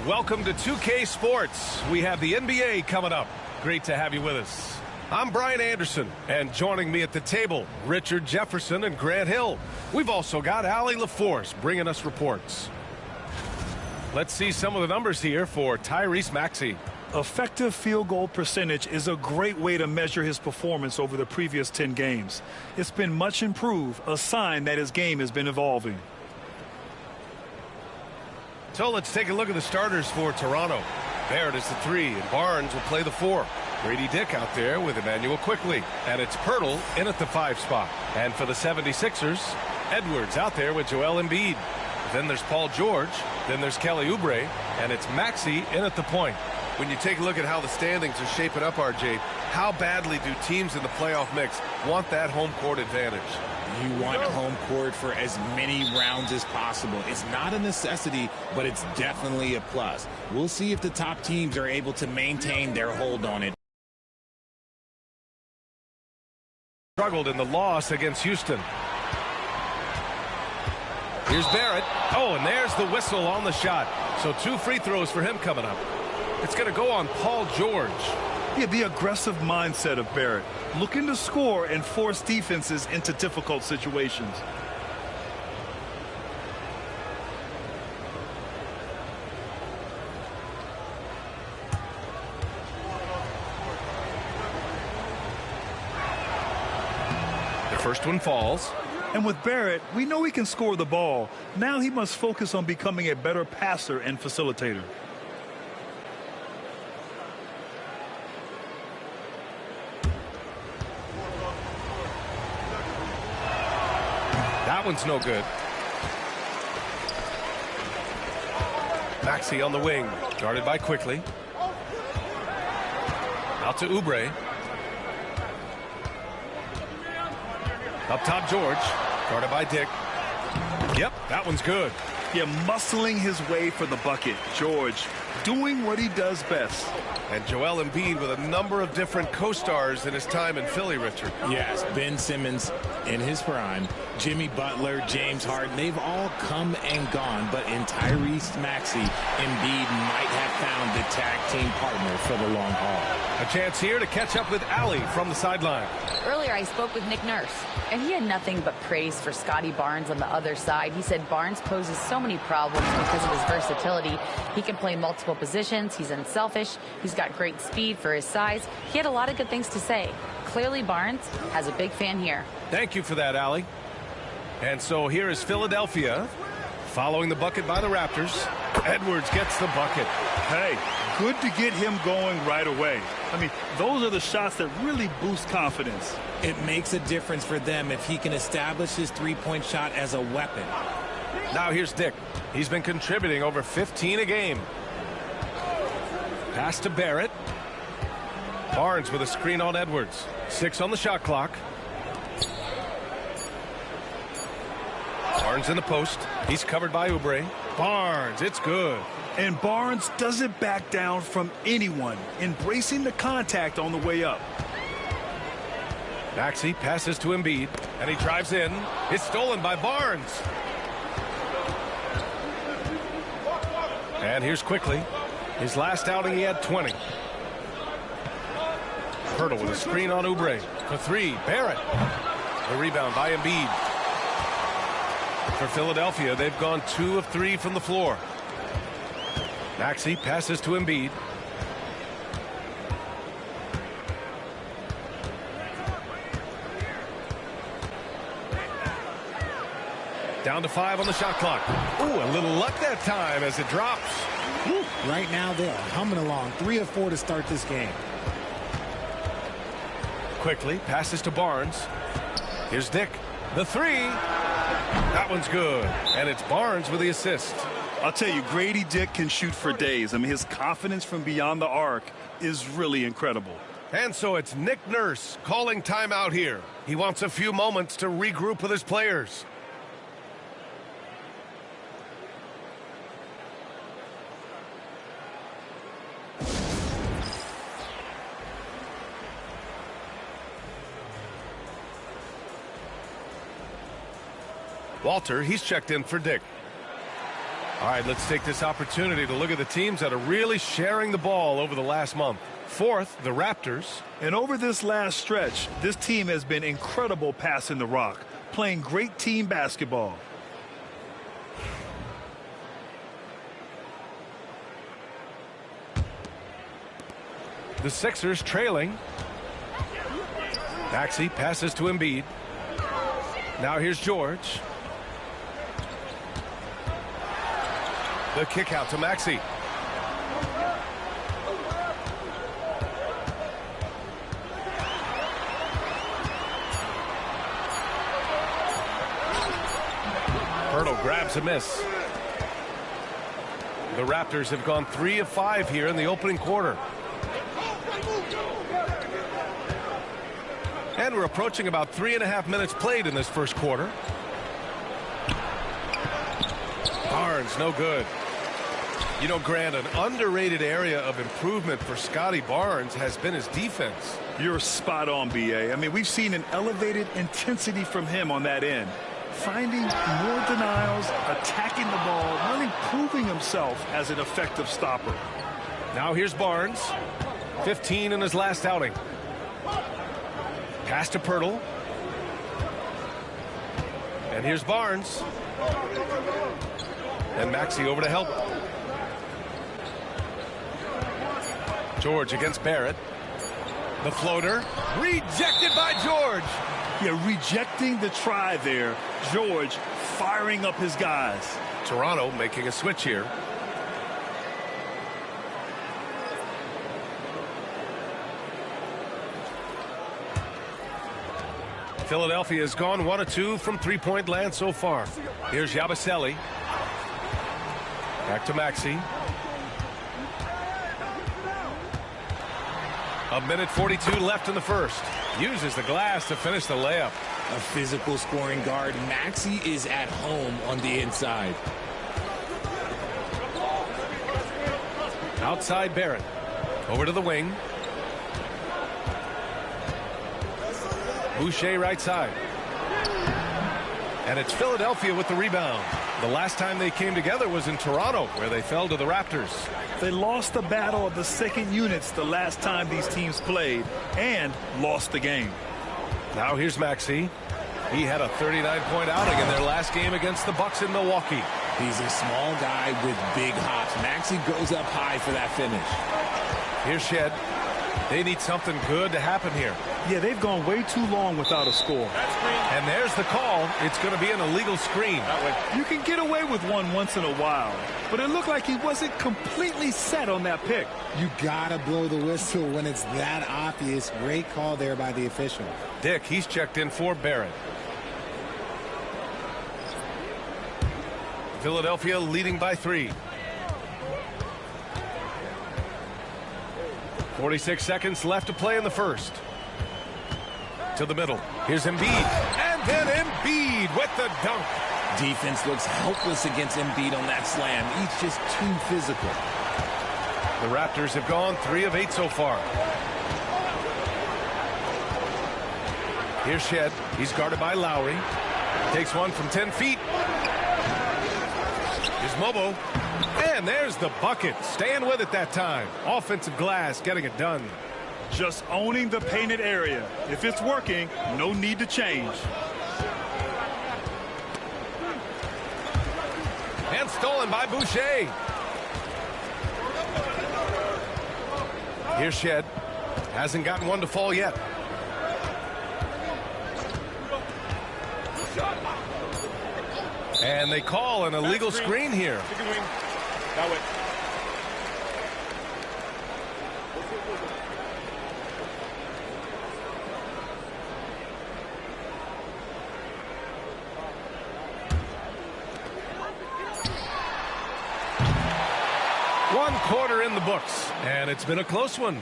welcome to 2K Sports. We have the NBA coming up. Great to have you with us. I'm Brian Anderson, and joining me at the table, Richard Jefferson and Grant Hill. We've also got Allie LaForce bringing us reports. Let's see some of the numbers here for Tyrese Maxey. Effective field goal percentage is a great way to measure his performance over the previous 10 games. It's been much improved, a sign that his game has been evolving. So let's take a look at the starters for Toronto. Barrett is the 3, and Barnes will play the 4. Grady Dick out there with Emmanuel Quickly, and it's Pirtle in at the 5 spot. And for the 76ers, Edwards out there with Joel Embiid. Then there's Paul George, then there's Kelly Oubre, and it's Maxey in at the point. When you take a look at how the standings are shaping up, RJ, how badly do teams in the playoff mix want that home court advantage? You want home court for as many rounds as possible. It's not a necessity, but it's definitely a plus. We'll see if the top teams are able to maintain their hold on it. Struggled in the loss against Houston. Here's Barrett. Oh, and there's the whistle on the shot. So 2 free throws for him coming up. It's going to go on Paul George. Yeah, the aggressive mindset of Barrett, looking to score and force defenses into difficult situations. The first one falls. And with Barrett, we know he can score the ball. Now he must focus on becoming a better passer and facilitator. That one's no good. Maxey on the wing, guarded by Quickly. Out to Oubre. Up top, George, guarded by Dick. Yep, that one's good. Yeah, muscling his way for the bucket. George doing what he does best. And Joel Embiid with a number of different co-stars in his time in Philly, Richard. Yes, Ben Simmons in his prime, Jimmy Butler, James Harden, they've all come and gone. But in Tyrese Maxey, Embiid might have found the tag team partner for the long haul. A chance here to catch up with Allie from the sideline. Earlier, I spoke with Nick Nurse, and he had nothing but praise for Scotty Barnes on the other side. He said Barnes poses so many problems because of his versatility. He can play multiple positions. He's unselfish. He's got great speed for his size. He had a lot of good things to say. Clearly, Barnes has a big fan here. Thank you for that, Allie. And so here is Philadelphia following the bucket by the Raptors. Edwards gets the bucket. Hey, good to get him going right away. I mean, those are the shots that really boost confidence. It makes a difference for them if he can establish his three-point shot as a weapon. Now here's Dick. He's been contributing over 15 a game. Pass to Barrett. Barnes with a screen on Edwards. 6 on the shot clock. Barnes in the post. He's covered by Oubre. Barnes, it's good. And Barnes doesn't back down from anyone, embracing the contact on the way up. Maxey passes to Embiid, and he drives in. It's stolen by Barnes. And here's Quickly. His last outing, he had 20. Pirtle with a screen on Oubre. For 3, Barrett. The rebound by Embiid. For Philadelphia, they've gone 2 of 3 from the floor. Maxey passes to Embiid. Down to 5 on the shot clock. Ooh, a little luck that time as it drops. Woo. Right now, they're humming along. 3 of 4 to start this game. Quickly passes to Barnes. Here's Dick. The 3. That one's good. And it's Barnes with the assist. I'll tell you, Grady Dick can shoot for days. I mean, his confidence from beyond the arc is really incredible. And so it's Nick Nurse calling timeout here. He wants a few moments to regroup with his players. Walter, he's checked in for Dick. All right, let's take this opportunity to look at the teams that are really sharing the ball over the last month. Fourth, the Raptors. And over this last stretch, this team has been incredible passing the rock, playing great team basketball. The Sixers trailing. Maxey passes to Embiid. Now here's George. The kick out to Maxey. Hurdle grabs a miss. The Raptors have gone 3 of 5 here in the opening quarter. And we're approaching about 3.5 minutes played in this first quarter. Barnes, no good. You know, Grant, an underrated area of improvement for Scotty Barnes has been his defense. You're spot on, B.A. I mean, we've seen an elevated intensity from him on that end. Finding more denials, attacking the ball, really proving himself as an effective stopper. Now here's Barnes. 15 in his last outing. Pass to Pirtle. And here's Barnes. And Maxey over to help. George against Barrett. The floater. Rejected by George. Yeah, rejecting the try there. George firing up his guys. Toronto making a switch here. Philadelphia has gone 1 of 2 from three-point land so far. Here's Yabusele. Back to Maxey. 1:42 left in the first. Uses the glass to finish the layup. A physical scoring guard. Maxey is at home on the inside. Outside Barrett. Over to the wing. Boucher right side. And it's Philadelphia with the rebound. The last time they came together was in Toronto, where they fell to the Raptors. They lost the battle of the second units the last time these teams played and lost the game. Now here's Maxey. He had a 39-point outing in their last game against the Bucks in Milwaukee. He's a small guy with big hops. Maxey goes up high for that finish. Here's Shed. They need something good to happen here. Yeah, they've gone way too long without a score. And there's the call. It's going to be an illegal screen. You can get away with one once in a while, but it looked like he wasn't completely set on that pick. You gotta blow the whistle when it's that obvious. Great call there by the official. Dick, he's checked in for Barrett. Philadelphia leading by 3. 46 seconds left to play in the first. To the middle. Here's Embiid. And then Embiid with the dunk. Defense looks helpless against Embiid on that slam. He's just too physical. The Raptors have gone 3 of 8 so far. Here's Shed. He's guarded by Lowry. Takes one from 10 feet. Here's Mobo. And there's the bucket. Staying with it that time. Offensive glass getting it done. Just owning the painted area. If it's working, no need to change. And stolen by Boucher. Here's Shed. Hasn't gotten one to fall yet. And they call an illegal screen here. That way. One quarter in the books, and it's been a close one.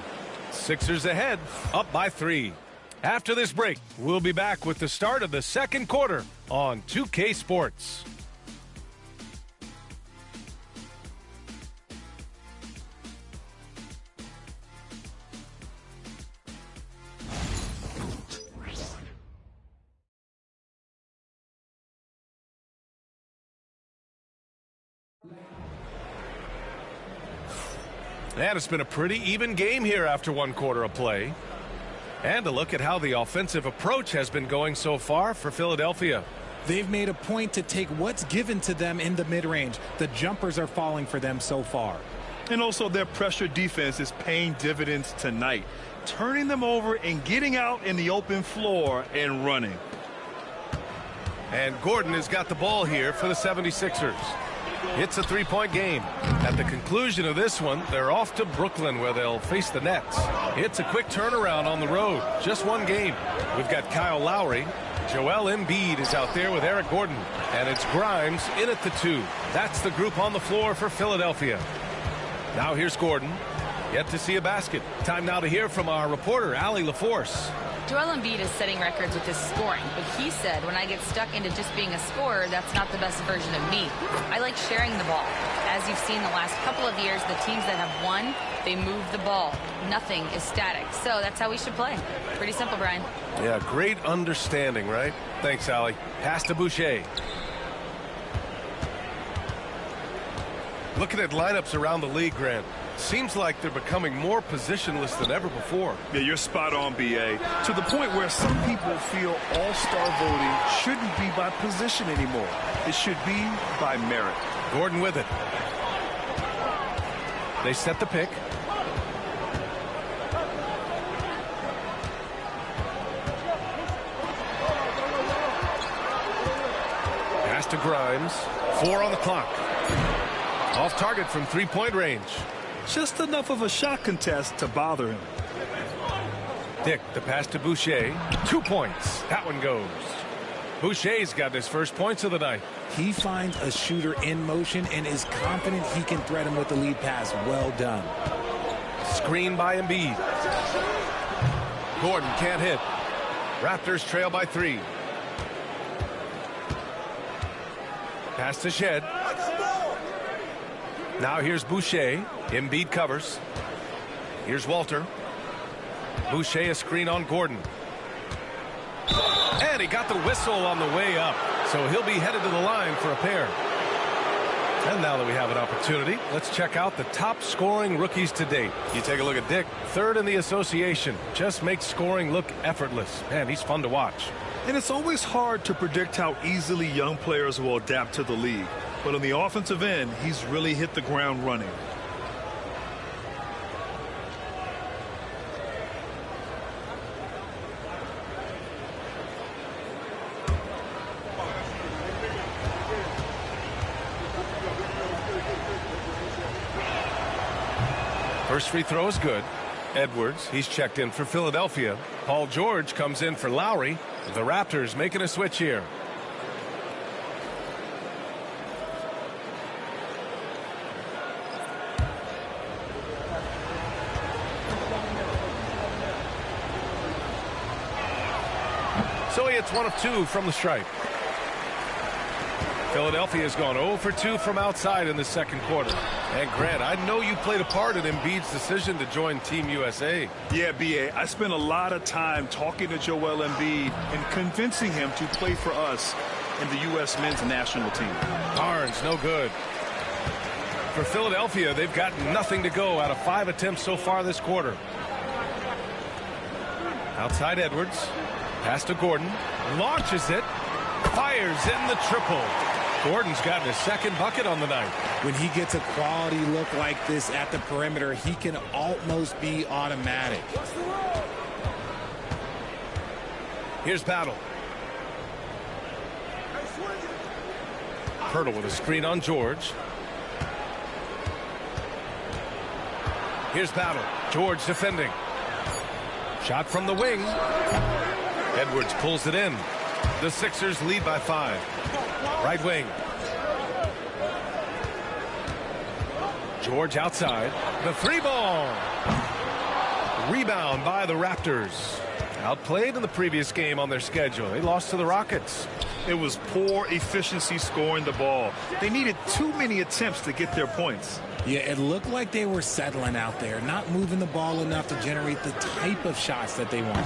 Sixers ahead, up by 3. After this break, we'll be back with the start of the second quarter on 2K Sports. And it's been a pretty even game here after 1 quarter of play. And a look at how the offensive approach has been going so far for Philadelphia. They've made a point to take what's given to them in the mid-range. The jumpers are falling for them so far. And also their pressure defense is paying dividends tonight, turning them over and getting out in the open floor and running. And Gordon has got the ball here for the 76ers. It's a 3-point game. At the conclusion of this one, they're off to Brooklyn where they'll face the Nets. It's a quick turnaround on the road. Just 1 game. We've got Kyle Lowry. Joel Embiid is out there with Eric Gordon. And it's Grimes in at the 2. That's the group on the floor for Philadelphia. Now here's Gordon. Yet to see a basket. Time now to hear from our reporter, Allie LaForce. Joel Embiid is setting records with his scoring, but he said, when I get stuck into just being a scorer, that's not the best version of me. I like sharing the ball. As you've seen the last couple of years, the teams that have won, they move the ball. Nothing is static. So that's how we should play. Pretty simple, Brian. Yeah, great understanding, right? Thanks, Allie. Pass to Boucher. Looking at lineups around the league, Grant, seems like they're becoming more positionless than ever before. Yeah, you're spot on, B.A. To the point where some people feel all-star voting shouldn't be by position anymore. It should be by merit. Gordon with it. They set the pick. Pass to Grimes. 4 on the clock. Off target from 3-point range. Just enough of a shot contest to bother him. Dick, the pass to Boucher. 2 points. That one goes. Boucher's got his first points of the night. He finds a shooter in motion and is confident he can thread him with the lead pass. Well done. Screen by Embiid. Gordon can't hit. Raptors trail by 3. Pass to Shed. Now here's Boucher. Embiid covers. Here's Walter. Boucher a screen on Gordon. And he got the whistle on the way up. So he'll be headed to the line for a pair. And now that we have an opportunity, let's check out the top scoring rookies to date. You take a look at Dick, 3rd in the association. Just makes scoring look effortless. Man, he's fun to watch. And it's always hard to predict how easily young players will adapt to the league. But on the offensive end, he's really hit the ground running. First free throw is good. Edwards, he's checked in for Philadelphia. Paul George comes in for Lowry. The Raptors making a switch here. So he hits 1 of 2 from the stripe. Philadelphia's gone 0 for 2 from outside in the 2nd quarter. And Grant, I know you played a part in Embiid's decision to join Team USA. Yeah, B.A., I spent a lot of time talking to Joel Embiid and convincing him to play for us in the U.S. men's national team. Barnes, no good. For Philadelphia, they've got nothing to go out of 5 attempts so far this quarter. Outside Edwards. Pass to Gordon. Launches it. Fires in the triple. Gordon's gotten his 2nd bucket on the night. When he gets a quality look like this at the perimeter, he can almost be automatic. Here's Battle. Pirtle with a screen on George. Here's Battle. George defending. Shot from the wing. Edwards pulls it in. The Sixers lead by 5. Right wing. George outside. The 3 ball. Rebound by the Raptors. Outplayed in the previous game on their schedule. They lost to the Rockets. It was poor efficiency scoring the ball. They needed too many attempts to get their points. Yeah, it looked like they were settling out there, not moving the ball enough to generate the type of shots that they want.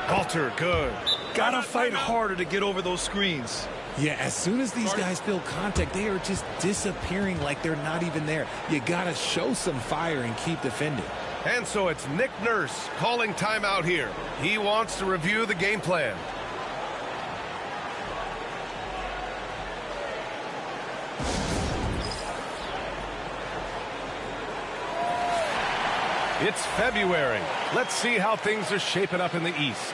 Walter, good. Gotta fight harder to get over those screens. Yeah, as soon as these guys feel contact, they are just disappearing like they're not even there. You got to show some fire and keep defending. And so it's Nick Nurse calling timeout here. He wants to review the game plan. It's February. Let's see how things are shaping up in the East.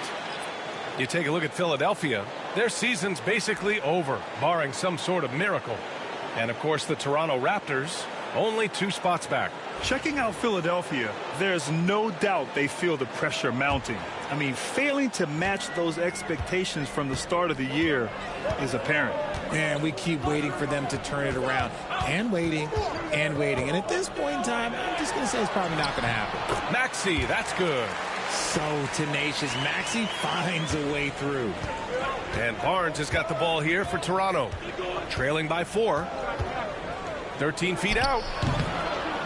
You take a look at Philadelphia. Their season's basically over, barring some sort of miracle. And, of course, the Toronto Raptors, only 2 spots back. Checking out Philadelphia, there's no doubt they feel the pressure mounting. I mean, failing to match those expectations from the start of the year is apparent. And we keep waiting for them to turn it around. And waiting, and waiting. And at this point in time, I'm just going to say it's probably not going to happen. Maxey, that's good. So tenacious. Maxey finds a way through. And Barnes has got the ball here for Toronto. Trailing by 4. 13 feet out.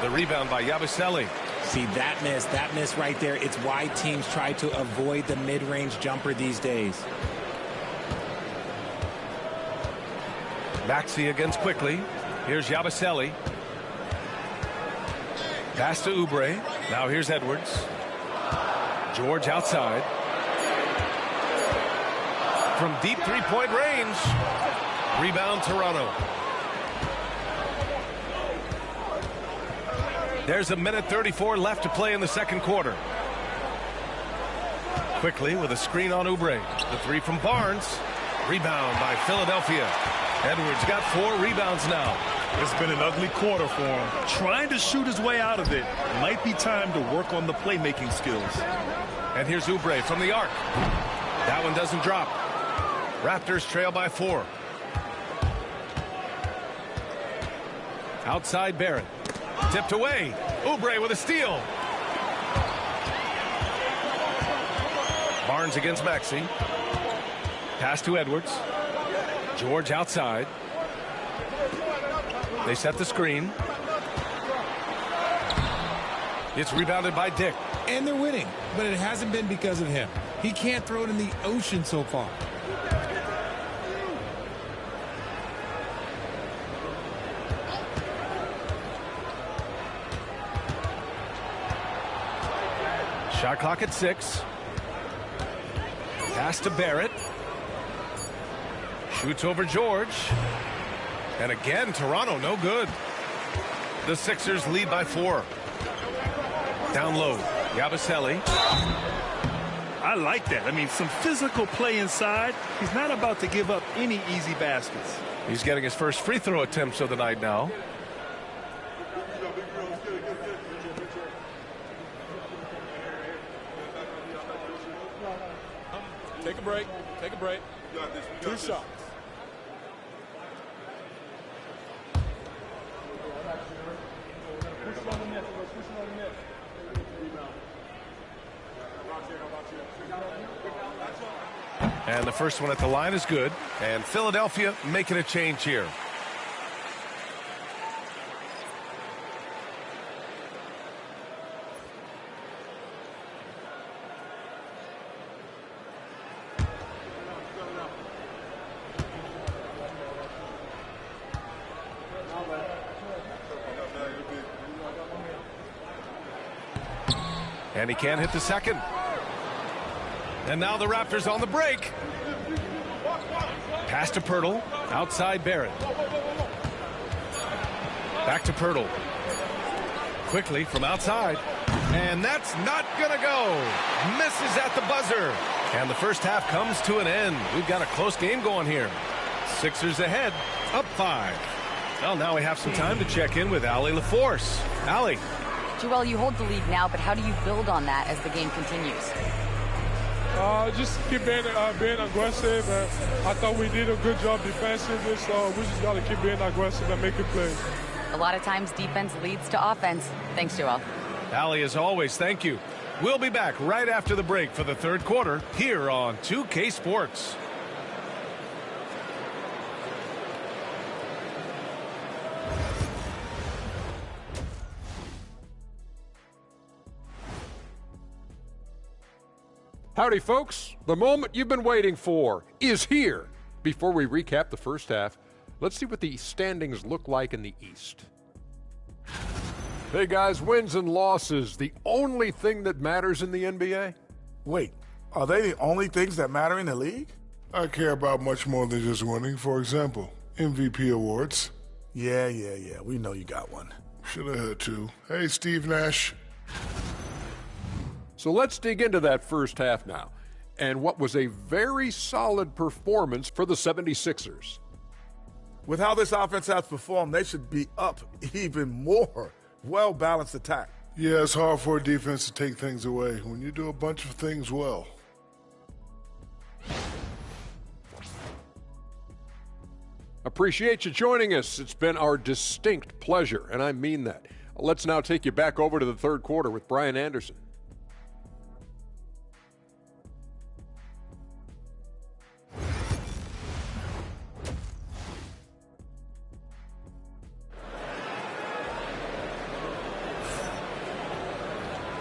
The rebound by Yabusele. See, that miss right there. It's why teams try to avoid the mid-range jumper these days. Maxey against quickly. Here's Yabusele. Pass to Oubre. Now here's Edwards. George outside. From deep three-point range. Rebound Toronto. There's a minute 34 left to play in the second quarter. Quickly with a screen on Oubre. The 3 from Barnes. Rebound by Philadelphia. Edwards got 4 rebounds now. It's been an ugly quarter for him. Trying to shoot his way out of it. Might be time to work on the playmaking skills. And here's Oubre from the arc. That one doesn't drop. Raptors trail by 4. Outside Barrett. Tipped away. Oubre with a steal. Barnes against Maxey. Pass to Edwards. George outside. They set the screen. It's rebounded by Dick. And they're winning, but it hasn't been because of him. He can't throw it in the ocean so far. Shot clock at 6. Pass to Barrett. Shoots over George. And again, Toronto, no good. The Sixers lead by 4. Down low, Yabusele. I like that. I mean, some physical play inside. He's not about to give up any easy baskets. He's getting his first free throw attempts of the night now. Take a break. Take a break. 2 shots. And the first one at the line is good. And Philadelphia making a change here. And he can't hit the second. And now the Raptors on the break. Pass to Pirtle. Outside Barrett. Back to Pirtle. Quickly from outside. And that's not going to go. Misses at the buzzer. And the first half comes to an end. We've got a close game going here. Sixers ahead. Up 5. Well, now we have some time to check in with Allie LaForce. Allie. Joel, you hold the lead now, but how do you build on that as the game continues? Just keep being aggressive. I thought we did a good job defensively, so we just got to keep being aggressive and making plays. A lot of times defense leads to offense. Thanks, Joel. Allie, as always, thank you. We'll be back right after the break for the third quarter here on 2K Sports. Howdy, folks. The moment you've been waiting for is here. Before we recap the first half, let's see what the standings look like in the East. Hey guys, wins and losses, the only thing that matters in the NBA? Wait, are they the only things that matter in the league? I care about much more than just winning. For example, MVP awards. Yeah, we know you got one. Should have had two. Hey, Steve Nash. So let's dig into that first half now, and what was a very solid performance for the 76ers. With how this offense has performed, they should be up even more. Well-balanced attack. Yeah, it's hard for a defense to take things away when you do a bunch of things well. Appreciate you joining us. It's been our distinct pleasure, and I mean that. Let's now take you back over to the third quarter with Brian Anderson.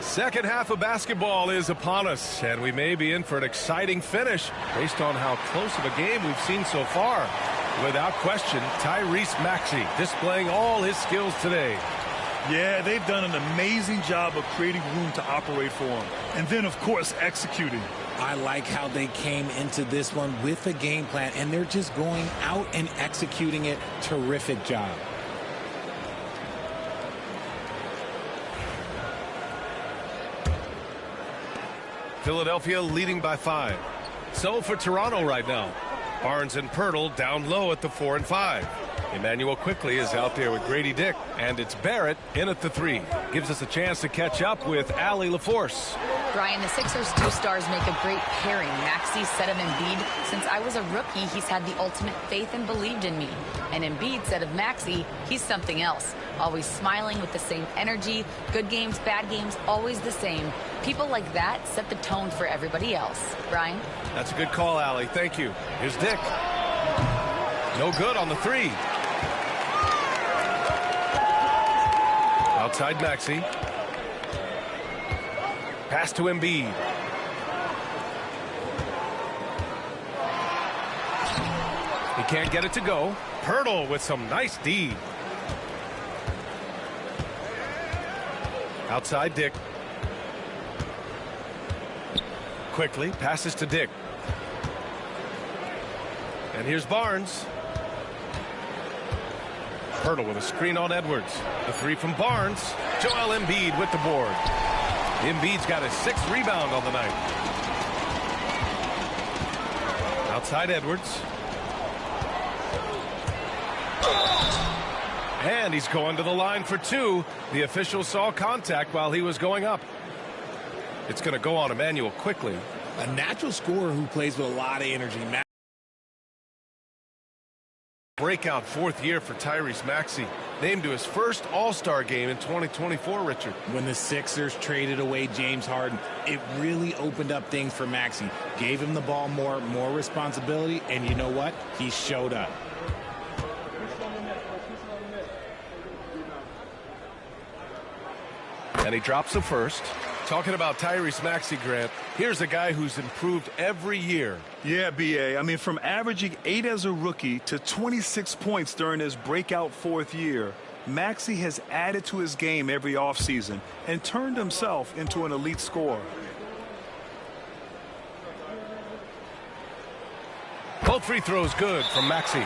Second half of basketball is upon us, and we may be in for an exciting finish based on how close of a game we've seen so far. Without question, Tyrese Maxey displaying all his skills today. Yeah, they've done an amazing job of creating room to operate for him. And then, of course, executing. I like how they came into this one with a game plan, and they're just going out and executing it. Terrific job. Philadelphia leading by 5. So for Toronto right now, Barnes and Pirtle down low at the 4 and 5. Emmanuel Quickley is out there with Grady Dick, and it's Barrett in at the 3. Gives us a chance to catch up with Allie LaForce. Brian, the Sixers' two stars make a great pairing. Maxey said of Embiid, since I was a rookie, he's had the ultimate faith and believed in me. And Embiid said of Maxey, he's something else. Always smiling with the same energy. Good games, bad games, always the same. People like that set the tone for everybody else. Brian? That's a good call, Allie. Thank you. Here's Dick. No good on the 3. Outside Maxey. Pass to Embiid. He can't get it to go. Pirtle with some nice D. Outside Dick. Quickly passes to Dick. And here's Barnes. Pirtle with a screen on Edwards. The 3 from Barnes. Joel Embiid with the board. Embiid's got his 6th rebound on the night. Outside Edwards. And he's going to the line for 2. The official saw contact while he was going up. It's going to go on Emmanuel Quickley. A natural scorer who plays with a lot of energy. Breakout 4th year for Tyrese Maxey. Named to his first All-Star game in 2024, Richard. When the Sixers traded away James Harden, it really opened up things for Maxey. Gave him the ball more responsibility, and you know what? He showed up. And he drops the first. Talking about Tyrese Maxey, Grant, here's a guy who's improved every year. Yeah, B.A. I mean, from averaging 8 as a rookie to 26 points during his breakout 4th year, Maxey has added to his game every offseason and turned himself into an elite scorer. Both free throws good from Maxey.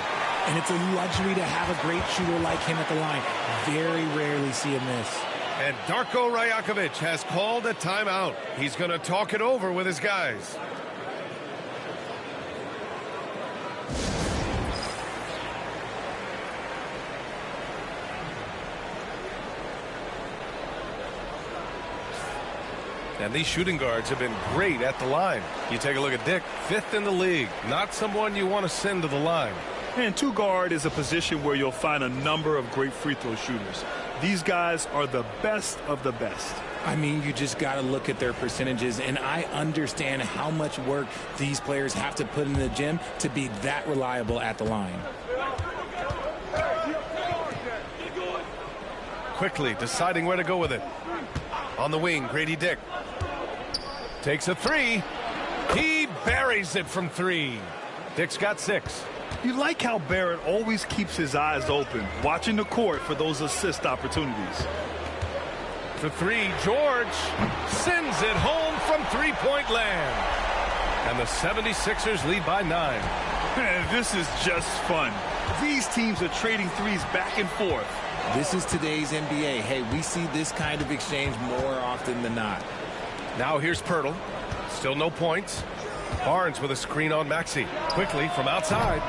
And it's a luxury to have a great shooter like him at the line. Very rarely see him miss. And Darko Rajakovic has called a timeout. He's going to talk it over with his guys. And these shooting guards have been great at the line. You take a look at Dick, 5th in the league. Not someone you want to send to the line. And 2 guard is a position where you'll find a number of great free throw shooters. These guys are the best of the best. I mean, you just got to look at their percentages, and I understand how much work these players have to put in the gym to be that reliable at the line. Quickly deciding where to go with it. On the wing, Grady Dick. Takes a 3. He buries it from 3. Dick's got 6. You like how Barrett always keeps his eyes open, watching the court for those assist opportunities. For 3, George sends it home from three-point land. And the 76ers lead by 9. This is just fun. These teams are trading threes back and forth. This is today's NBA. Hey, we see this kind of exchange more often than not. Now here's Pirtle. Still no points. Barnes with a screen on Maxey. Quickly from outside.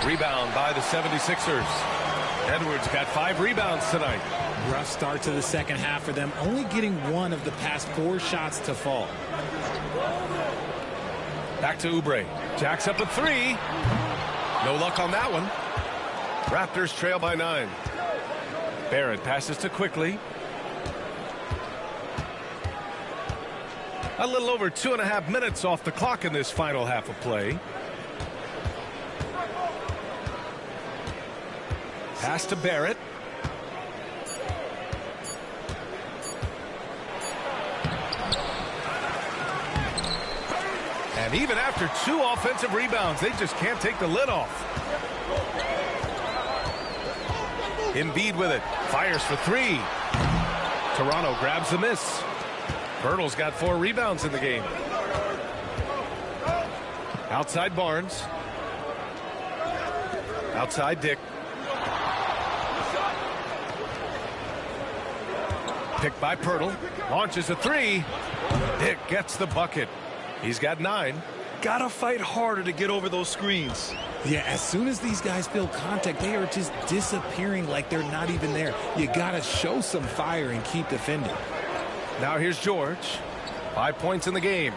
Rebound by the 76ers. Edwards got 5 rebounds tonight. Rough start to the second half for them, only getting 1 of the past 4 shots to fall. Back to Oubre. Jacks up a 3. No luck on that one. Raptors trail by 9. Barrett passes to Quickly. A little over 2.5 minutes off the clock in this final half of play. Pass to Barrett. And even after 2 offensive rebounds, they just can't take the lid off. Embiid with it. Fires for 3. Toronto grabs the miss. Pirtle's got 4 rebounds in the game. Outside Barnes. Outside Dick. Picked by Pirtle. Launches a 3. Dick gets the bucket. He's got 9. Gotta fight harder to get over those screens. Yeah, as soon as these guys feel contact, they are just disappearing like they're not even there. You gotta show some fire and keep defending. Now here's George. 5 points in the game.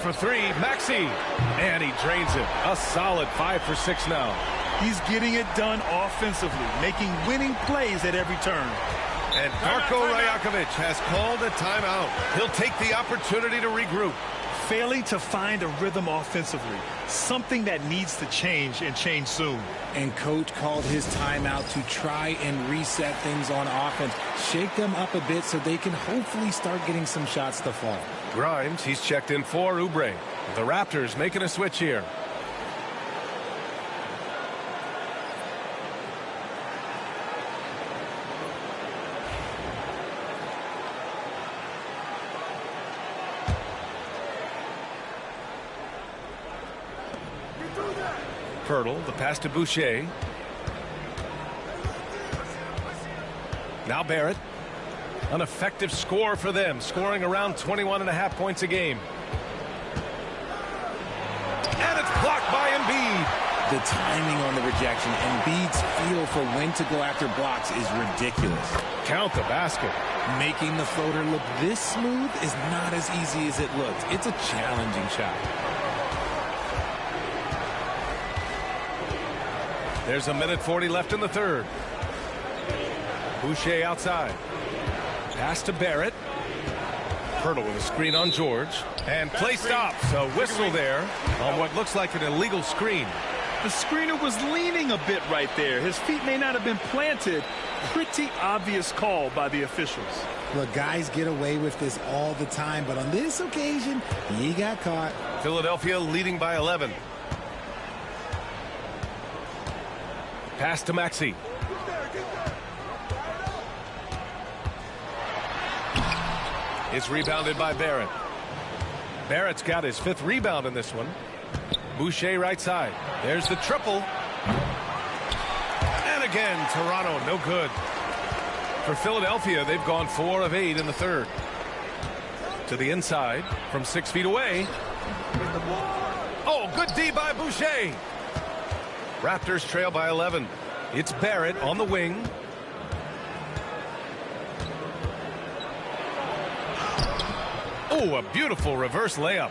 For 3, Maxey. And he drains it. A solid 5 for 6 now. He's getting it done offensively, making winning plays at every turn. And Darko Rajakovic has called a timeout. He'll take the opportunity to regroup. Failing to find a rhythm offensively, something that needs to change and change soon. And coach called his timeout to try and reset things on offense, shake them up a bit so they can hopefully start getting some shots to fall. Grimes, he's checked in for Oubre. The Raptors making a switch here. Pirtle, the pass to Boucher. Now Barrett. An effective score for them, scoring around 21.5 points a game. And it's blocked by Embiid. The timing on the rejection, Embiid's feel for when to go after blocks is ridiculous. Count the basket. Making the floater look this smooth is not as easy as it looks. It's a challenging shot. There's 1:40 left in the third. Boucher outside. Pass to Barrett. Pirtle with a screen on George. And play stops. A whistle there on what looks like an illegal screen. The screener was leaning a bit right there. His feet may not have been planted. Pretty obvious call by the officials. Look, guys get away with this all the time, but on this occasion, he got caught. Philadelphia leading by 11. Pass to Maxey. It's rebounded by Barrett. Barrett's got his 5th rebound in this one. Boucher right side. There's the triple. And again, Toronto, no good. For Philadelphia, they've gone 4 of 8 in the third. To the inside from 6 feet away. Oh, good D by Boucher. Raptors trail by 11. It's Barrett on the wing. Oh, a beautiful reverse layup.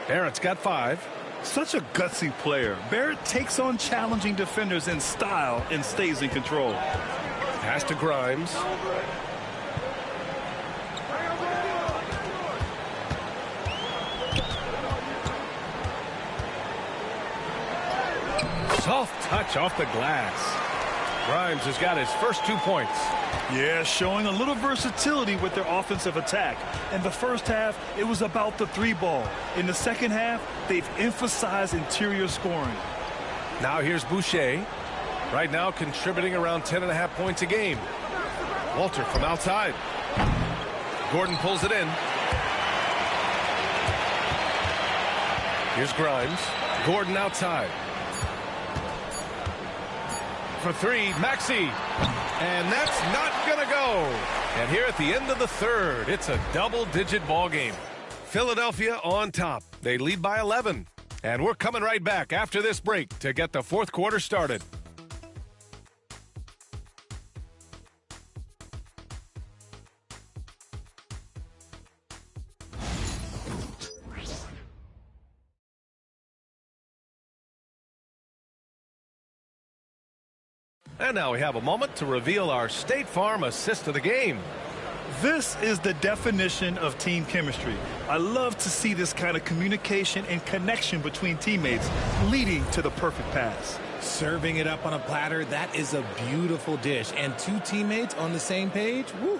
Barrett's got 5. Such a gutsy player. Barrett takes on challenging defenders in style and stays in control. Pass to Grimes. Soft touch off the glass. Grimes has got his first 2 points. Yeah, showing a little versatility with their offensive attack. In the first half, it was about the 3-ball. In the second half, they've emphasized interior scoring. Now here's Boucher. Right now contributing around 10.5 points a game. Walter from outside. Gordon pulls it in. Here's Grimes. Gordon outside. For 3, Maxey. And that's not going to go. And here at the end of the third, it's a double-digit ball game. Philadelphia on top. They lead by 11. And we're coming right back after this break to get the fourth quarter started. And now we have a moment to reveal our State Farm assist of the game. This is the definition of team chemistry. I love to see this kind of communication and connection between teammates leading to the perfect pass. Serving it up on a platter, that is a beautiful dish. And 2 teammates on the same page, woo.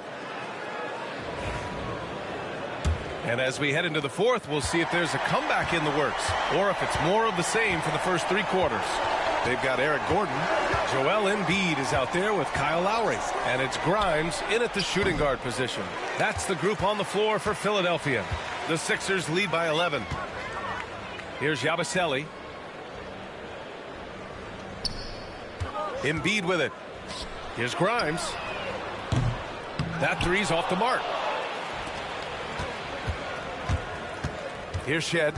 And as we head into the fourth, we'll see if there's a comeback in the works or if it's more of the same for the first 3 quarters. They've got Eric Gordon. Joel Embiid is out there with Kyle Lowry. And it's Grimes in at the shooting guard position. That's the group on the floor for Philadelphia. The Sixers lead by 11. Here's Yabusele. Embiid with it. Here's Grimes. That three's off the mark. Here's Shed.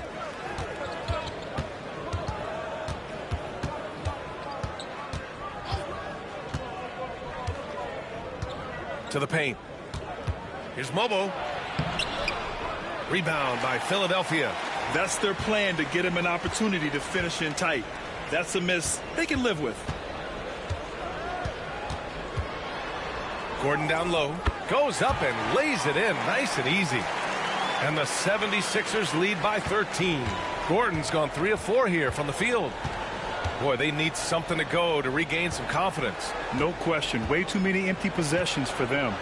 To the paint. Here's Mobo. Rebound by Philadelphia. That's their plan, to get him an opportunity to finish in tight. That's a miss they can live with. Gordon down low. Goes up and lays it in. Nice and easy. And the 76ers lead by 13. Gordon's gone 3 of 4 here from the field. Boy, they need something to go to regain some confidence. No question. Way too many empty possessions for them.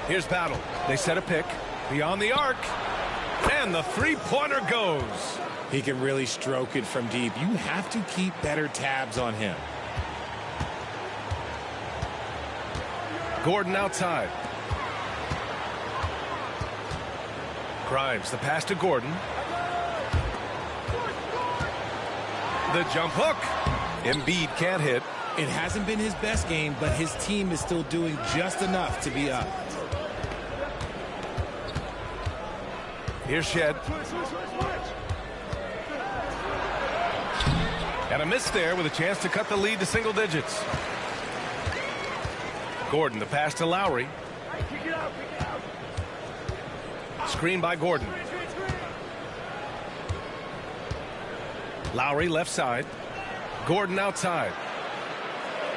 Here's Battle. They set a pick. Beyond the arc. And the three-pointer goes. He can really stroke it from deep. You have to keep better tabs on him. Gordon outside. Grimes, the pass to Gordon. The jump hook. Embiid can't hit. It hasn't been his best game, but his team is still doing just enough to be up. Here's Shed. And a miss there with a chance to cut the lead to single digits. Gordon, the pass to Lowry. Screen by Gordon. Lowry left side. Gordon outside.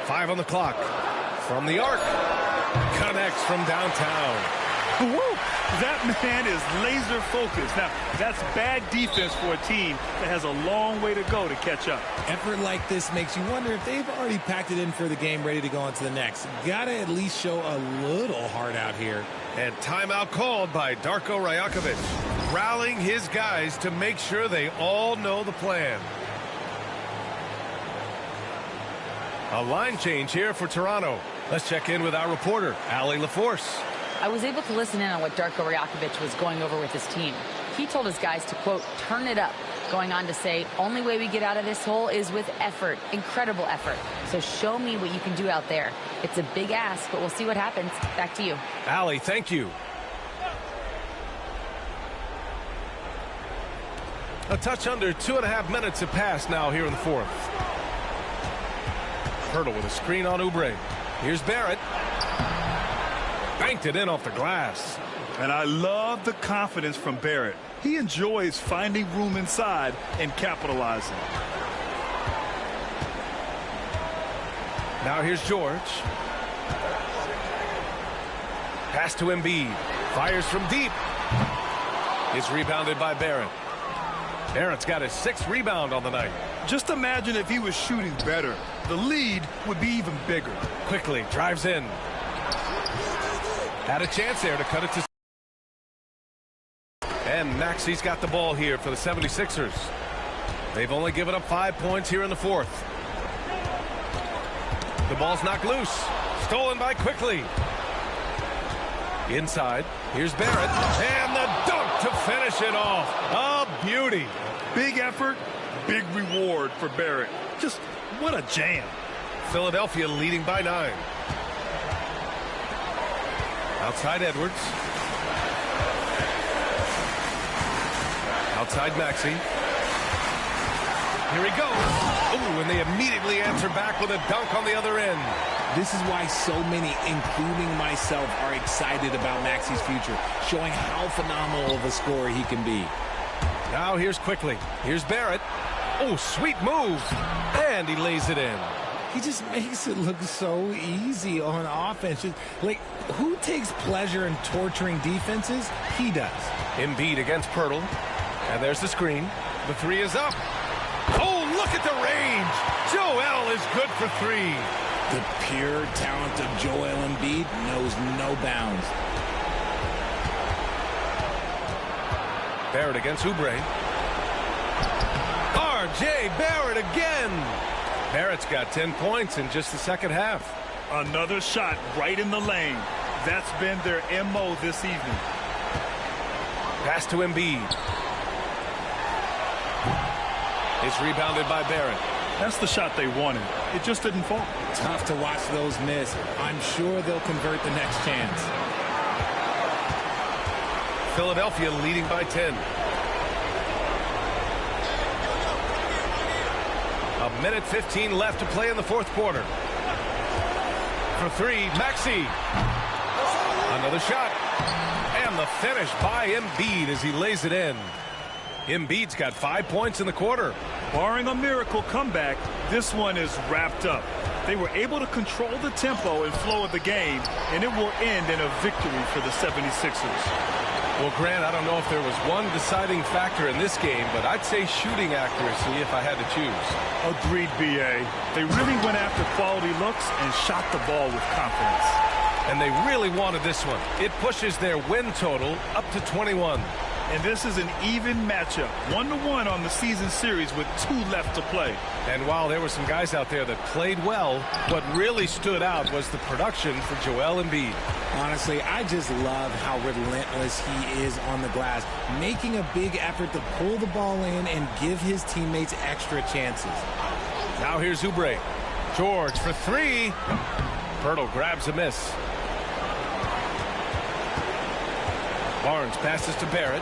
5 on the clock. From the arc. Connects from downtown. Woo! That man is laser focused. Now, that's bad defense for a team that has a long way to go to catch up. Effort like this makes you wonder if they've already packed it in for the game, ready to go on to the next. Gotta at least show a little heart out here. And timeout called by Darko Rajakovic, rallying his guys to make sure they all know the plan. A line change here for Toronto. Let's check in with our reporter, Allie LaForce. I was able to listen in on what Darko Rajakovic was going over with his team. He told his guys to, quote, turn it up, going on to say, only way we get out of this hole is with effort, incredible effort. So show me what you can do out there. It's a big ask, but we'll see what happens. Back to you. Allie, thank you. A touch under 2.5 minutes have passed now here in the fourth. Hurdle with a screen on Oubre. Here's Barrett. Banked it in off the glass. And I love the confidence from Barrett. He enjoys finding room inside and capitalizing. Now here's George. Pass to Embiid. Fires from deep. It's rebounded by Barrett. Barrett's got his 6th rebound on the night. Just imagine if he was shooting better. The lead would be even bigger. Quickly drives in. Had a chance there to cut it to. And Maxi's got the ball here for the 76ers. They've only given up 5 points here in the 4th. The ball's knocked loose. Stolen by Quickly. Inside. Here's Barrett. And the dunk to finish it off. A beauty. Big effort, big reward for Barrett. Just what a jam. Philadelphia leading by 9. Outside Edwards. Outside Maxey. Here he goes. Ooh, and they immediately answer back with a dunk on the other end. This is why so many, including myself, are excited about Maxey's future, showing how phenomenal of a scorer he can be. Now here's Quickly. Here's Barrett. Oh, sweet move. And he lays it in. He just makes it look so easy on offense. Like, who takes pleasure in torturing defenses? He does. Embiid against Pirtle. And there's the screen. The 3 is up. Oh, look at the range. Joel is good for 3. The pure talent of Joel Embiid knows no bounds. Barrett against Oubre. R.J. Barrett again. Barrett's got 10 points in just the second half. Another shot right in the lane. That's been their MO this evening. Pass to Embiid. It's rebounded by Barrett. That's the shot they wanted. It just didn't fall. Tough to watch those miss. I'm sure they'll convert the next chance. Philadelphia leading by 10. A minute 15 left to play in the 4th quarter. For 3, Maxey. Another shot. And the finish by Embiid as he lays it in. Embiid's got 5 points in the quarter. Barring a miracle comeback, this one is wrapped up. They were able to control the tempo and flow of the game, and it will end in a victory for the 76ers. Well, Grant, I don't know if there was one deciding factor in this game, but I'd say shooting accuracy if I had to choose. Agreed, B.A. They really went after quality looks and shot the ball with confidence. And they really wanted this one. It pushes their win total up to 21. And this is an even matchup, 1-1 on the season series with 2 left to play. And while there were some guys out there that played well, what really stood out was the production for Joel Embiid. Honestly, I just love how relentless he is on the glass, making a big effort to pull the ball in and give his teammates extra chances. Now here's Oubre. George for 3. Pirtle grabs a miss. Barnes passes to Barrett.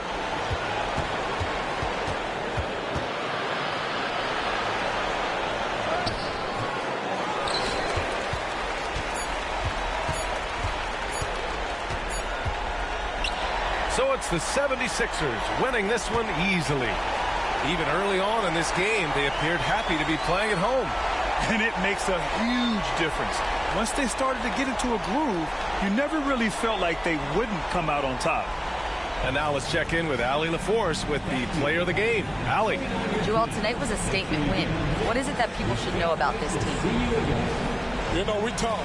So it's the 76ers winning this one easily. Even early on in this game, they appeared happy to be playing at home. And it makes a huge difference. Once they started to get into a groove, you never really felt like they wouldn't come out on top. And now let's check in with Allie LaForce with the player of the game. Allie. Joel, tonight was a statement win. What is it that people should know about this team? You know, we tough,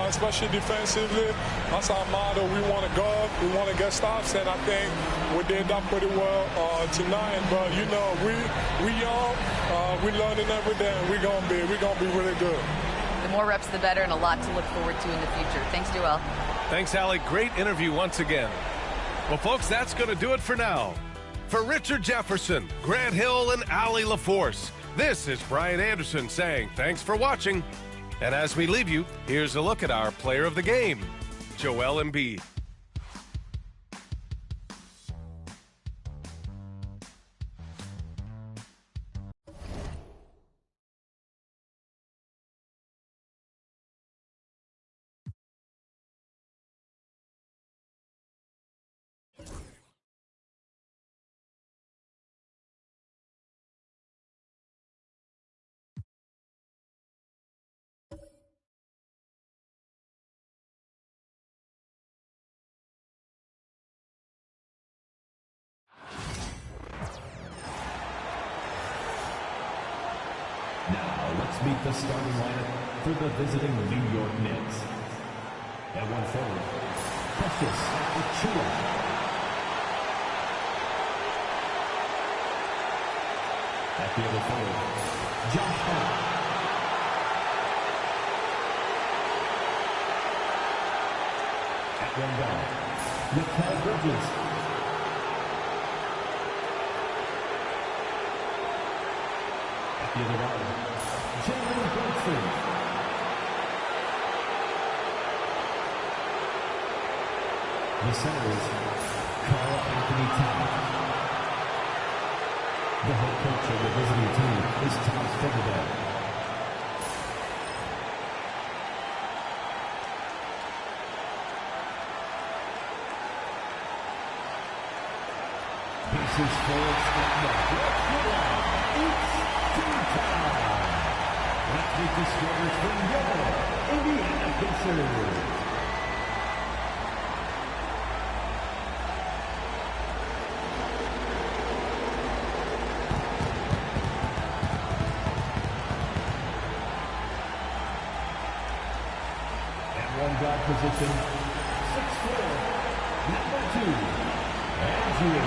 especially defensively. That's our motto. We want to guard, we want to get stops, and I think we did that pretty well tonight. But you know, we young, we learning every day, and we're gonna be really good. The more reps, the better, and a lot to look forward to in the future. Thanks, Joel. Thanks, Allie. Great interview once again. Well, folks, that's going to do it for now. For Richard Jefferson, Grant Hill, and Allie LaForce, this is Brian Anderson saying thanks for watching. And as we leave you, here's a look at our player of the game, Joel Embiid. Now, let's meet the starting lineup for the visiting New York Knicks. At 1 forward, Precious Achiuwa. At the other forward, Josh Hart. At 1 guard, Mikal Bridges. At the other guard, Jalen Brunson. The center is Karl Anthony Towns. The head coach of the visiting team is Tom Thibodeau. Pacers forward step back. It's team time. Let's meet the starters from your Indiana Pacers. Guard position, 6'4", number 2, Andrew.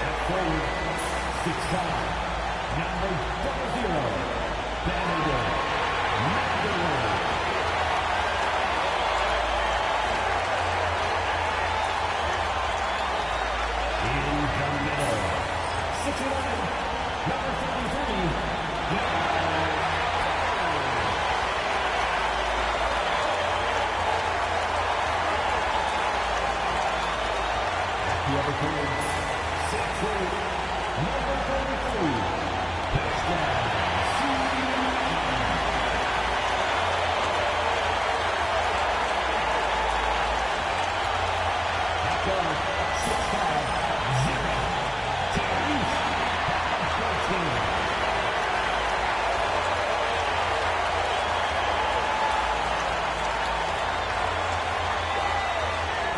At forward, 6'5", number 00, Benedict Mathurin. In the middle, 6'11", number 33, the other forward, 6'8", number 33, Pascal Siakam. At guard, 6'5", 0, Tyrese.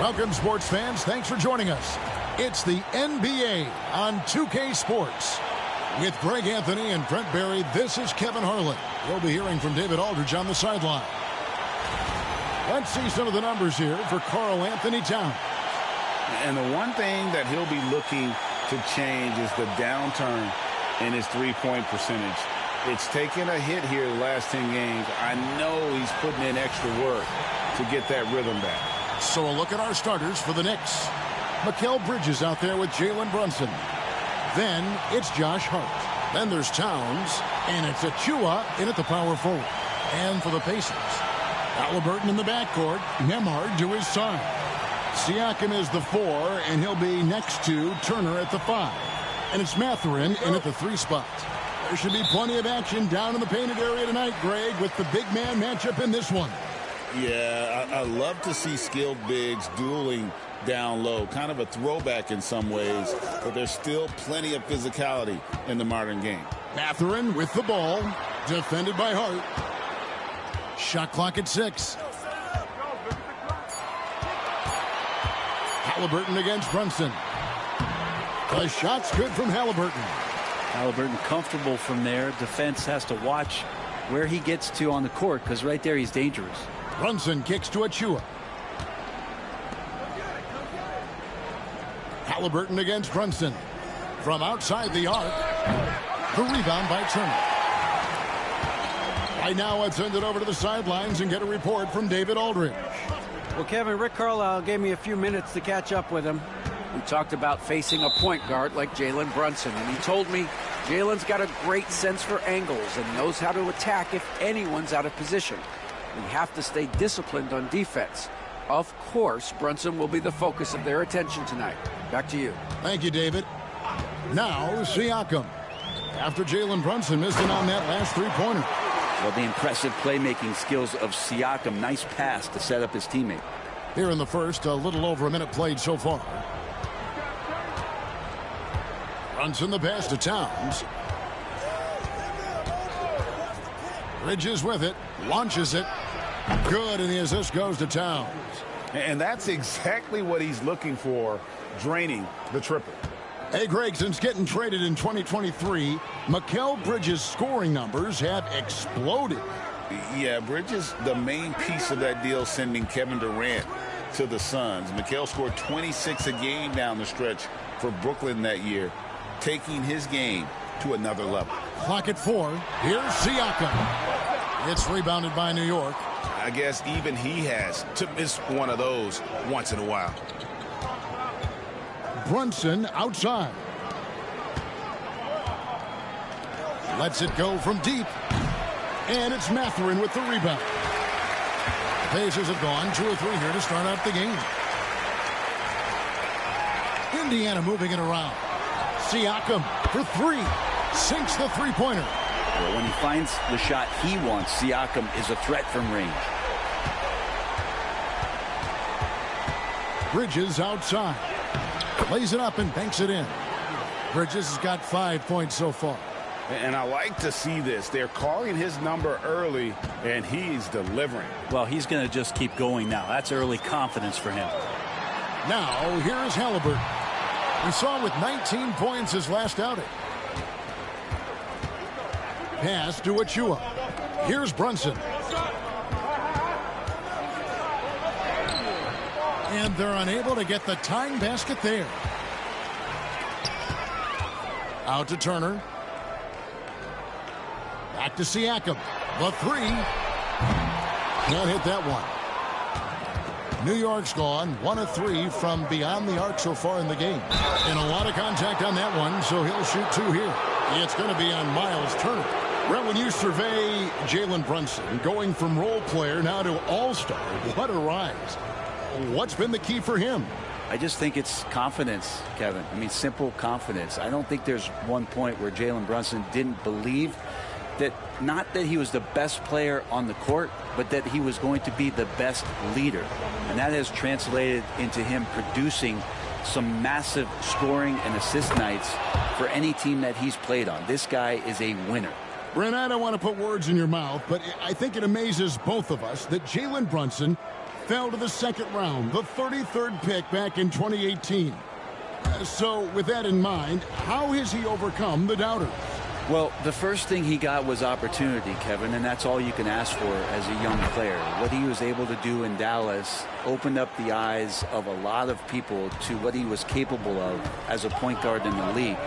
Welcome, sports fans. Thanks for joining us. It's the NBA on 2K Sports. With Greg Anthony and Brent Barry, this is Kevin Harlan. You'll be hearing from David Aldridge on the sideline. Let's see some of the numbers here for Karl Anthony Towns. And the one thing that he'll be looking to change is the downturn in his three-point percentage. It's taken a hit here the last 10 games. I know he's putting in extra work to get that rhythm back. So a look at our starters for the Knicks. Mikal Bridges out there with Jalen Brunson. Then it's Josh Hart. Then there's Towns. And it's Achiuwa in at the power forward. And for the Pacers, Halliburton in the backcourt. Nembhard to his side. Siakam is the 4, and he'll be next to Turner at the 5. And it's Mathurin in at the 3 spot. There should be plenty of action down in the painted area tonight, Greg, with the big man matchup in this one. Yeah, I love to see skilled bigs dueling down low. Kind of a throwback in some ways, but there's still plenty of physicality in the modern game. Mathurin with the ball, defended by Hart. Shot clock at 6. Halliburton against Brunson. The shot's good from Halliburton. Halliburton comfortable from there. Defense has to watch where he gets to on the court, because right there he's dangerous. Brunson kicks to Achiuwa. Halliburton against Brunson. From outside the arc. The rebound by Turner. Right now, let's send it over to the sidelines and get a report from David Aldridge. Well, Kevin, Rick Carlisle gave me a few minutes to catch up with him. We talked about facing a point guard like Jalen Brunson, and he told me Jalen's got a great sense for angles and knows how to attack if anyone's out of position. We have to stay disciplined on defense. Of course, Brunson will be the focus of their attention tonight. Back to you. Thank you, David. Now, Siakam. After Jalen Brunson missed it on that last three-pointer. Well, the impressive playmaking skills of Siakam. Nice pass to set up his teammate. Here in the first, a little over a minute played so far. Brunson the pass to Towns. Bridges with it. Launches it. Good, and the assist goes to Towns. And that's exactly what he's looking for, draining the triple. Hey, Greg, since getting traded in 2023, Mikal Bridges' scoring numbers have exploded. Yeah, Bridges, the main piece of that deal, sending Kevin Durant to the Suns. Mikal scored 26 a game down the stretch for Brooklyn that year, taking his game to another level. Clock at 4. Here's Siakam. It's rebounded by New York. I guess even he has to miss one of those once in a while. Brunson outside. Lets it go from deep. And it's Mathurin with the rebound. The Pacers have gone 2 or 3 here to start out the game. Indiana moving it around. Siakam for 3. Sinks the three-pointer. Well, when he finds the shot he wants, Siakam is a threat from range. Bridges outside. Lays it up and banks it in. Bridges has got 5 points so far. And I like to see this. They're calling his number early, and he's delivering. Well, he's going to just keep going now. That's early confidence for him. Now, here's Halliburton. We saw him with 19 points his last outing. Pass to Achua. Here's Brunson. And they're unable to get the tying basket there. Out to Turner. Back to Siakam. The 3. Can't hit that one. New York's gone 1 of 3 from beyond the arc so far in the game. And a lot of contact on that one, so he'll shoot 2 here. It's going to be on Miles Turner. Well, when you survey Jalen Brunson going from role player now to all-star, what a rise. What's been the key for him? I just think it's confidence, Kevin. I mean, simple confidence. I don't think there's one point where Jalen Brunson didn't believe that, not that he was the best player on the court, but that he was going to be the best leader. And that has translated into him producing some massive scoring and assist nights for any team that he's played on. This guy is a winner. Brent, I don't want to put words in your mouth, but I think it amazes both of us that Jalen Brunson fell to the second round, the 33rd pick back in 2018. So with that in mind, how has he overcome the doubters? Well, the first thing he got was opportunity, Kevin, and that's all you can ask for as a young player. What he was able to do in Dallas opened up the eyes of a lot of people to what he was capable of as a point guard in the league.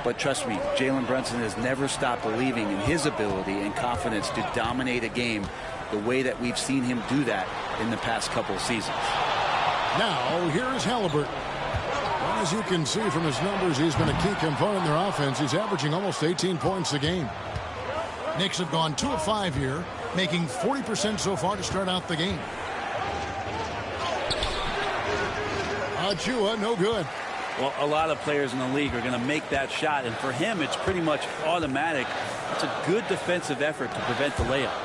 But trust me, Jalen Brunson has never stopped believing in his ability and confidence to dominate a game the way that we've seen him do that in the past couple of seasons. Now, here's Halliburton. Well, as you can see from his numbers, he's been a key component in their offense. He's averaging almost 18 points a game. Knicks have gone 2 of 5 here, making 40% so far to start out the game. Achua, no good. Well, a lot of players in the league are going to make that shot, and for him, it's pretty much automatic. It's a good defensive effort to prevent the layup.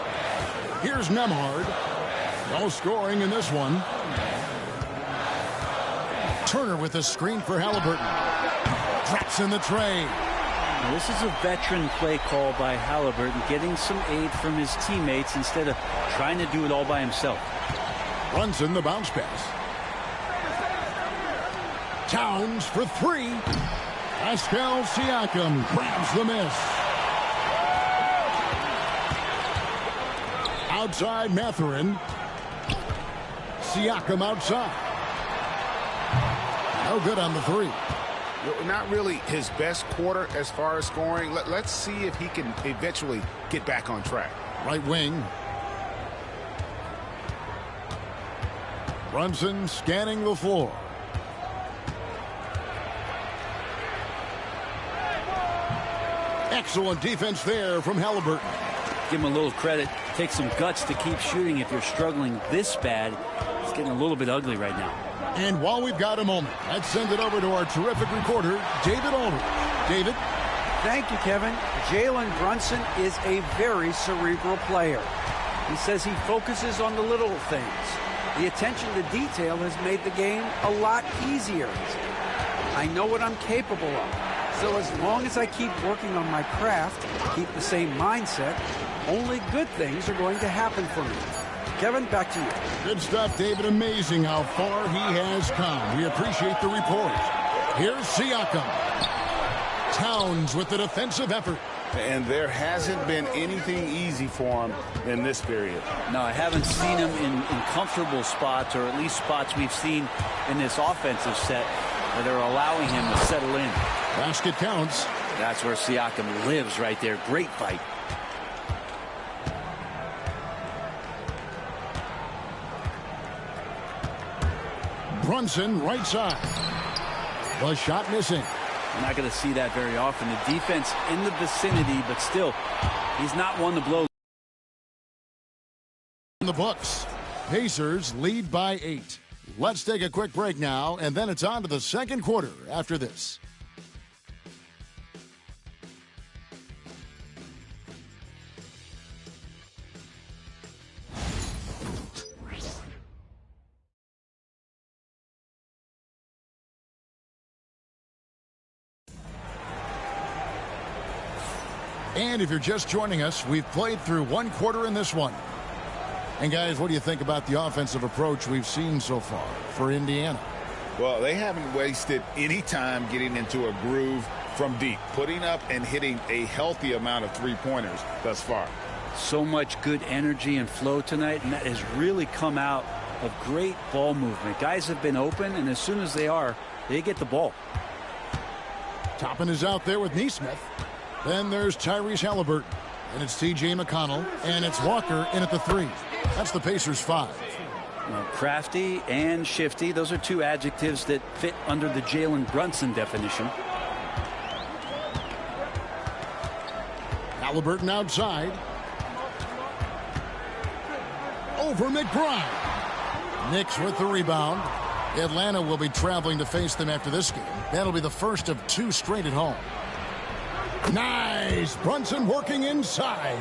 Here's Nembhard. No scoring in this one. Turner with a screen for Halliburton. Drops in the tray. Now, this is a veteran play call by Halliburton, getting some aid from his teammates instead of trying to do it all by himself. Brunson, the bounce pass. Towns for 3. Pascal Siakam grabs the miss. Outside Mathurin. Siakam outside. No good on the 3. Not really his best quarter as far as scoring. Let's see if he can eventually get back on track. Right wing. Brunson scanning the floor. Excellent defense there from Halliburton. Give him a little credit. Take some guts to keep shooting if you're struggling this bad. It's getting a little bit ugly right now. And while we've got a moment, let's send it over to our terrific reporter, David Aldridge. David? Thank you, Kevin. Jalen Brunson is a very cerebral player. He says he focuses on the little things. The attention to detail has made the game a lot easier. I know what I'm capable of. So as long as I keep working on my craft, keep the same mindset, only good things are going to happen for me. Kevin, back to you. Good stuff, David. Amazing how far he has come. We appreciate the report. Here's Siakam. Towns with the defensive effort. And there hasn't been anything easy for him in this period. No, I haven't seen him in comfortable spots, or at least spots we've seen in this offensive set that are allowing him to settle in. Basket counts. That's where Siakam lives right there. Great fight. Brunson, right side. The shot missing. You're not going to see that very often. The defense in the vicinity, but still, he's not one to blow. In the books, Pacers lead by 8. Let's take a quick break now, and then it's on to the second quarter after this. And if you're just joining us, we've played through one quarter in this one. And guys, what do you think about the offensive approach we've seen so far for Indiana? Well, they haven't wasted any time getting into a groove from deep, putting up and hitting a healthy amount of three-pointers thus far. So much good energy and flow tonight, and that has really come out of great ball movement. Guys have been open, and as soon as they get the ball. Toppin is out there with Neesmith. Then there's Tyrese Halliburton, and it's T.J. McConnell, and it's Walker in at the 3. That's the Pacers' 5. Well, crafty and shifty, those are two adjectives that fit under the Jalen Brunson definition. Halliburton outside. Over McBride. Knicks with the rebound. Atlanta will be traveling to face them after this game. That'll be the first of 2 straight at home. Nice. Brunson working inside.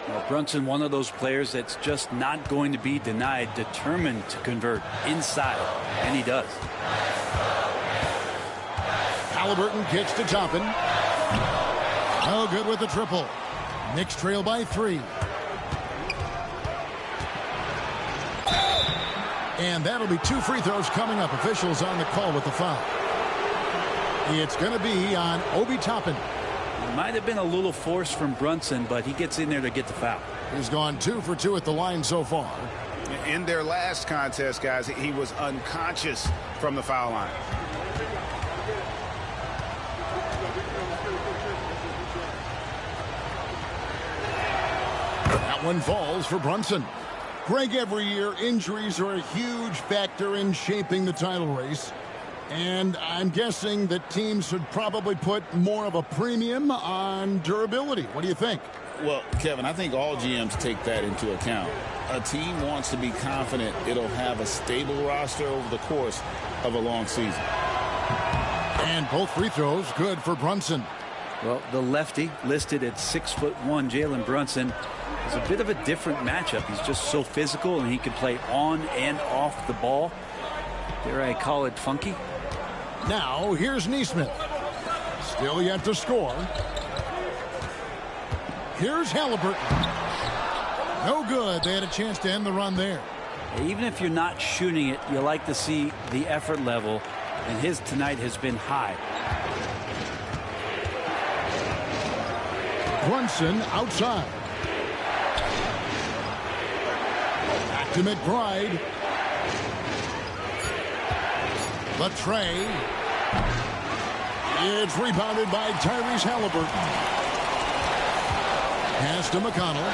Well, Brunson, one of those players that's just not going to be denied, determined to convert inside, and he does. Halliburton kicks to Toppin. No good with the triple. Knicks trail by 3. And that'll be 2 free throws coming up. Officials on the call with the foul. It's going to be on Obi Toppin. Might have been a little force from Brunson, but he gets in there to get the foul. He's gone 2 for 2 at the line so far. In their last contest, guys, he was unconscious from the foul line. That one falls for Brunson. Greg, every year, injuries are a huge factor in shaping the title race. And I'm guessing that teams should probably put more of a premium on durability. What do you think? Well, Kevin, I think all GMs take that into account. A team wants to be confident it'll have a stable roster over the course of a long season. And both free throws good for Brunson. Well, the lefty listed at 6'1", Jalen Brunson, is a bit of a different matchup. He's just so physical, and he can play on and off the ball. Dare I call it funky? Now, here's Neesmith. Still yet to score. Here's Halliburton. No good. They had a chance to end the run there. Even if you're not shooting it, you like to see the effort level, and his tonight has been high. Brunson outside. Back to McBride. Latrey. It's rebounded by Tyrese Halliburton. Pass to McConnell.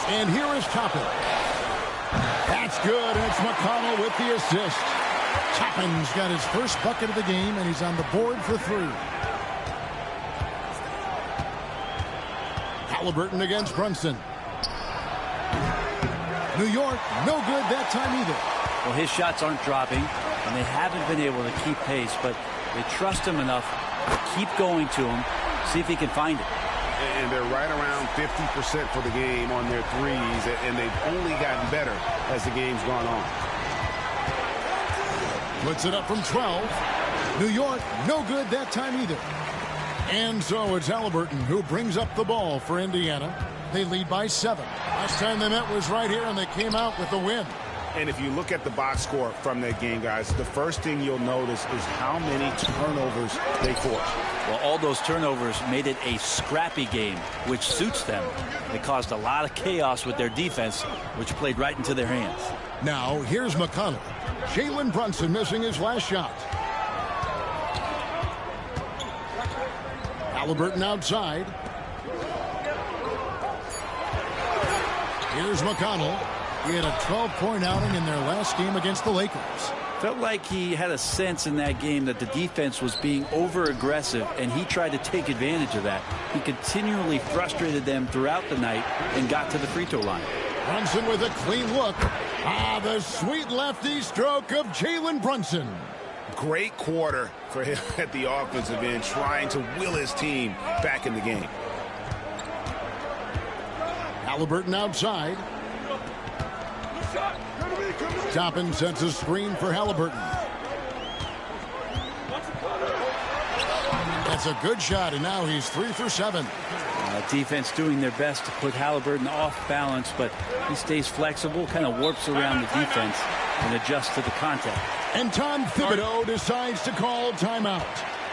And here is Toppin. That's good, and it's McConnell with the assist. Toppin's got his first bucket of the game, and he's on the board for 3. Halliburton against Brunson. New York, no good that time either. Well, his shots aren't dropping, and they haven't been able to keep pace, but they trust him enough to keep going to him, see if he can find it. And they're right around 50% for the game on their threes, and they've only gotten better as the game's gone on. Puts it up from 12. New York, no good that time either. And so it's Halliburton who brings up the ball for Indiana. They lead by 7. Last time they met was right here, and they came out with the win. And if you look at the box score from that game, guys, the first thing you'll notice is how many turnovers they forced. Well, all those turnovers made it a scrappy game, which suits them. They caused a lot of chaos with their defense, which played right into their hands. Now, here's McConnell. Jalen Brunson missing his last shot. Halliburton outside. Here's McConnell. He had a 12-point outing in their last game against the Lakers. Felt like he had a sense in that game that the defense was being over-aggressive, and he tried to take advantage of that. He continually frustrated them throughout the night and got to the free throw line. Brunson with a clean look. The sweet lefty stroke of Jalen Brunson. Great quarter for him at the offensive end, trying to will his team back in the game. Halliburton outside. Toppin sets a screen for Halliburton. That's a good shot, and now he's 3 for 7. Defense doing their best to put Halliburton off balance, but he stays flexible, kind of warps around the defense and adjusts to the contact. And Tom Thibodeau decides to call timeout.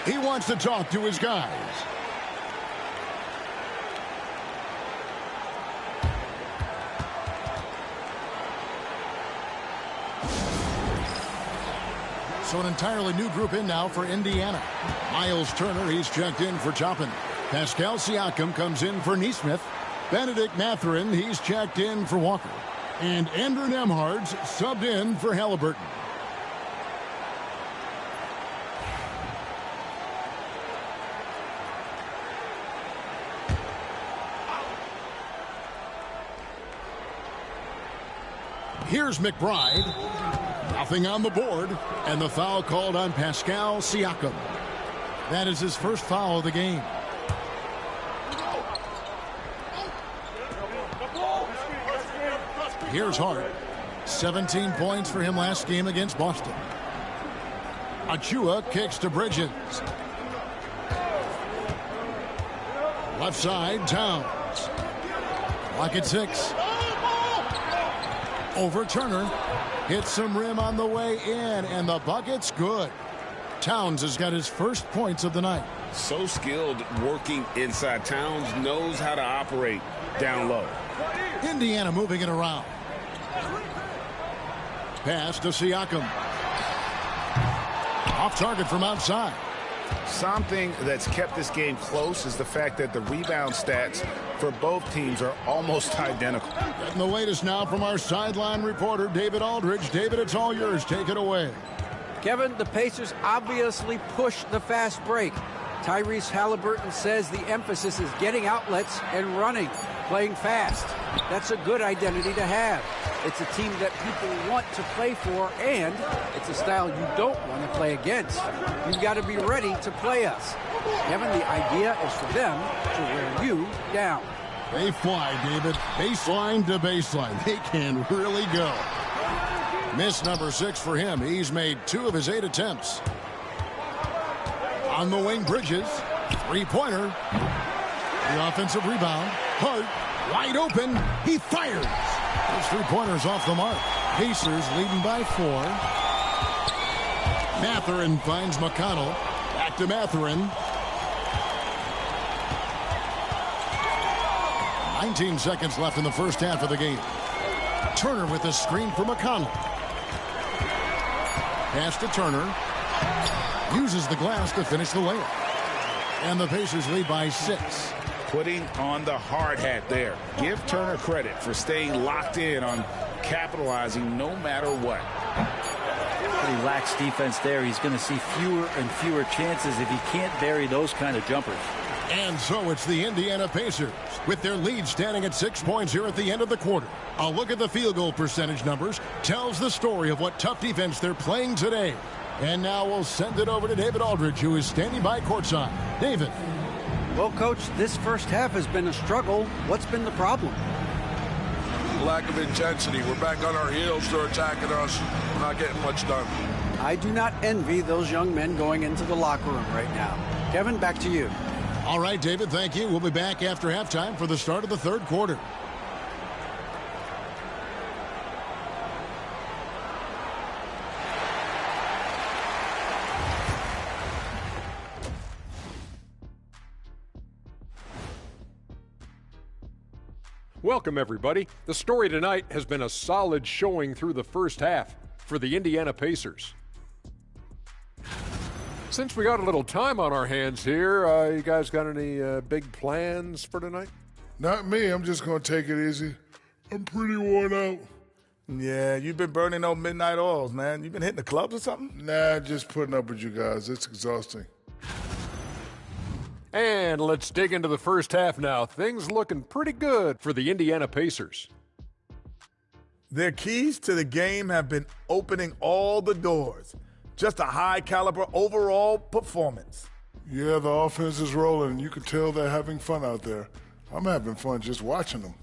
He wants to talk to his guys. So an entirely new group in now for Indiana. Miles Turner, he's checked in for Toppin. Pascal Siakam comes in for Nesmith. Benedict Mathurin, he's checked in for Walker. And Andrew Nembhard's subbed in for Halliburton. Here's McBride. Nothing on the board. And the foul called on Pascal Siakam. That is his first foul of the game. Here's Hart. 17 points for him last game against Boston. Achua kicks to Bridges. Left side, Towns. Clock at 6. Over Turner. Hits some rim on the way in, and the bucket's good. Towns has got his first points of the night. So skilled working inside. Towns knows how to operate down low. Indiana moving it around. Pass to Siakam. Off target from outside. Something that's kept this game close is the fact that the rebound stats for both teams are almost identical. Getting the latest now from our sideline reporter, David Aldridge. David, it's all yours. Take it away. Kevin, the Pacers obviously push the fast break. Tyrese Halliburton says the emphasis is getting outlets and running, playing fast. That's a good identity to have. It's a team that people want to play for, and it's a style you don't want to play against. You've got to be ready to play us. Kevin, the idea is for them to wear you down. They fly, David. Baseline to baseline. They can really go. Miss number 6 for him. He's made 2 of his 8 attempts. On the wing, Bridges. 3-pointer. The offensive rebound. Hart, wide open. He fires. Those 3-pointers off the mark. Pacers leading by 4. Mathurin finds McConnell. Back to Mathurin. 19 seconds left in the first half of the game. Turner with a screen for McConnell. Pass to Turner. Uses the glass to finish the layup. And the Pacers lead by 6. Putting on the hard hat there. Give Turner credit for staying locked in on capitalizing no matter what. Pretty lax defense there. He's going to see fewer and fewer chances if he can't bury those kind of jumpers. And so it's the Indiana Pacers with their lead standing at 6 points here at the end of the quarter. A look at the field goal percentage numbers tells the story of what tough defense they're playing today. And now we'll send it over to David Aldridge, who is standing by courtside. David. Well, Coach, this first half has been a struggle. What's been the problem? Lack of intensity. We're back on our heels. They're attacking us. We're not getting much done. I do not envy those young men going into the locker room right now. Kevin, back to you. All right, David, thank you. We'll be back after halftime for the start of the third quarter. Welcome, everybody. The story tonight has been a solid showing through the first half for the Indiana Pacers. Since we got a little time on our hands here, you guys got any big plans for tonight? Not me. I'm just going to take it easy. I'm pretty worn out. Yeah, you've been burning those midnight oils, man. You been hitting the clubs or something? Nah, just putting up with you guys. It's exhausting. And let's dig into the first half now. Things looking pretty good for the Indiana Pacers. Their keys to the game have been opening all the doors. Just a high-caliber overall performance. Yeah, the offense is rolling, and you can tell they're having fun out there. I'm having fun just watching them.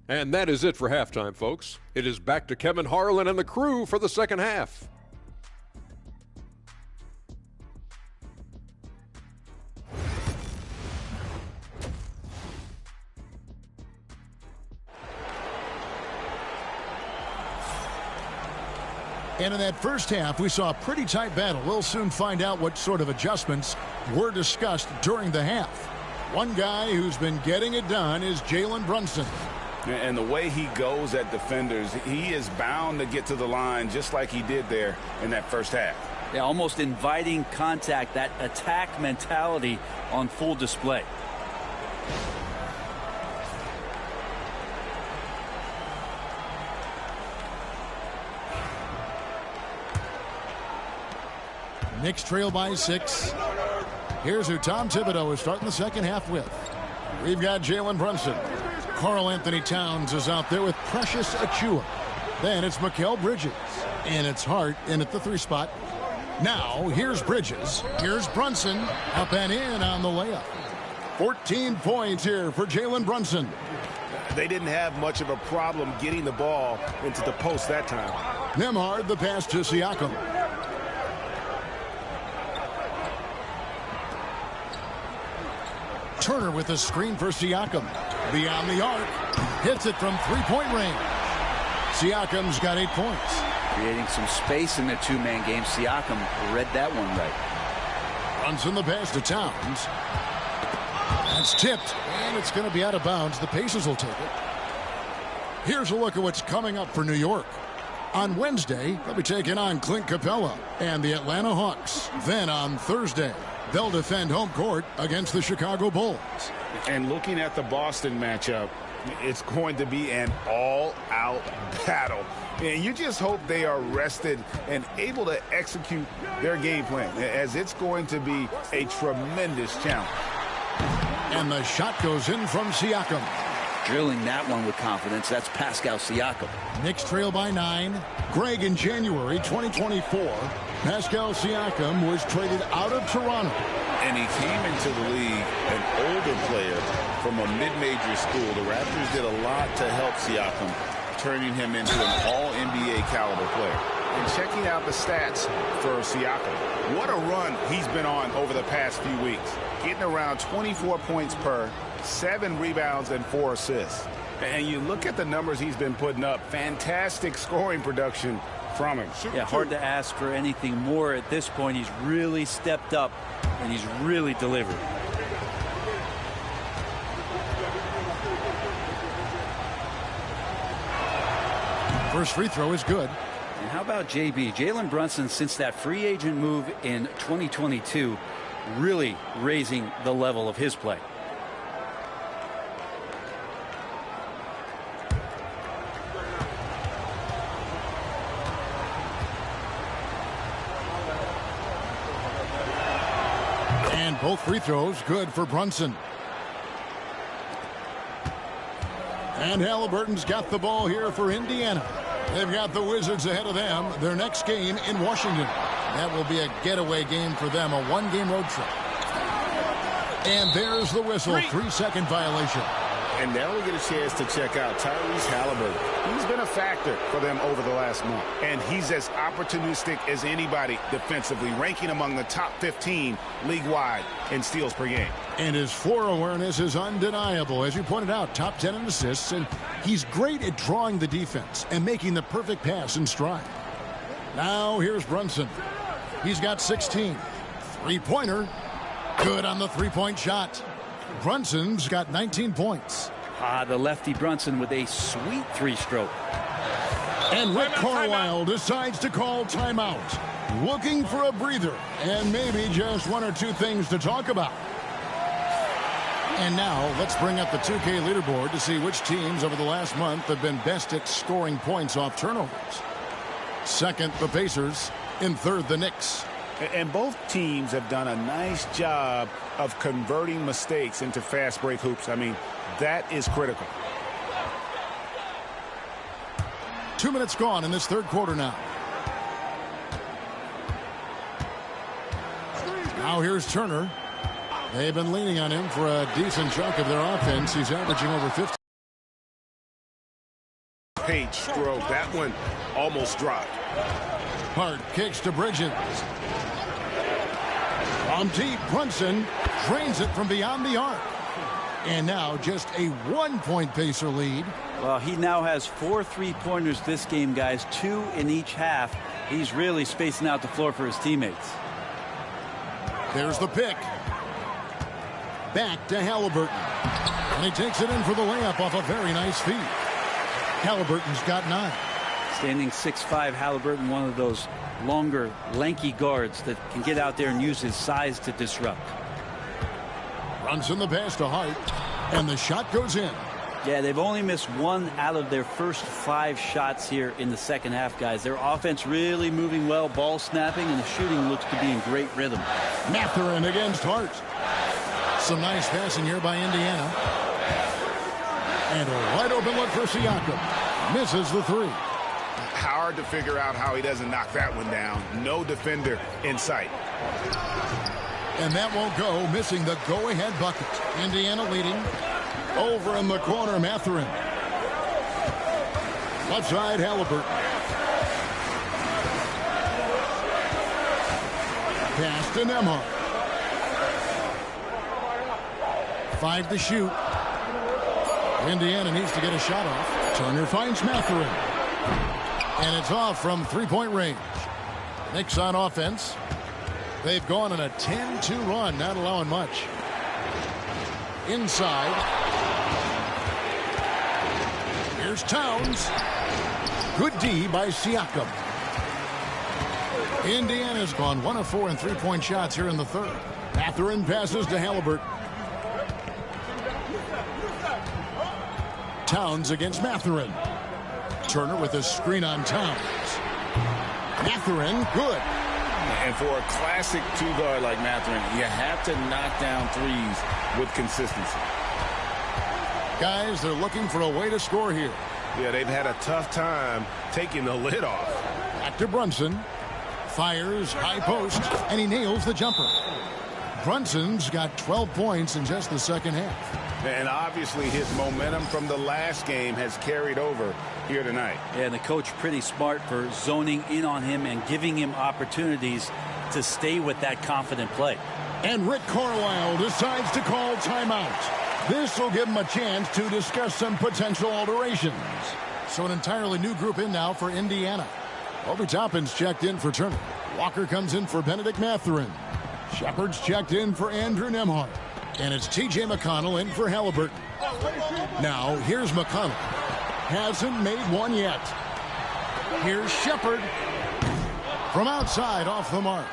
And that is it for halftime, folks. It is back to Kevin Harlan and the crew for the second half. And in that first half, we saw a pretty tight battle. We'll soon find out what sort of adjustments were discussed during the half. One guy who's been getting it done is Jalen Brunson. And the way he goes at defenders, he is bound to get to the line just like he did there in that first half. Yeah, almost inviting contact, that attack mentality on full display. Knicks trail by 6. Here's who Tom Thibodeau is starting the second half with. We've got Jalen Brunson. Karl Anthony Towns is out there with Precious Achiuwa. Then it's Mikal Bridges. And it's Hart in at the 3 spot. Now, here's Bridges. Here's Brunson. Up and in on the layup. 14 points here for Jalen Brunson. They didn't have much of a problem getting the ball into the post that time. Nembhard the pass to Siakam. Turner with a screen for Siakam. Beyond the arc. Hits it from 3-point range. Siakam's got 8 points. Creating some space in the two-man game. Siakam read that one right. Brunson the pass to Towns. That's tipped, and it's going to be out of bounds. The Pacers will take it. Here's a look at what's coming up for New York. On Wednesday, they'll be taking on Clint Capella and the Atlanta Hawks. Then on Thursday, they'll defend home court against the Chicago Bulls. And looking at the Boston matchup, it's going to be an all-out battle. And you just hope they are rested and able to execute their game plan, as it's going to be a tremendous challenge. And the shot goes in from Siakam. Drilling that one with confidence. That's Pascal Siakam. Knicks trail by 9. Greg, in January 2024, Pascal Siakam was traded out of Toronto. And he came into the league an older player from a mid-major school. The Raptors did a lot to help Siakam, turning him into an all-NBA caliber player. And checking out the stats for Siakam, what a run he's been on over the past few weeks. Getting around 24 points per, 7 rebounds, and 4 assists. And you look at the numbers he's been putting up, fantastic scoring production from him. Yeah, hard to ask for anything more at this point. He's really stepped up, and he's really delivered. First free throw is good. And how about JB? Jalen Brunson, since that free agent move in 2022, really raising the level of his play. And both free throws good for Brunson. And Halliburton's got the ball here for Indiana. They've got the Wizards ahead of them. Their next game in Washington. That will be a getaway game for them, a one-game road trip. And there's the whistle, 3-second violation. And now we get a chance to check out Tyrese Halliburton. He's been a factor for them over the last month. And he's as opportunistic as anybody defensively, ranking among the top 15 league-wide in steals per game. And his floor awareness is undeniable. As you pointed out, top 10 in assists, and he's great at drawing the defense and making the perfect pass in stride. Now here's Brunson. He's got 16. Three-pointer. Good on the three-point shot. Brunson's got 19 points. The lefty Brunson with a sweet three-stroke. And Rick Carlisle decides to call timeout. Looking for a breather and maybe just one or two things to talk about. And now let's bring up the 2K leaderboard to see which teams over the last month have been best at scoring points off turnovers. Second, the Pacers. In third, the Knicks. And both teams have done a nice job of converting mistakes into fast break hoops. I mean, that is critical. 2 minutes gone in this third quarter now. Now here's Turner. They've been leaning on him for a decent chunk of their offense. He's averaging over 50. Page stroke. That one almost dropped. Hart kicks to Bridges. From deep, Brunson drains it from beyond the arc. And now just a 1-point Pacer lead. Well, he now has 4 3-pointers this game, guys, 2 in each half. He's really spacing out the floor for his teammates. There's the pick. Back to Halliburton. And he takes it in for the layup off a very nice feed. Halliburton's got 9. Standing 6'5", Halliburton, one of those longer, lanky guards that can get out there and use his size to disrupt. Brunson the pass to Hart, and the shot goes in. Yeah, they've only missed 1 out of their first 5 shots here in the second half, guys. Their offense really moving well, ball snapping, and the shooting looks to be in great rhythm. Mathurin against Hart. Some nice passing here by Indiana. And a wide open look for Siakam. Misses the 3. Hard to figure out how he doesn't knock that one down. No defender in sight. And that won't go, missing the go-ahead bucket. Indiana leading. Over in the corner, Mathurin. Left side, Halliburton. Pass to Nembhard. 5 to shoot. Indiana needs to get a shot off. Turner finds Mathurin. And it's off from three-point range. Knicks on offense. They've gone on a 10-2 run, not allowing much. Inside. Here's Towns. Good D by Siakam. Indiana's gone 1 of 4 in three-point shots here in the third. Mathurin passes to Halliburton. Towns against Mathurin. Turner with a screen on Towns. Mathurin, good. And for a classic two-guard like Mathurin, you have to knock down threes with consistency. Guys, they're looking for a way to score here. Yeah, they've had a tough time taking the lid off. Back to Brunson. Fires, high post, and he nails the jumper. Brunson's got 12 points in just the second half. And obviously his momentum from the last game has carried over here tonight. Yeah, and the coach pretty smart for zoning in on him and giving him opportunities to stay with that confident play. And Rick Carlisle decides to call timeout. This will give him a chance to discuss some potential alterations. So an entirely new group in now for Indiana. Obi Toppin's checked in for Turner. Walker comes in for Benedict Mathurin. Shepard's checked in for Andrew Nembhard. And it's T.J. McConnell in for Halliburton. Now, here's McConnell. Hasn't made one yet. Here's Shepard. From outside, off the mark.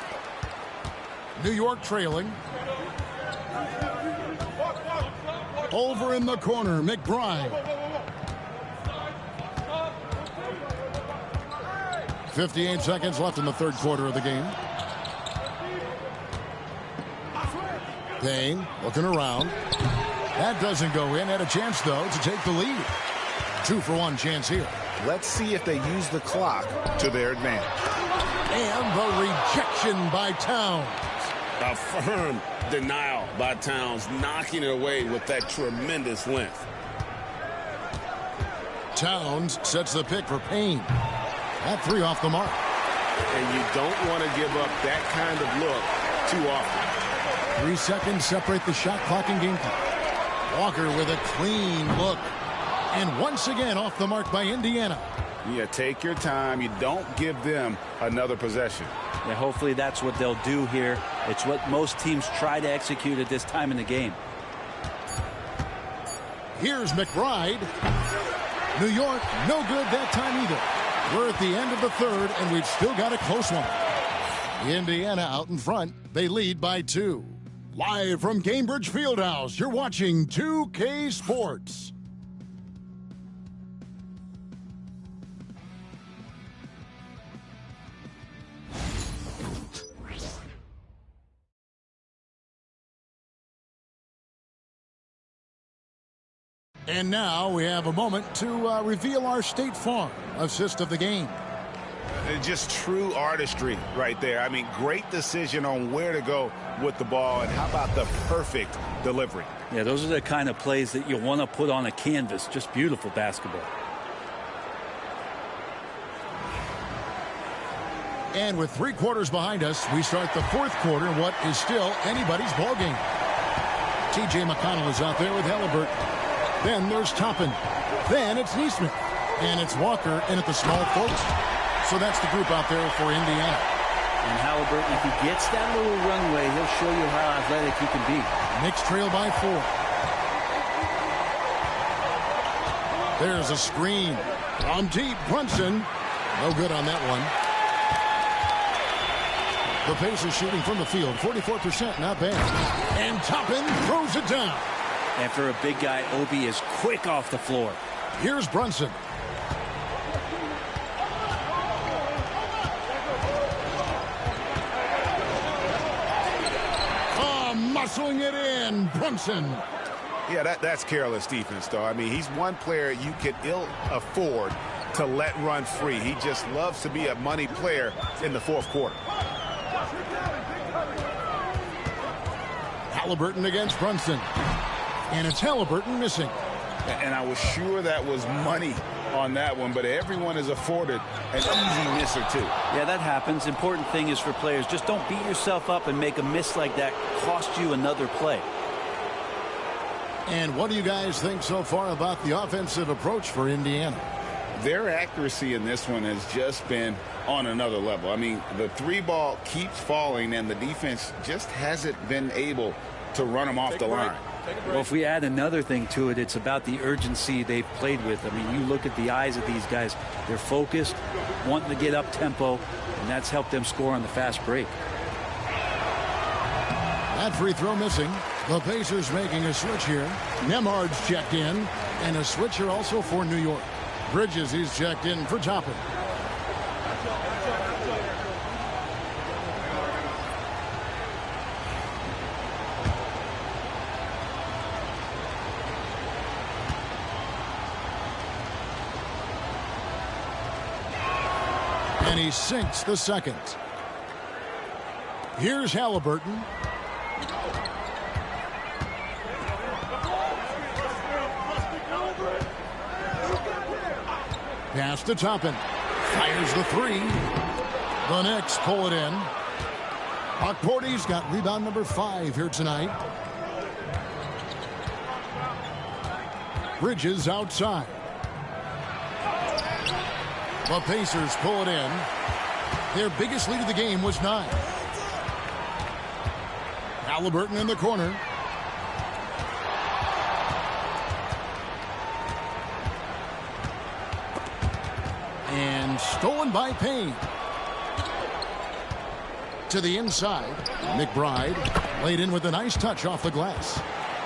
New York trailing. Over in the corner, McBride. 58 seconds left in the third quarter of the game. Payne looking around. That doesn't go in. Had a chance, though, to take the lead. 2-for-1 chance here. Let's see if they use the clock to their advantage. And the rejection by Towns. A firm denial by Towns, knocking it away with that tremendous length. Towns sets the pick for Payne. That three off the mark. And you don't want to give up that kind of look too often. 3 seconds separate the shot clock and game clock. Walker with a clean look. And once again off the mark by Indiana. Yeah, take your time. You don't give them another possession. Yeah, hopefully that's what they'll do here. It's what most teams try to execute at this time in the game. Here's McBride. New York, no good that time either. We're at the end of the third, and we've still got a close one. Indiana out in front. They lead by 2. Live from Cambridge Fieldhouse, you're watching 2K Sports. And now we have a moment to reveal our State Farm assist of the game. Just true artistry right there. I mean, great decision on where to go with the ball, and how about the perfect delivery? Yeah, those are the kind of plays that you want to put on a canvas. Just beautiful basketball. And with 3 quarters behind us, we start the 4th quarter in what is still anybody's ball game. T.J. McConnell is out there with Halliburton. Then there's Toppin. Then it's Neesmith. And it's Walker in at the small forward. So that's the group out there for Indiana. And Halliburton, if he gets that little runway, he'll show you how athletic he can be. Knicks trail by 4. There's a screen. From deep, Brunson. No good on that one. The Pacers shooting from the field, 44%, not bad. And Toppin throws it down. After a big guy, Obi is quick off the floor. Here's Brunson. Muscling it in, Brunson. Yeah, that's careless defense, though. I mean, he's one player you could ill afford to let run free. He just loves to be a money player in the 4th quarter. Halliburton against Brunson. And it's Halliburton missing. And I was sure that was money on that one, but everyone is afforded an easy miss or 2. Yeah, that happens. Important thing is for players, just don't beat yourself up and make a miss like that cost you another play. And what do you guys think so far about the offensive approach for Indiana? Their accuracy in this one has just been on another level. I mean, the 3 ball keeps falling, and the defense just hasn't been able to run them off the line. Well, if we add another thing to it, it's about the urgency they've played with. I mean, you look at the eyes of these guys. They're focused, wanting to get up tempo, and that's helped them score on the fast break. That free throw missing. The Pacers making a switch here. Nemhard's checked in, and a switcher also for New York. Bridges is checked in for Toppin. And he sinks the second. Here's Halliburton. Pass to Toppin. Fires the 3. The Knicks pull it in. Okporty's got rebound number 5 here tonight. Bridges outside. The Pacers pull it in. Their biggest lead of the game was 9. Halliburton in the corner. And stolen by Payne. To the inside. McBride laid in with a nice touch off the glass.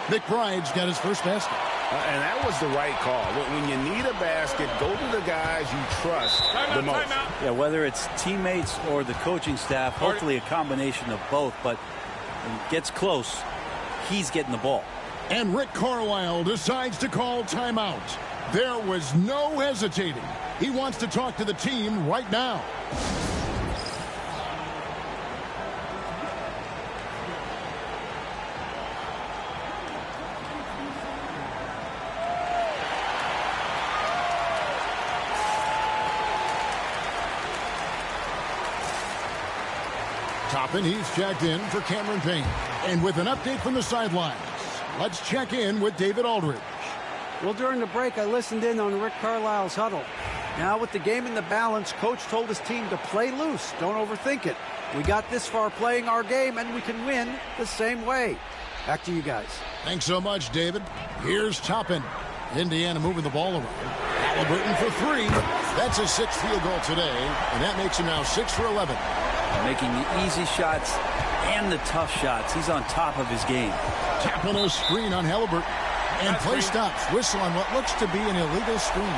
McBride's got his first basket. And that was the right call. When you need a basket, go to the guys you trust the most. Yeah, whether it's teammates or the coaching staff, hopefully a combination of both. But when it gets close, he's getting the ball. And Rick Carlisle decides to call timeout. There was no hesitating. He wants to talk to the team right now. Toppin, he's checked in for Cameron Payne. And with an update from the sidelines, let's check in with David Aldridge. Well, during the break, I listened in on Rick Carlisle's huddle. Now, with the game in the balance, Coach told his team to play loose. Don't overthink it. We got this far playing our game, and we can win the same way. Back to you guys. Thanks so much, David. Here's Toppin. Indiana moving the ball around. Halliburton for three. That's his sixth field goal today, and that makes him now 6 for 11. Making the easy shots and the tough shots. He's on top of his game. Tapping a screen on Halliburton. And play stops. Whistle on what looks to be an illegal screen.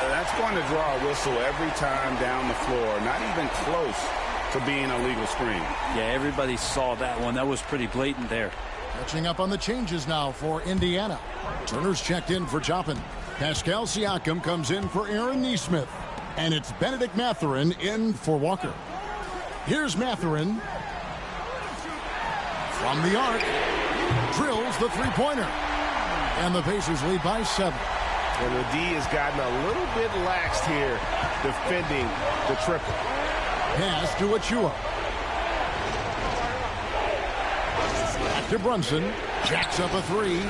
That's going to draw a whistle every time down the floor. Not even close to being a legal screen. Yeah, everybody saw that one. That was pretty blatant there. Catching up on the changes now for Indiana. Turner's checked in for Toppin. Pascal Siakam comes in for Aaron Nesmith. And it's Benedict Mathurin in for Walker. Here's Mathurin. From the arc. Drills the three-pointer. And the Pacers lead by 7. And the D has gotten a little bit laxed here defending the triple. Pass to Achua. Back to Brunson. Jacks up a three.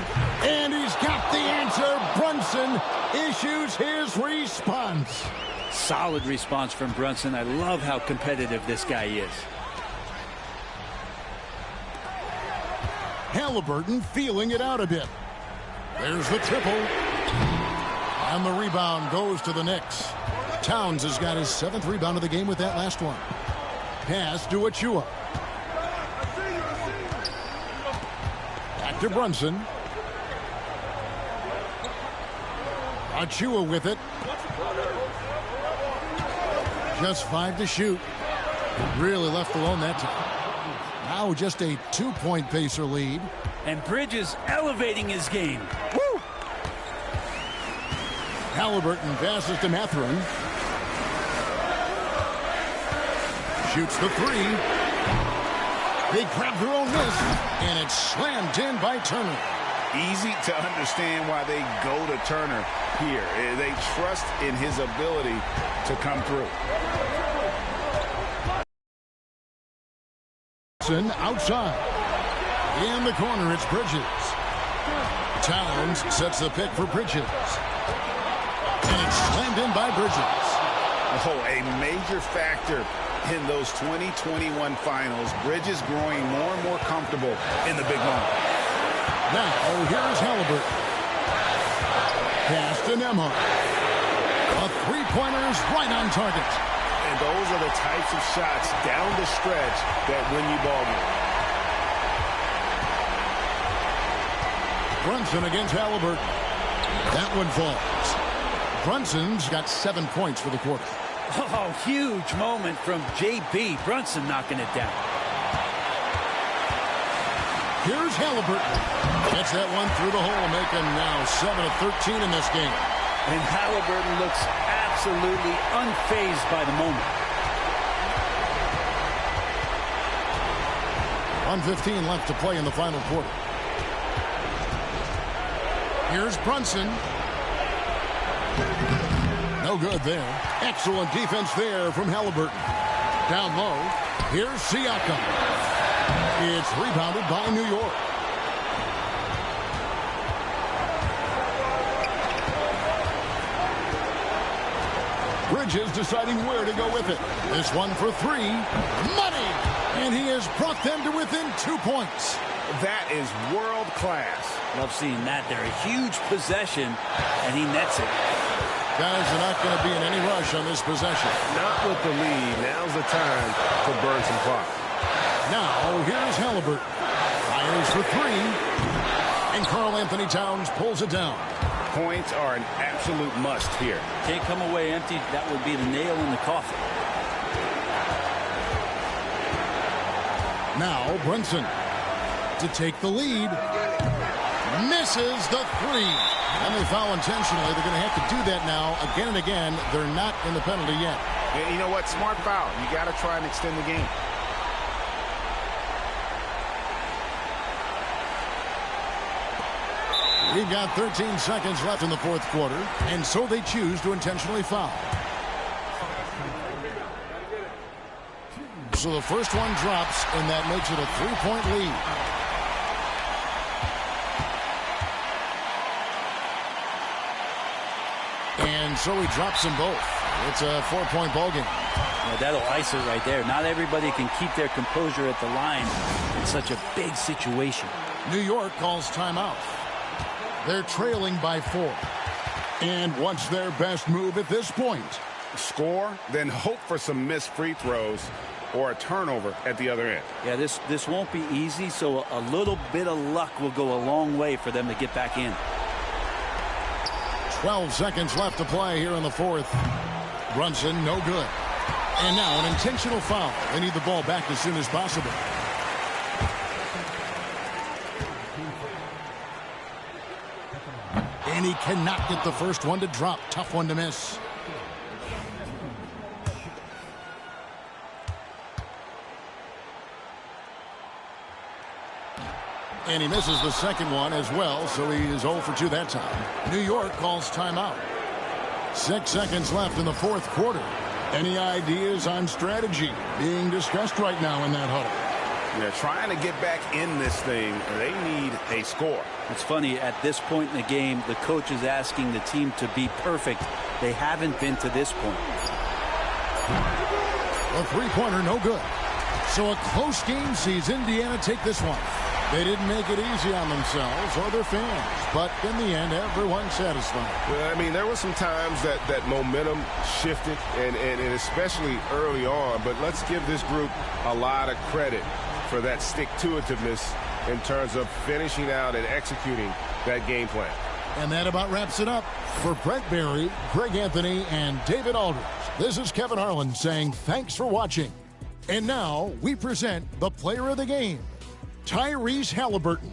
And he's got the answer. Brunson issues his response. Solid response from Brunson. I love how competitive this guy is. Halliburton feeling it out a bit. There's the triple. And the rebound goes to the Knicks. Towns has got his 7th rebound of the game with that last one. Pass to Achua. Back to Brunson. Achua with it. Just 5 to shoot. Really left alone that time. Now just a 2-point Pacer lead. And Bridges elevating his game. Woo! Halliburton passes to Mathurin. Shoots the three. They grab their own miss, and it's slammed in by Turner. Easy to understand why they go to Turner here. They trust in his ability to come through. Outside. In the corner, it's Bridges. Towns sets the pick for Bridges. And it's slammed in by Bridges. Oh, a major factor in those 2021 finals. Bridges growing more and more comfortable in the big moment. Now, here's Halliburton. Pass to Nembhard. A three-pointer's right on target. And those are the types of shots down the stretch that win you ball games. Brunson against Halliburton. That one falls. Brunson's got 7 points for the quarter. Oh, huge moment from JB. Brunson knocking it down. Here's Halliburton. Gets that one through the hole, making now 7 of 13 in this game. And Halliburton looks absolutely unfazed by the moment. 1:15 left to play in the final quarter. Here's Brunson. No good there. Excellent defense there from Halliburton. Down low. Here's Siakam. It's rebounded by New York. Bridges deciding where to go with it. This one for three. Money! And he has brought them to within 2 points. That is world class. Love seeing that there. A huge possession, and he nets it. Guys are not going to be in any rush on this possession. Not with the lead. Now's the time to burn some clock. Now, here's Halliburton. Fires for three. And Karl Anthony Towns pulls it down. Points are an absolute must here. Can't come away empty. That would be the nail in the coffin. Now, Brunson to take the lead. Misses the three. And they foul intentionally. They're going to have to do that now again and again. They're not in the penalty yet. And you know what? Smart foul. You got to try and extend the game. We've got 13 seconds left in the fourth quarter, and so they choose to intentionally foul. So the first one drops, and that makes it a 3-point lead. And so he drops them both. It's a 4-point ball game. Yeah, that'll ice it right there. Not everybody can keep their composure at the line in such a big situation. New York calls timeout. They're trailing by 4. And what's their best move at this point? Score, then hope for some missed free throws or a turnover at the other end. Yeah, this won't be easy, so a little bit of luck will go a long way for them to get back in. 12 seconds left to play here in the fourth. Brunson, no good. And now an intentional foul. They need the ball back as soon as possible. And he cannot get the first one to drop. Tough one to miss. And he misses the second one as well, so he is 0 for 2 that time. New York calls timeout. 6 seconds left in the fourth quarter. Any ideas on strategy being discussed right now in that huddle? They're trying to get back in this thing. They need a score. It's funny, at this point in the game, the coach is asking the team to be perfect. They haven't been to this point. A three-pointer, no good. So a close game sees Indiana take this one. They didn't make it easy on themselves or their fans, but in the end, everyone's satisfied. Well, I mean, there were some times that momentum shifted, and especially early on, but let's give this group a lot of credit for that stick-to-itiveness in terms of finishing out and executing that game plan. And that about wraps it up. For Brent Barry, Greg Anthony, and David Aldridge, this is Kevin Harlan saying thanks for watching. And now we present the player of the game, Tyrese Halliburton.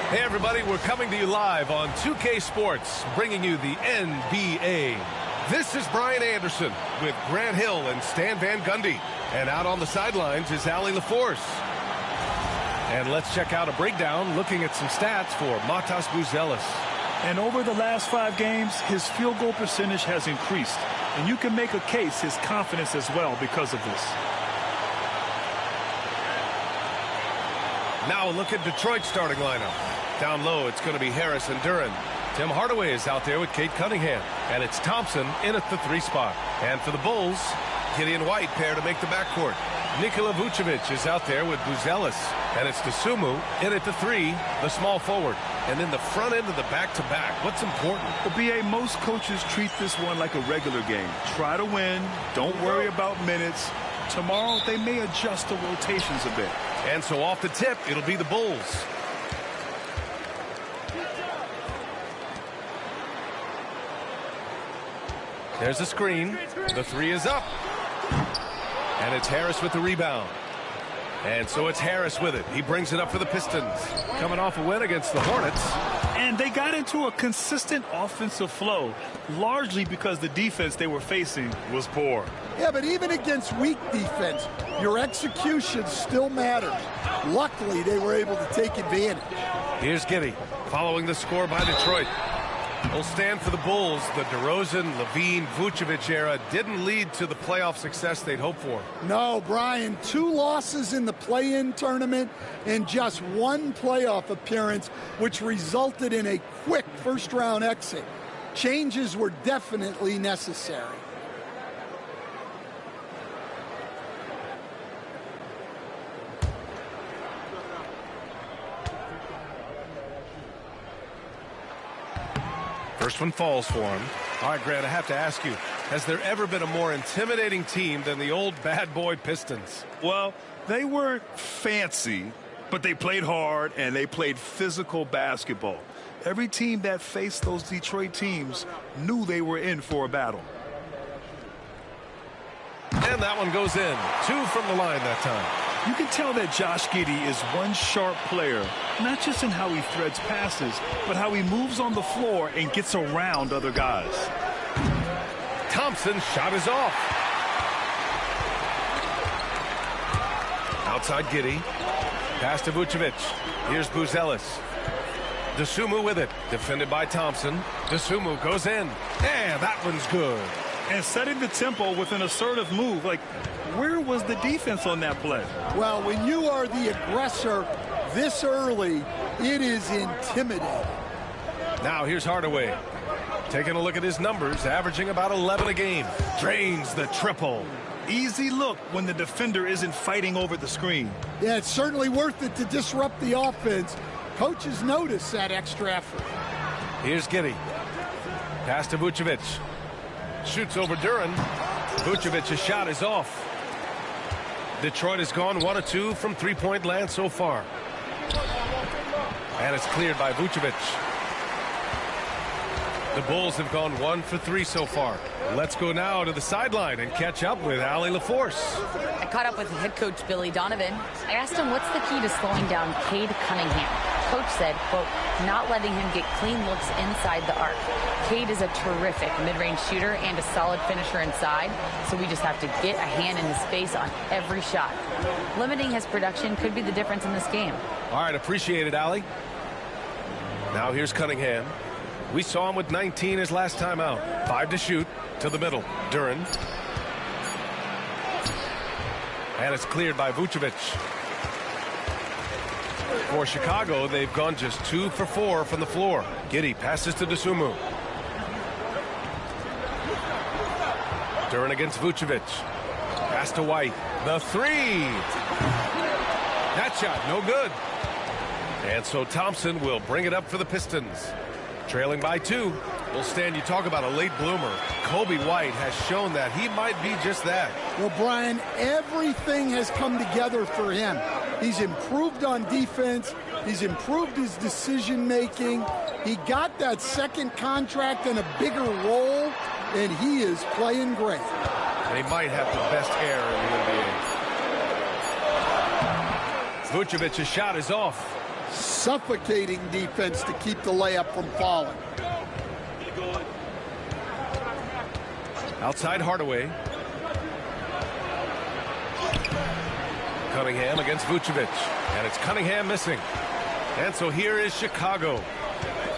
Hey everybody, we're coming to you live on 2K Sports, bringing you the NBA. This is Brian Anderson with Grant Hill and Stan Van Gundy. And out on the sidelines is Allie LaForce. And let's check out a breakdown looking at some stats for Matas Buzelis. And over the last 5 games, his field goal percentage has increased. And you can make a case his confidence as well because of this. Now a look at Detroit's starting lineup. Down low, it's going to be Harris and Duren. Tim Hardaway is out there with Kate Cunningham. And it's Thompson in at the 3 spot. And for the Bulls, Gideon White pair to make the backcourt. Nikola Vucevic is out there with Buzelis. And it's Dosunmu in at the 3, the small forward. And then the front end of the back-to-back. What's important? Well, B.A., most coaches treat this one like a regular game. Try to win. Don't worry about minutes. Tomorrow, they may adjust the rotations a bit. And so off the tip, it'll be the Bulls. There's a screen. The 3 is up. And it's Harris with the rebound. And so it's Harris with it. He brings it up for the Pistons. Coming off a win against the Hornets. And they got into a consistent offensive flow, largely because the defense they were facing was poor. Yeah, but even against weak defense, your execution still matters. Luckily, they were able to take advantage. Here's Giddey following the score by Detroit. Will stand for the Bulls. The DeRozan, Levine, Vucevic era didn't lead to the playoff success they'd hoped for. No, Brian, 2 losses in the play-in tournament and just 1 playoff appearance, which resulted in a quick first-round exit. Changes were definitely necessary. First one falls for him. All right, Grant, I have to ask you, has there ever been a more intimidating team than the old bad boy Pistons? Well, they weren't fancy, but they played hard and they played physical basketball. Every team that faced those Detroit teams knew they were in for a battle. And that one goes in. 2 from the line that time. You can tell that Josh Giddey is one sharp player, not just in how he threads passes, but how he moves on the floor and gets around other guys. Thompson's shot is off. Outside Giddey. Pass to Vucevic. Here's Buzelis. Dosunmu with it. Defended by Thompson. Dosunmu goes in. And that one's good. And setting the tempo with an assertive move. Like, where was the defense on that play? Well, when you are the aggressor this early, it is intimidating. Now here's Hardaway. Taking a look at his numbers, averaging about 11 a game. Drains the triple. Easy look when the defender isn't fighting over the screen. Yeah, it's certainly worth it to disrupt the offense. Coaches notice that extra effort. Here's Giddey. Pass to Vucevic. Shoots over Duren. Vucevic's shot is off. Detroit has gone 1 of 2 from 3-point land so far. And it's cleared by Vucevic. The Bulls have gone 1 for 3 so far. Let's go now to the sideline and catch up with Allie LaForce. I caught up with head coach Billy Donovan. I asked him what's the key to slowing down Cade Cunningham. coach said, quote, not letting him get clean looks inside the arc. Cade is a terrific mid-range shooter and a solid finisher inside, so we just have to get a hand in his face on every shot. Limiting his production could be the difference in this game. All right, appreciate it, Allie. Now here's Cunningham. We saw him with 19 his last time out. 5 to shoot, to the middle. Duren. And it's cleared by Vucevic. For Chicago, they've gone just 2 for 4 from the floor. Giddey passes to Dosunmu. Duren against Vucevic. Pass to White. The 3. That shot, no good. And so Thompson will bring it up for the Pistons. Trailing by 2. Well, Stan, you talk about a late bloomer. Kobe White has shown that he might be just that. Well, Brian, everything has come together for him. He's improved on defense. He's improved his decision-making. He got that second contract and a bigger role, and he is playing great. And he might have the best hair in the NBA. Vucevic's shot is off. Suffocating defense to keep the layup from falling. Outside Hardaway. Cunningham against Vucevic. And it's Cunningham missing. And so here is Chicago.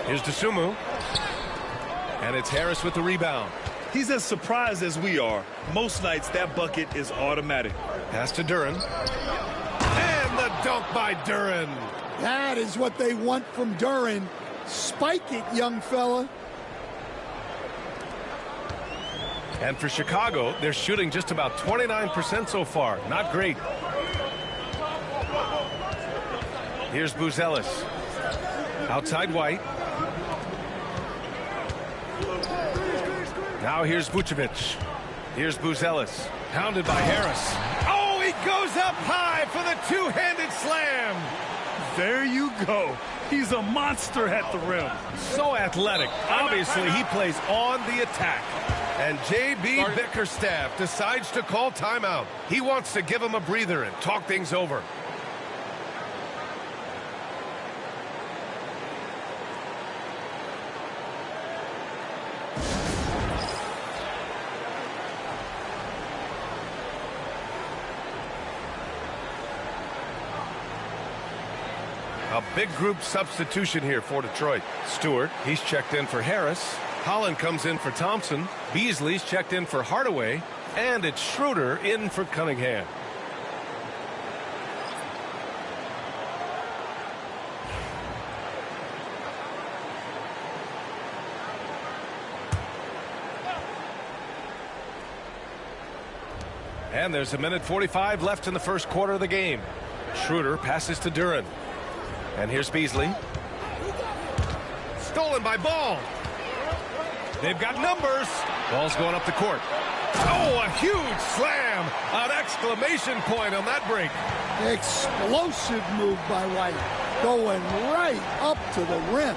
Here's Dosunmu. And it's Harris with the rebound. He's as surprised as we are. Most nights that bucket is automatic. Pass to Duren. And the dunk by Duren. That is what they want from Duren. Spike it, young fella. And for Chicago, they're shooting just about 29% so far. Not great. Here's Buzelis. Outside White. Now here's Vucevic. Here's Buzelis. Pounded by Harris. Oh, he goes up high for the two-handed slam. There you go. He's a monster at the rim. So athletic. Obviously, he plays on the attack. And J.B. Bickerstaff decides to call timeout. He wants to give him a breather and talk things over. A big group substitution here for Detroit. Stewart, he's checked in for Harris. Holland comes in for Thompson. Beasley's checked in for Hardaway. And it's Schroeder in for Cunningham. And there's a minute 45 left in the first quarter of the game. Schroeder passes to Duren. And here's Beasley. Stolen by Ball. They've got numbers. Ball's going up the court. Oh, a huge slam. An exclamation point on that break. Explosive move by White. Going right up to the rim.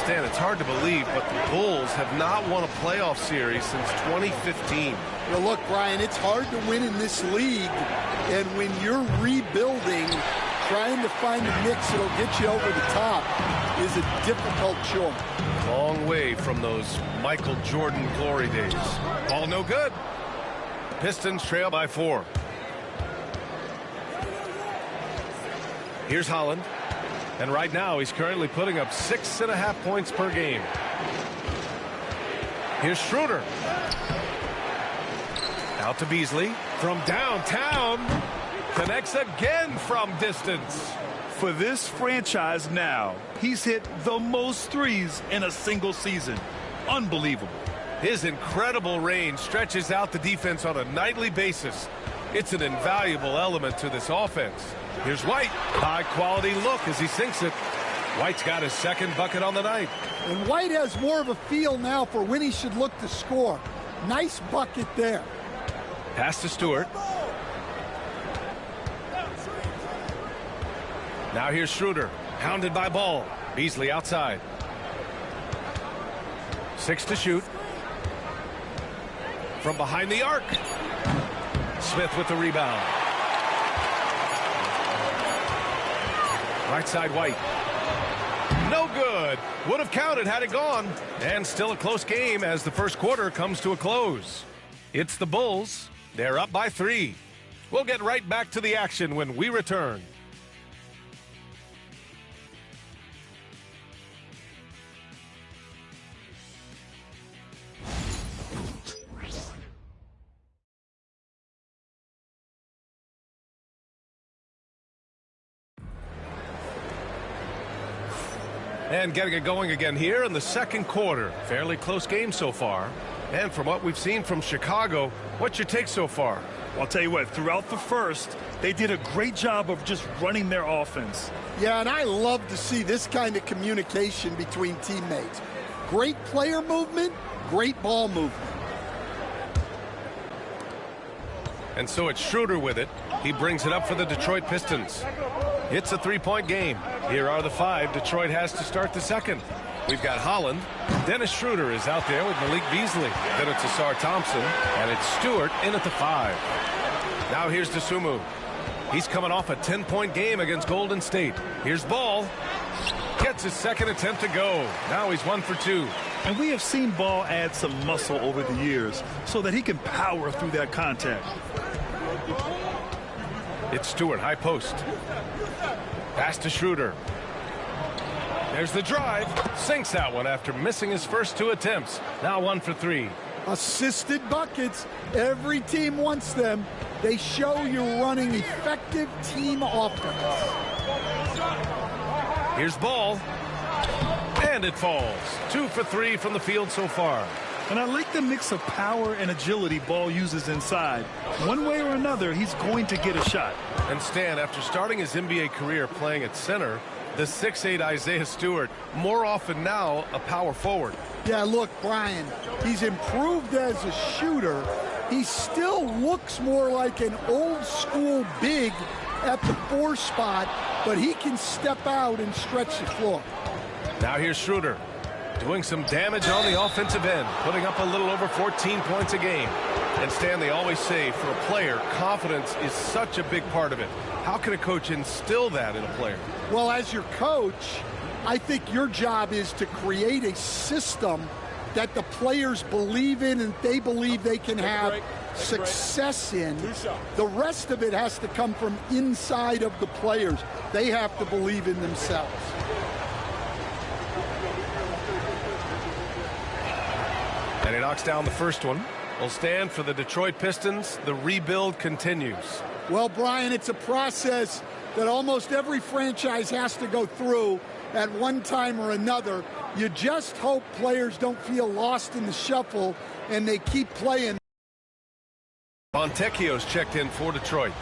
Stan, it's hard to believe, but the Bulls have not won a playoff series since 2015. Well, look, Brian, it's hard to win in this league. And when you're rebuilding, trying to find a mix that'll get you over the top is a difficult chore. Long way from those Michael Jordan glory days. Ball no good. Pistons trail by 4. Here's Holland. And right now he's currently putting up 6.5 points per game. Here's Schroeder. Out to Beasley. From downtown. Connects again from distance. For this franchise now, he's hit the most threes in a single season. Unbelievable. His incredible range stretches out the defense on a nightly basis. It's an invaluable element to this offense. Here's White. High quality look as he sinks it. White's got his second bucket on the night. And White has more of a feel now for when he should look to score. Nice bucket there. Pass to Stewart. Now here's Schroeder. Pounded by Ball. Beasley outside. 6 to shoot. From behind the arc. Smith with the rebound. Right side White. No good. Would have counted had it gone. And still a close game as the first quarter comes to a close. It's the Bulls. They're up by 3. We'll get right back to the action when we return. And getting it going again here in the second quarter. Fairly close game so far. And from what we've seen from Chicago, what's your take so far? I'll tell you what, throughout the first, they did a great job of just running their offense. Yeah, and I love to see this kind of communication between teammates. Great player movement, great ball movement. And so it's Schroeder with it. He brings it up for the Detroit Pistons. It's a 3-point game. Here are the 5 Detroit has to start the second. We've got Holland. Dennis Schroeder is out there with Malik Beasley. Then it's Asar Thompson. And it's Stewart in at the 5. Now here's Dosunmu. He's coming off a 10-point game against Golden State. Here's Ball. Gets his second attempt to go. Now he's 1 for 2. And we have seen Ball add some muscle over the years so that he can power through that contact. It's Stewart, high post. Pass to Schroeder. There's the drive. Sinks that one after missing his first 2 attempts. Now 1 for 3. Assisted buckets. Every team wants them. They show you're running effective team offense. Here's Ball. And it falls. 2 for 3 from the field so far. And I like the mix of power and agility Ball uses inside. One way or another, he's going to get a shot. And Stan, after starting his NBA career playing at center, the 6'8" Isaiah Stewart, more often now a power forward. Yeah, look, Brian, he's improved as a shooter. He still looks more like an old school big at the 4 spot, but he can step out and stretch the floor. Now here's Schroeder. Doing some damage on the offensive end, putting up a little over 14 points a game. And Stan, they always say for a player, confidence is such a big part of it. How can a coach instill that in a player? Well, as your coach, I think your job is to create a system that the players believe in and they believe they can have success in. The rest of it has to come from inside of the players. They have to believe in themselves. And he knocks down the first one. Will stand for the Detroit Pistons. The rebuild continues. Well, Brian, it's a process that almost every franchise has to go through at one time or another. You just hope players don't feel lost in the shuffle and they keep playing. Fontecchio's checked in for Detroit.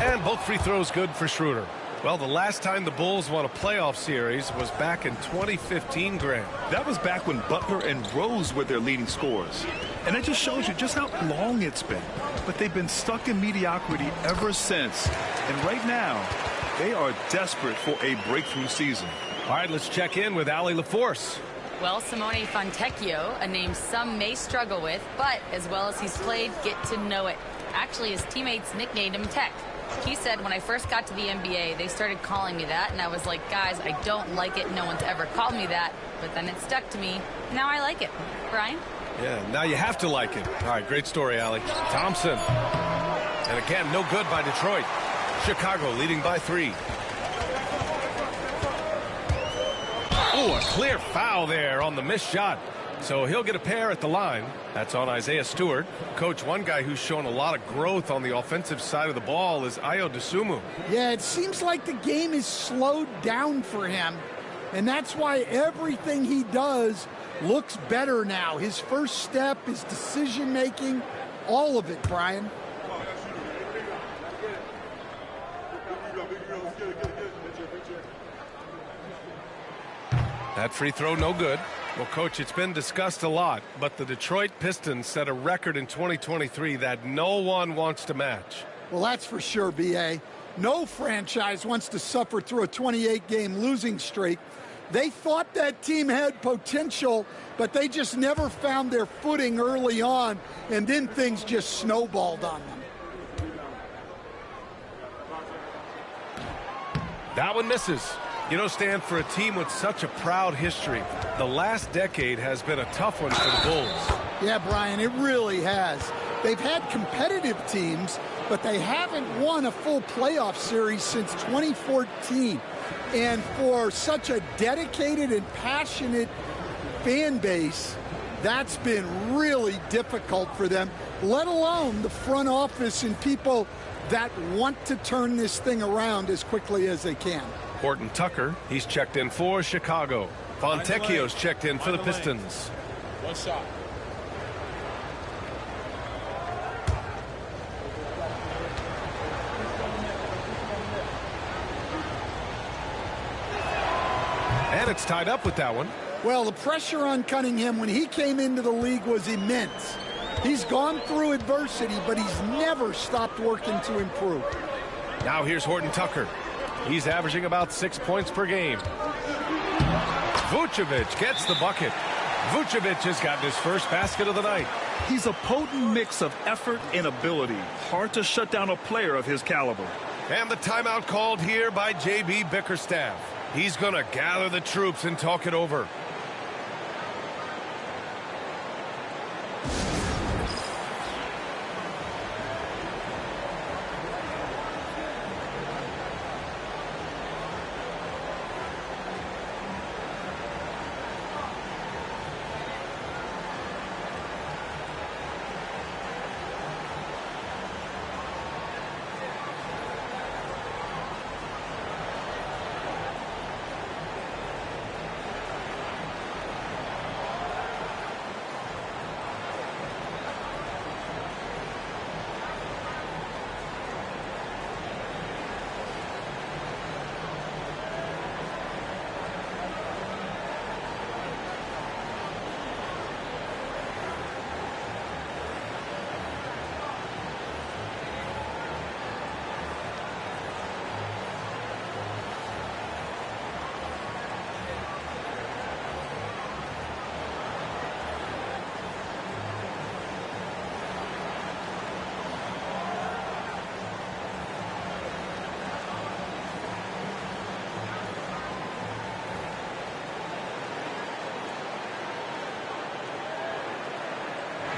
And both free throws good for Schroeder. Well, the last time the Bulls won a playoff series was back in 2015, Grant. That was back when Butler and Rose were their leading scorers. And it just shows you just how long it's been. But they've been stuck in mediocrity ever since. And right now, they are desperate for a breakthrough season. All right, let's check in with Allie LaForce. Well, Simone Fontecchio, a name some may struggle with, but as well as he's played, get to know it. Actually, his teammates nicknamed him Tech. He said, when I first got to the NBA, they started calling me that, and I was like, guys, I don't like it. No one's ever called me that. But then it stuck to me. Now I like it. Brian? Yeah, now you have to like it. All right, great story, Allie. Thompson. And again, no good by Detroit. Chicago leading by 3. Oh, a clear foul there on the missed shot. So he'll get a pair at the line. That's on Isaiah Stewart. Coach, one guy who's shown a lot of growth on the offensive side of the ball is Ayo Dosunmu. Yeah, it seems like the game is slowed down for him. And that's why everything he does looks better now. His first step, his decision-making, all of it, Brian. That free throw no good. Well, Coach, it's been discussed a lot, but the Detroit Pistons set a record in 2023 that no one wants to match. Well, that's for sure, B.A. No franchise wants to suffer through a 28-game losing streak. They thought that team had potential, but they just never found their footing early on, and then things just snowballed on them. That one misses. You know, Stan, for a team with such a proud history, the last decade has been a tough one for the Bulls. Yeah, Brian, it really has. They've had competitive teams, but they haven't won a full playoff series since 2014. And for such a dedicated and passionate fan base, that's been really difficult for them, let alone the front office and people that want to turn this thing around as quickly as they can. Horton Tucker, he's checked in for Chicago. Fontecchio's checked in for the Pistons. One shot. And it's tied up with that one. Well, the pressure on Cunningham when he came into the league was immense. He's gone through adversity, but he's never stopped working to improve. Now here's Horton Tucker. He's averaging about 6 points per game. Vucevic gets the bucket. Vucevic has gotten his first basket of the night. He's a potent mix of effort and ability. Hard to shut down a player of his caliber. And the timeout called here by J.B. Bickerstaff. He's going to gather the troops and talk it over.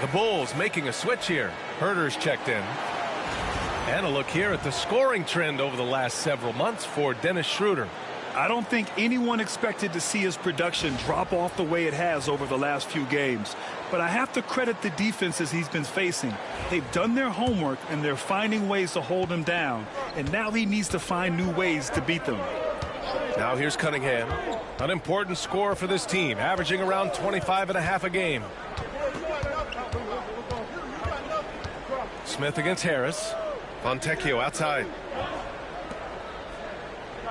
The Bulls making a switch here. Herter's checked in. And a look here at the scoring trend over the last several months for Dennis Schroeder. I don't think anyone expected to see his production drop off the way it has over the last few games. But I have to credit the defenses he's been facing. They've done their homework, and they're finding ways to hold him down. And now he needs to find new ways to beat them. Now here's Cunningham. An important scorer for this team, averaging around 25.5 a game. Smith against Harris. Fontecchio outside.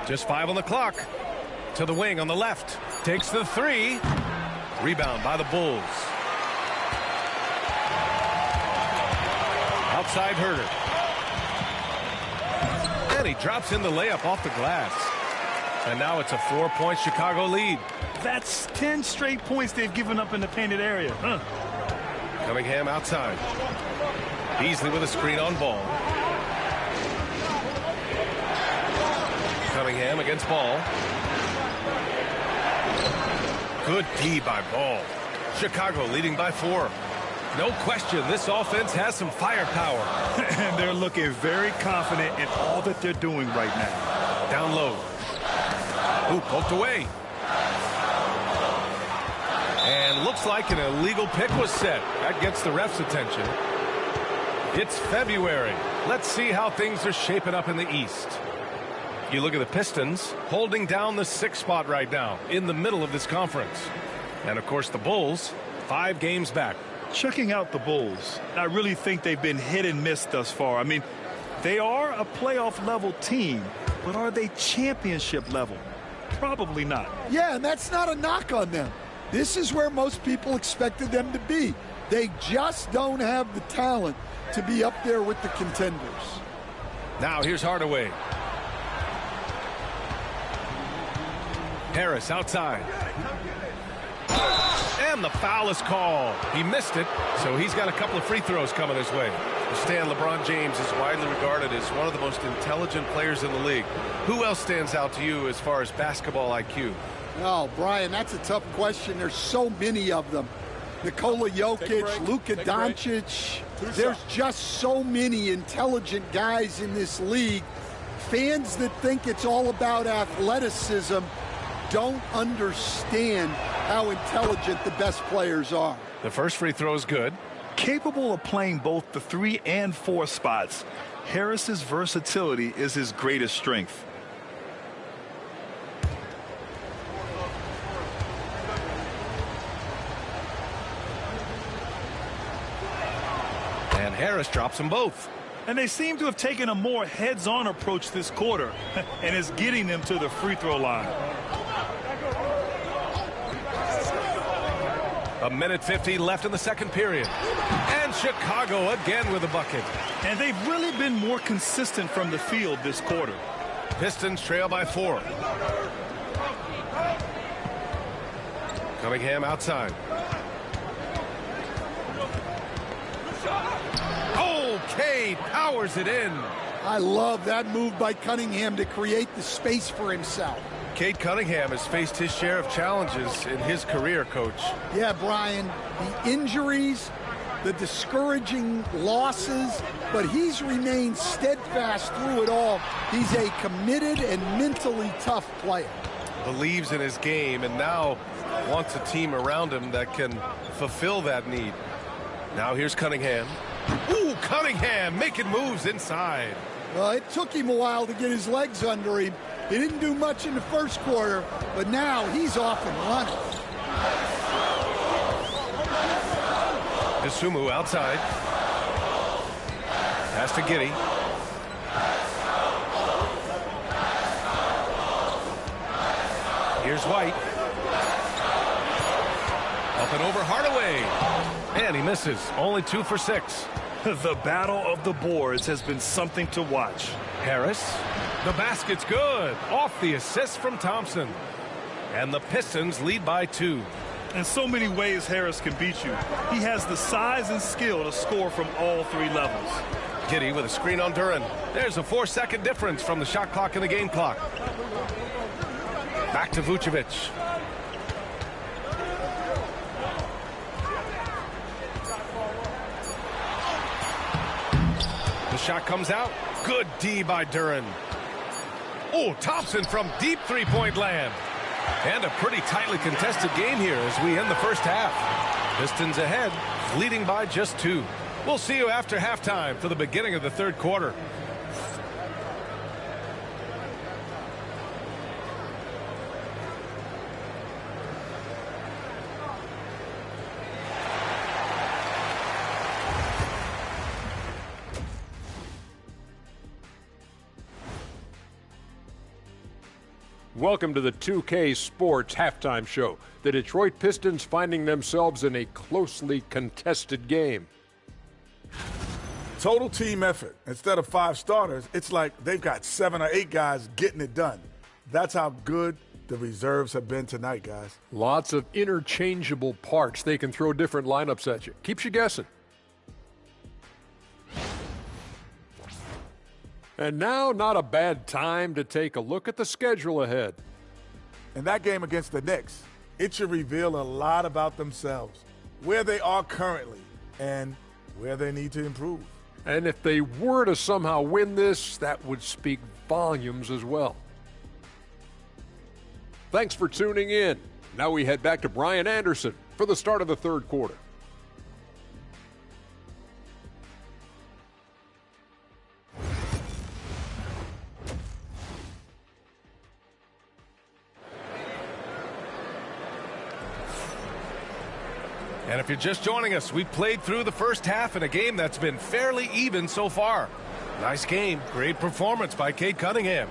Just 5 on the clock. To the wing on the left. Takes the three. Rebound by the Bulls. Outside Herter. And he drops in the layup off the glass. And now it's a 4-point Chicago lead. That's 10 straight points they've given up in the painted area. Cunningham outside. Beasley with a screen on Ball. Cunningham against Ball. Good D by Ball. Chicago leading by 4. No question, this offense has some firepower. And they're looking very confident in all that they're doing right now. Down low. Ooh, poked away. And looks like an illegal pick was set. That gets the ref's attention. It's February. Let's see how things are shaping up in the East. You look at the Pistons holding down the 6th spot right now in the middle of this conference. And, of course, the Bulls 5 games back. Checking out the Bulls, I really think they've been hit and miss thus far. I mean, they are a playoff-level team, but are they championship level? Probably not. Yeah, and that's not a knock on them. This is where most people expected them to be. They just don't have the talent to be up there with the contenders. Now here's Hardaway. Harris outside. And the foul is called. He missed it, so he's got a couple of free throws coming his way. Stan, LeBron James is widely regarded as one of the most intelligent players in the league. Who else stands out to you as far as basketball IQ? Oh, Brian, that's a tough question. There's so many of them. Nikola Jokic, Luka Doncic. There's just so many intelligent guys in this league. Fans that think it's all about athleticism don't understand how intelligent the best players are. The first free throw is good. Capable of playing both the 3 and 4 spots, Harris's versatility is his greatest strength. And Harris drops them both. And they seem to have taken a more heads-on approach this quarter, and is getting them to the free throw line. A minute 50 left in the second period. And Chicago again with a bucket. And they've really been more consistent from the field this quarter. Pistons trail by 4. Cunningham outside. Cade powers it in. I love that move by Cunningham to create the space for himself. Cade Cunningham has faced his share of challenges in his career, Coach. Yeah, Brian, the injuries, the discouraging losses, but he's remained steadfast through it all. He's a committed and mentally tough player. Believes in his game and now wants a team around him that can fulfill that need. Now here's Cunningham. Ooh, Cunningham making moves inside. Well, it took him a while to get his legs under him. He didn't do much in the first quarter, but now he's off and running. Isumu outside. Pass to Giddey. Here's White. Up and over Hardaway. And he misses. Only 2 for 6. The battle of the boards has been something to watch. Harris. The basket's good. Off the assist from Thompson. And the Pistons lead by 2. In so many ways, Harris can beat you. He has the size and skill to score from all 3 levels. Giddey with a screen on Duren. There's a 4-second difference from the shot clock and the game clock. Back to Vucevic. The shot comes out. Good D by Duren. Oh, Thompson from deep three-point land. And a pretty tightly contested game here as we end the first half. Pistons ahead, leading by just 2. We'll see you after halftime for the beginning of the third quarter. Welcome to the 2K Sports Halftime Show. The Detroit Pistons finding themselves in a closely contested game. Total team effort. Instead of 5 starters, it's like they've got 7 or 8 guys getting it done. That's how good the reserves have been tonight, guys. Lots of interchangeable parts. They can throw different lineups at you. Keeps you guessing. And now, not a bad time to take a look at the schedule ahead. In that game against the Knicks, it should reveal a lot about themselves, where they are currently, and where they need to improve. And if they were to somehow win this, that would speak volumes as well. Thanks for tuning in. Now we head back to Brian Anderson for the start of the third quarter. And if you're just joining us, we played through the first half in a game that's been fairly even so far. Nice game. Great performance by Cade Cunningham.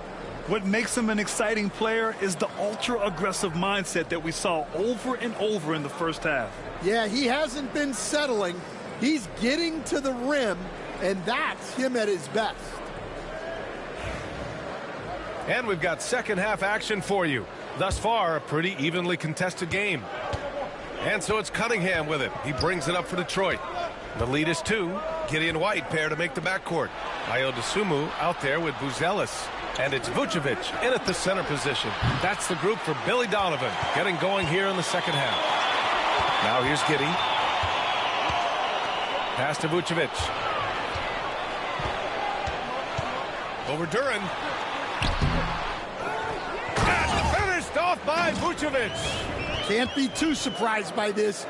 What makes him an exciting player is the ultra-aggressive mindset that we saw over and over in the first half. Yeah, he hasn't been settling. He's getting to the rim, and that's him at his best. And we've got second half action for you. Thus far, a pretty evenly contested game. And so it's Cunningham with it. He brings it up for Detroit. The lead is 2. Giddey and White pair to make the backcourt. Ayo Dosunmu out there with Buzelis. And it's Vucevic in at the center position. That's the group for Billy Donovan, getting going here in the second half. Now here's Giddey. Pass to Vucevic. Over Duren. And finished off by Vucevic. Can't be too surprised by this.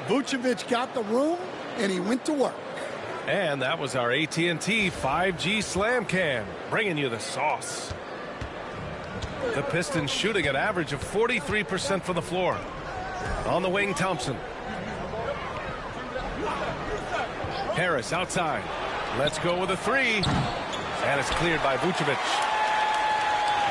Vucevic got the room, and he went to work. And that was our AT&T 5G Slam Cam, bringing you the sauce. The Pistons shooting an average of 43% from the floor. On the wing, Thompson. Harris outside. Let's go with a three. And it's cleared by Vucevic.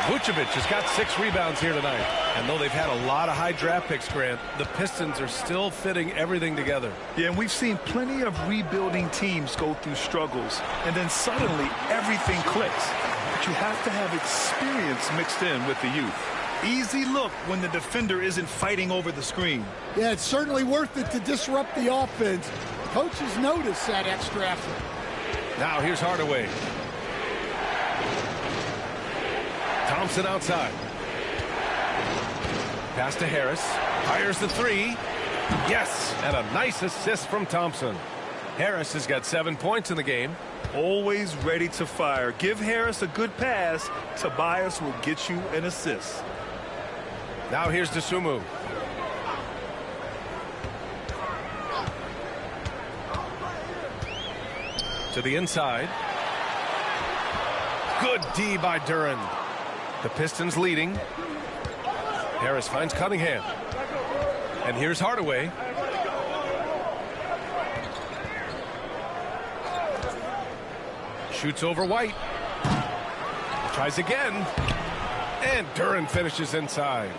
Vucevic has got 6 rebounds here tonight. And though they've had a lot of high draft picks, Grant, the Pistons are still fitting everything together. Yeah, and we've seen plenty of rebuilding teams go through struggles, and then suddenly everything clicks. But you have to have experience mixed in with the youth. Easy look when the defender isn't fighting over the screen. Yeah, it's certainly worth it to disrupt the offense. Coaches notice that extra effort. Now here's Hardaway. Thompson outside. Pass to Harris. Fires the three. Yes, and a nice assist from Thompson. Harris has got 7 points in the game. Always ready to fire. Give Harris a good pass. Tobias will get you an assist. Now here's Dosunmu. To the inside. Good D by Duren. The Pistons leading. Harris finds Cunningham. And here's Hardaway. Shoots over White. Tries again. And Duren finishes inside.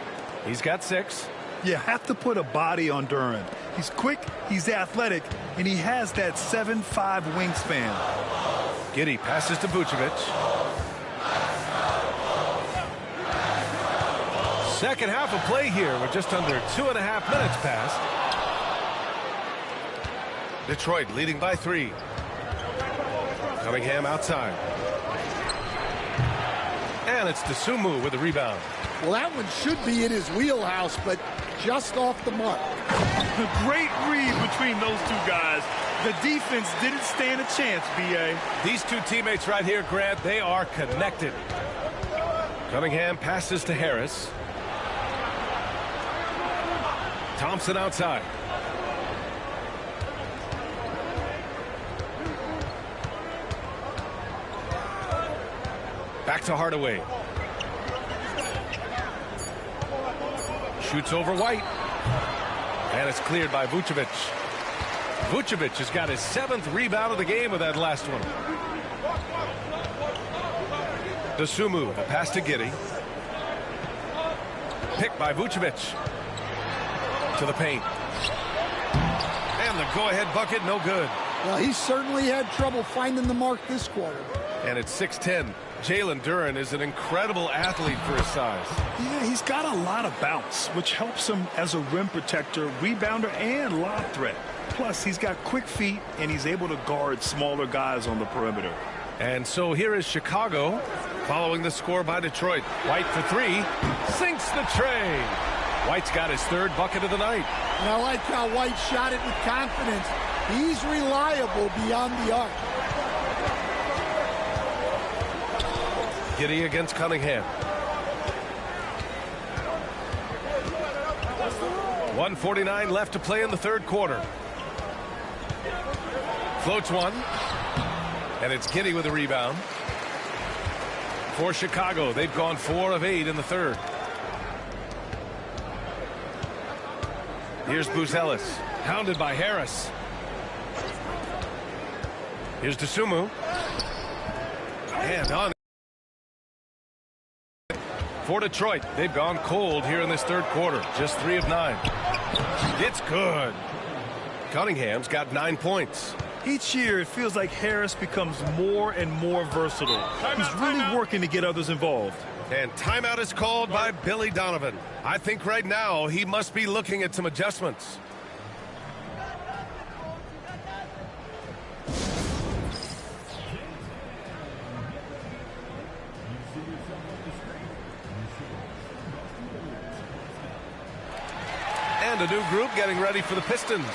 He's got 6. You have to put a body on Duren. He's quick, he's athletic, and he has that 7'5" wingspan. Giddey passes to Vucevic. Second half of play here. We're just under 2.5 minutes past. Detroit leading by 3. Cunningham outside. And it's Dosunmu with the rebound. Well, that one should be in his wheelhouse, but just off the mark. Great read between those two guys. The defense didn't stand a chance, B.A. These two teammates right here, Grant, they are connected. Cunningham passes to Harris. Thompson outside. Back to Hardaway. Shoots over White. And it's cleared by Vucevic. Vucevic has got his 7th rebound of the game with that last one. Dosunmu, the pass to Giddey. Picked by Vucevic. To the paint. And the go-ahead bucket, no good. Well, he certainly had trouble finding the mark this quarter. And it's 6-10. Jalen Duren is an incredible athlete for his size. Yeah, he's got a lot of bounce, which helps him as a rim protector, rebounder, and lob threat. Plus, he's got quick feet, and he's able to guard smaller guys on the perimeter. And so here is Chicago following the score by Detroit. White for 3. Sinks the tray. White's got his 3rd bucket of the night. And I like how White shot it with confidence. He's reliable beyond the arc. Giddey against Cunningham. 1:49 left to play in the 3rd quarter. Floats one. And it's Giddey with a rebound. For Chicago, they've gone 4 of 8 in the 3rd. Here's Buzelis, hounded by Harris. Here's Dosunmu. And on. For Detroit, they've gone cold here in this 3rd quarter. Just 3 of 9. It's good. Cunningham's got 9 points. Each year, it feels like Harris becomes more and more versatile. He's really working to get others involved. And timeout is called by Billy Donovan. I think right now he must be looking at some adjustments. And a new group getting ready for the Pistons.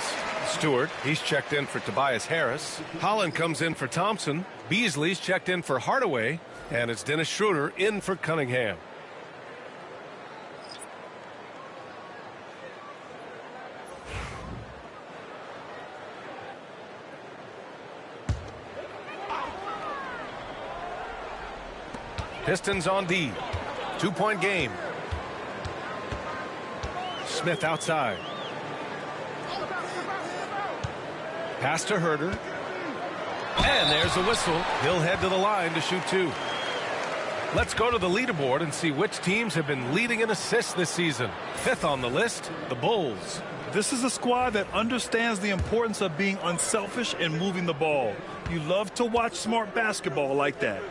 Stewart, he's checked in for Tobias Harris. Holland comes in for Thompson. Beasley's checked in for Hardaway. And it's Dennis Schroeder in for Cunningham. Pistons on D. 2-point game. Smith outside. Pass to Herter. And there's a whistle. He'll head to the line to shoot 2. Let's go to the leaderboard and see which teams have been leading in assists this season. 5th on the list, the Bulls. This is a squad that understands the importance of being unselfish and moving the ball. You love to watch smart basketball like that.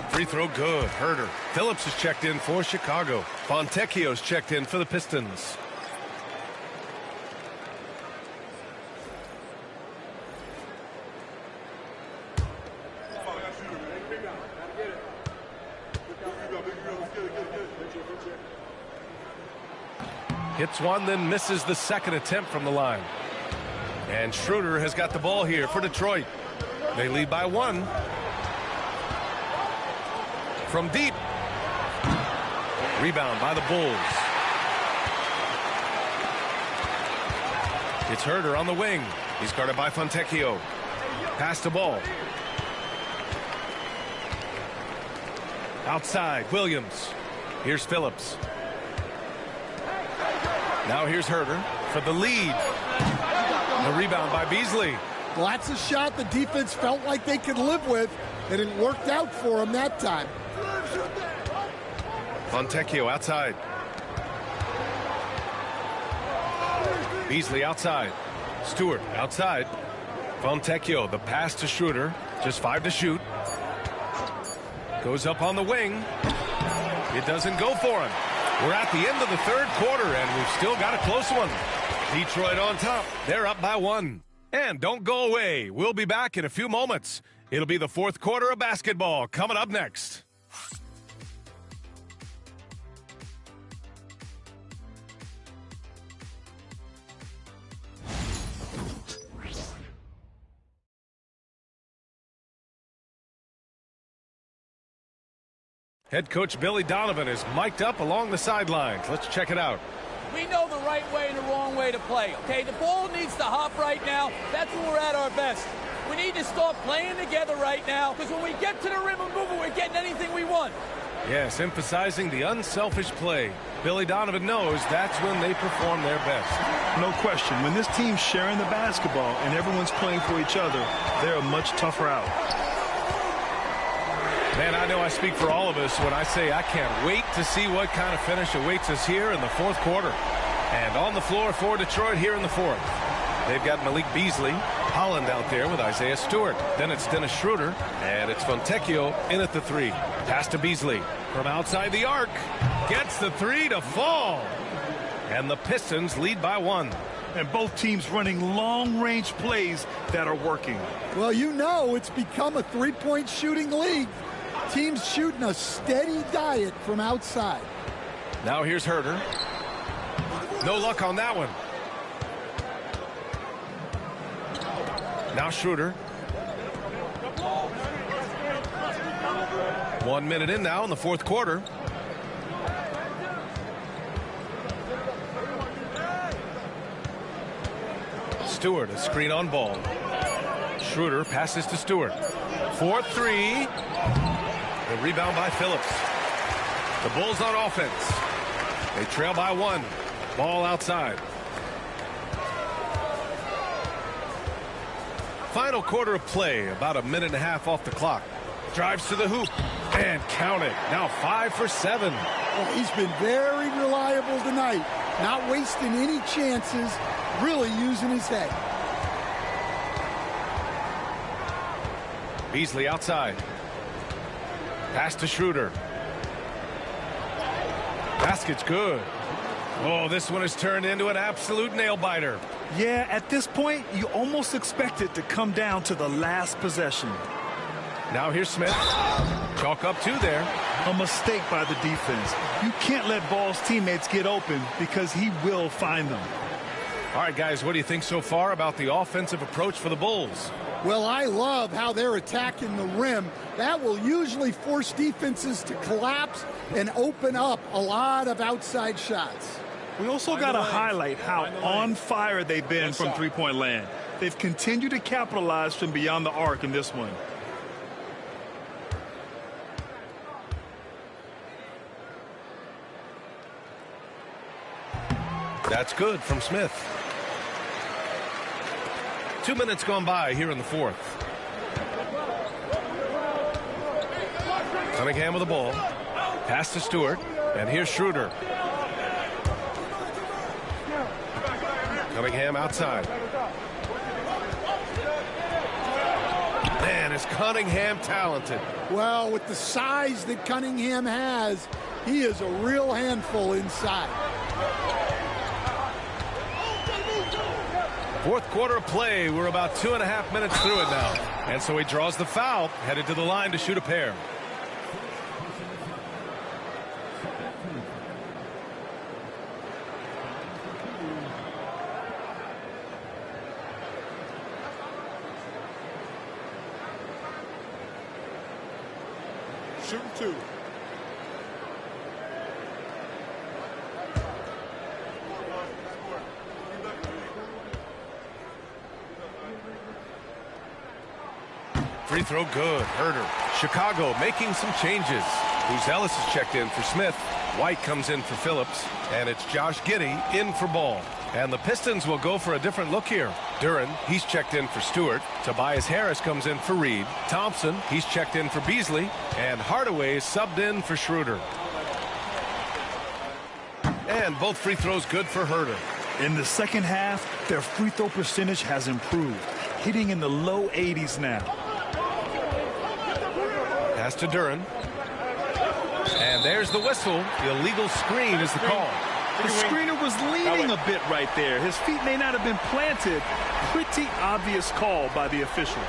Free throw good. Herter. Phillips is checked in for Chicago. Fontecchio's checked in for the Pistons. Hits one, then misses the second attempt from the line. And Schroeder has got the ball here for Detroit. They lead by 1. From deep. Rebound by the Bulls. It's Herter on the wing. He's guarded by Fontecchio. Pass the ball. Outside, Williams. Here's Phillips. Now here's Herter for the lead. The rebound by Beasley. Well, that's a shot the defense felt like they could live with, and it worked out for them that time. Fontecchio outside. Beasley outside. Stewart outside. Fontecchio, the pass to Schroeder. Just 5 to shoot. Goes up on the wing. It doesn't go for him. We're at the end of the 3rd quarter, and we've still got a close one. Detroit on top. They're up by 1. And don't go away. We'll be back in a few moments. It'll be the 4th quarter of basketball coming up next. Head coach Billy Donovan is mic'd up along the sidelines. Let's check it out. We know the right way and the wrong way to play, okay? The ball needs to hop right now. That's when we're at our best. We need to start playing together right now, because when we get to the rim and move it, we're getting anything we want. Yes, emphasizing the unselfish play. Billy Donovan knows that's when they perform their best. No question. When this team's sharing the basketball and everyone's playing for each other, they're a much tougher out. Man, I know I speak for all of us when I say I can't wait to see what kind of finish awaits us here in the 4th quarter. And on the floor for Detroit here in the 4th. They've got Malik Beasley, Holland out there with Isaiah Stewart. Then it's Dennis Schroeder, and it's Fontecchio in at the 3. Pass to Beasley from outside the arc. Gets the 3 to fall. And the Pistons lead by 1. And both teams running long-range plays that are working. Well, you know it's become a 3-point shooting league. Teams shooting a steady diet from outside. Now here's Herter. No luck on that one. Now Schroeder. 1 minute in now in the 4th quarter. Stewart, a screen on ball. Schroeder passes to Stewart. 4-3. The rebound by Phillips. The Bulls on offense. They trail by 1. Ball outside. Final quarter of play, about a minute and a half off the clock. Drives to the hoop and count it. Now 5 for 7. Well, he's been very reliable tonight. Not wasting any chances, really using his head. Beasley outside. Pass to Schroeder. Basket's good. Oh, this one has turned into an absolute nail-biter. Yeah, at this point, you almost expect it to come down to the last possession. Now here's Smith. chalk up 2 there. A mistake by the defense. You can't let Ball's teammates get open because he will find them. All right, guys, what do you think so far about the offensive approach for the Bulls? Well, I love how they're attacking the rim. That will usually force defenses to collapse and open up a lot of outside shots. We also got to highlight how on fire they've been from three-point land. They've continued to capitalize from beyond the arc in this one. That's good from Smith. 2 minutes gone by here in the fourth. Cunningham with the ball. Pass to Stewart. And here's Schroeder. Cunningham outside. Man, is Cunningham talented. Well, with the size that Cunningham has, he is a real handful inside. Fourth quarter of play. We're about 2.5 minutes through it now. And so he draws the foul, headed to the line to shoot a pair. Shoot 2. Free throw good. Herter. Chicago making some changes. Buzelis is checked in for Smith. White comes in for Phillips. And it's Josh Giddey in for Ball. And the Pistons will go for a different look here. Duren, he's checked in for Stewart. Tobias Harris comes in for Reed. Thompson, he's checked in for Beasley. And Hardaway is subbed in for Schroeder. And both free throws good for Herter. In the second half, their free throw percentage has improved, hitting in the low 80s now. Pass to Duren. And there's the whistle. The illegal screen is the call. The screener was leaning a bit right there. His feet may not have been planted. Pretty obvious call by the officials.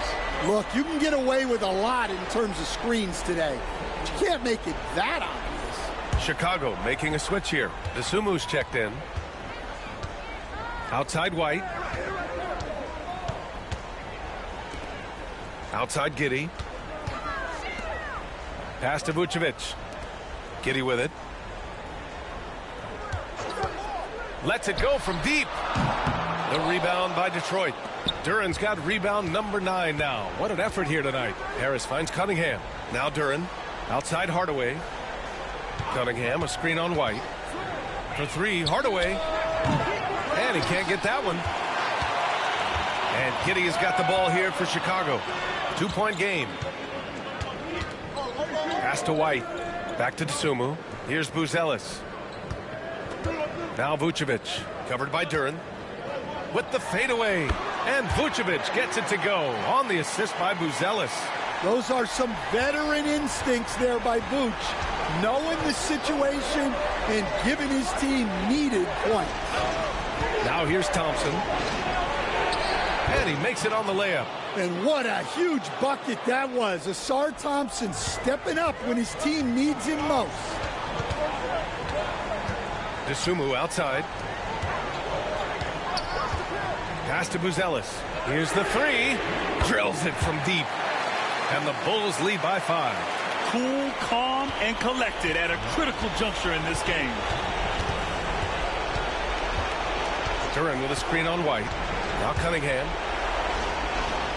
Look, you can get away with a lot in terms of screens today. But you can't make it that obvious. Chicago making a switch here. Desumu's checked in. Outside White. Outside Giddey. Pass to Vucevic. Giddey with it. Lets it go from deep. The rebound by Detroit. Duren's got rebound number 9 now. What an effort here tonight. Harris finds Cunningham. Now Duren. Outside Hardaway. Cunningham, a screen on White. For 3, Hardaway. And he can't get that one. And Giddey has got the ball here for Chicago. 2-point game. Pass to White. Back to Dosunmu. Here's Buzelis. Now Vucevic, covered by Duren. With the fadeaway. And Vucevic gets it to go on the assist by Buzelis. Those are some veteran instincts there by Vooch, knowing the situation and giving his team needed points. Now here's Thompson. And he makes it on the layup. And what a huge bucket that was. Asar Thompson stepping up when his team needs him most. Dosunmu outside. Pass to Buzelis. Here's the 3. Drills it from deep. And the Bulls lead by 5. Cool, calm, and collected at a critical juncture in this game. Duren with a screen on White. Now Cunningham.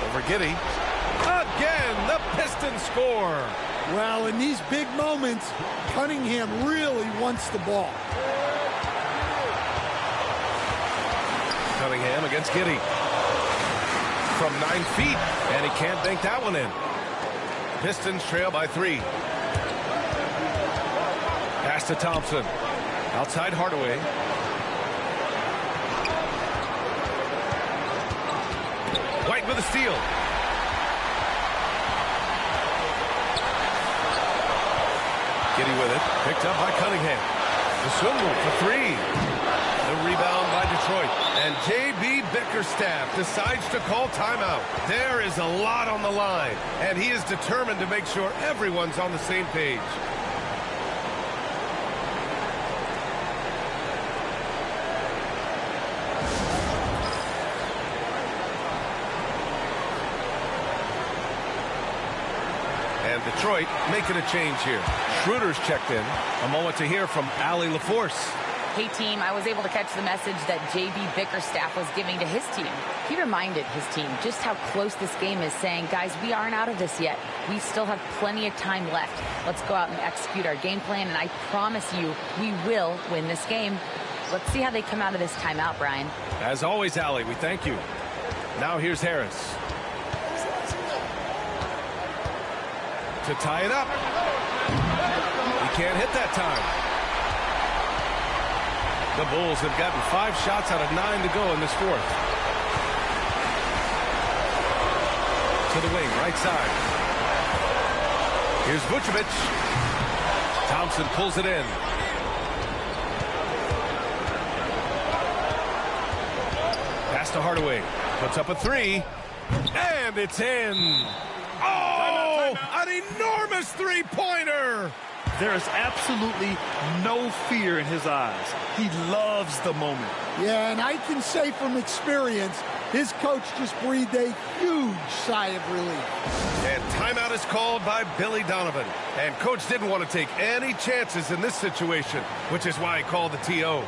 Over Giddey. Again, the Pistons score. Well, in these big moments, Cunningham really wants the ball. Cunningham against Giddey. From 9 feet, and he can't bank that one in. Pistons trail by 3. Pass to Thompson. Outside Hardaway. White with a steal. Giddey with it. Picked up by Cunningham. Dosunmu for 3. The rebound by Detroit. Detroit. And J.B. Bickerstaff decides to call timeout. There is a lot on the line, and he is determined to make sure everyone's on the same page. And Detroit making a change here. Schroeder's checked in. A moment to hear from Allie LaForce. Hey, team, I was able to catch the message that J.B. Bickerstaff was giving to his team. He reminded his team just how close this game is, saying, guys, we aren't out of this yet. We still have plenty of time left. Let's go out and execute our game plan, and I promise you we will win this game. Let's see how they come out of this timeout, Brian. As always, Allie, we thank you. Now here's Harris. To tie it up. He can't hit that time. The Bulls have gotten 5 shots out of 9 to go in this fourth. To the wing, right side. Here's Vucevic. Thompson pulls it in. Pass to Hardaway. Puts up a 3. And it's in. Oh, an enormous three-pointer. There is absolutely no fear in his eyes. He loves the moment. Yeah, and I can say from experience, his coach just breathed a huge sigh of relief. And timeout is called by Billy Donovan. And coach didn't want to take any chances in this situation, which is why he called the TO.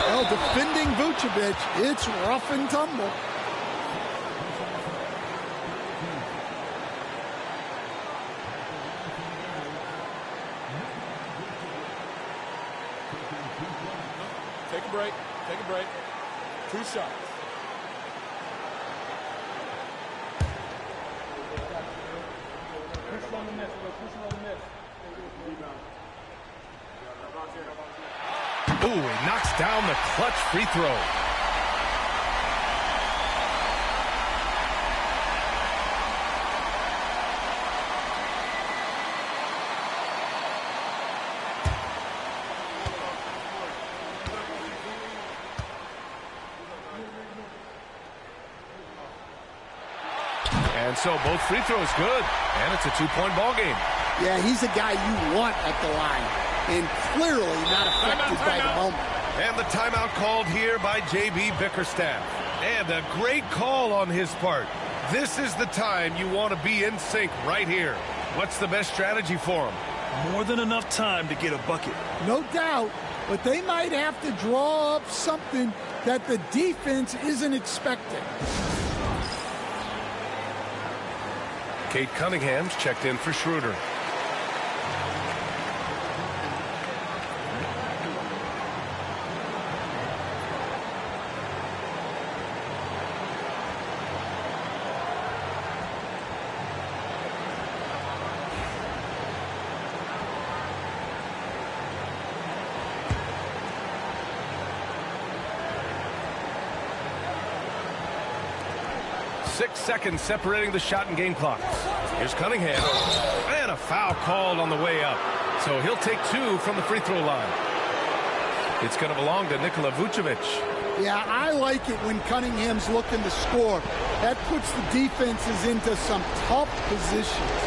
Well, defending Vucevic, it's rough and tumble. Take a break. Take a break. 2 shots. Push on the miss. Push on the miss. Ooh, he knocks down the clutch free throw. And so both free throws good, and it's a 2-point ball game. Yeah, he's a guy you want at the line, and clearly not affected by the moment. And the timeout called here by J.B. Bickerstaff. And a great call on his part. This is the time you want to be in sync right here. What's the best strategy for him? More than enough time to get a bucket. No doubt, but they might have to draw up something that the defense isn't expecting. Kate Cunningham's checked in for Schroeder. Seconds separating the shot and game clock. Here's Cunningham. And a foul called on the way up. So he'll take 2 from the free throw line. It's going to belong to Nikola Vucevic. Yeah, I like it when Cunningham's looking to score. That puts the defenses into some tough positions.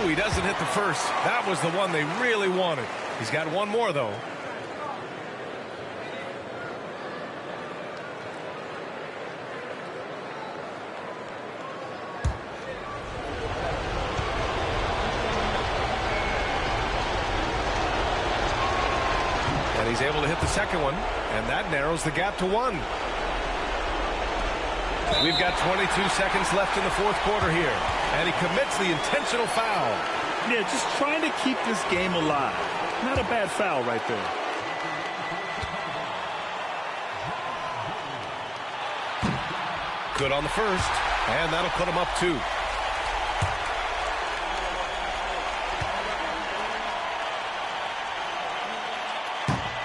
He doesn't hit the first. That was the one they really wanted. He's got one more, though. And he's able to hit the second one, and that narrows the gap to 1. We've got 22 seconds left in the fourth quarter here, and he commits the intentional foul. Yeah, just trying to keep this game alive. Not a bad foul right there. Good on the first, and that'll put him up 2.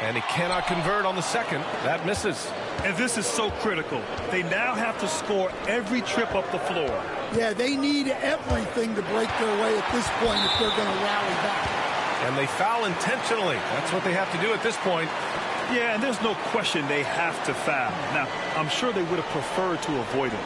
And he cannot convert on the second. That misses. And this is so critical. They now have to score every trip up the floor. Yeah, they need everything to break their way at this point if they're going to rally back. And they foul intentionally. That's what they have to do at this point. Yeah, and there's no question they have to foul. Now, I'm sure they would have preferred to avoid it.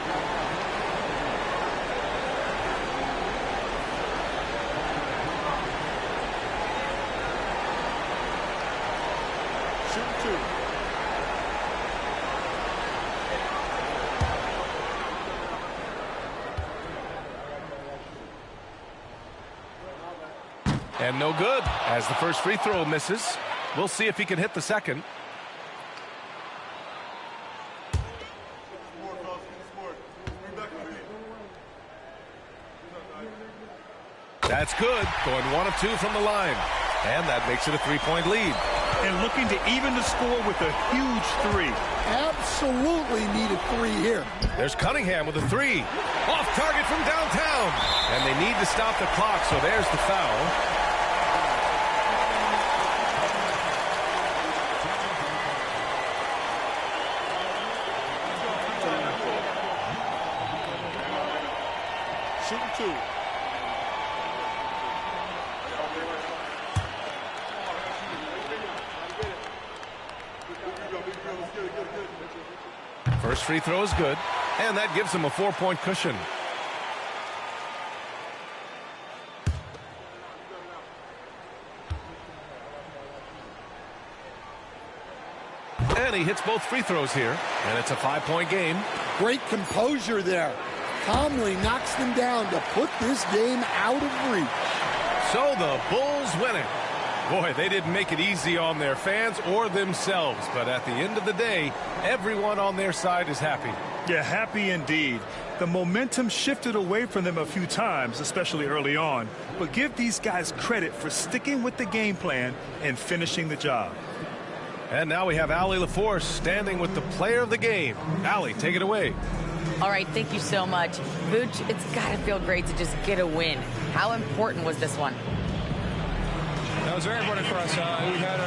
And no good, as the first free throw misses. We'll see if he can hit the second. That's good, going 1 of 2 from the line. And that makes it a 3-point lead. And looking to even the score with a huge 3. Absolutely need a 3 here. There's Cunningham with a 3. Off target from downtown. And they need to stop the clock, so there's the foul. Shooting 2. First free throw is good, and that gives him a 4-point cushion. And he hits both free throws here, and it's a 5-point game. Great composure there. Calmly knocks them down to put this game out of reach. So the Bulls win it. Boy, they didn't make it easy on their fans or themselves, but at the end of the day, everyone on their side is happy. Yeah, happy indeed. The momentum shifted away from them a few times, especially early on, but give these guys credit for sticking with the game plan and finishing the job. And now we have Allie LaForce standing with the player of the game. Allie, take it away. All right, thank you so much. Vooch, it's got to feel great to just get a win. How important was this one? That was very important for us. We had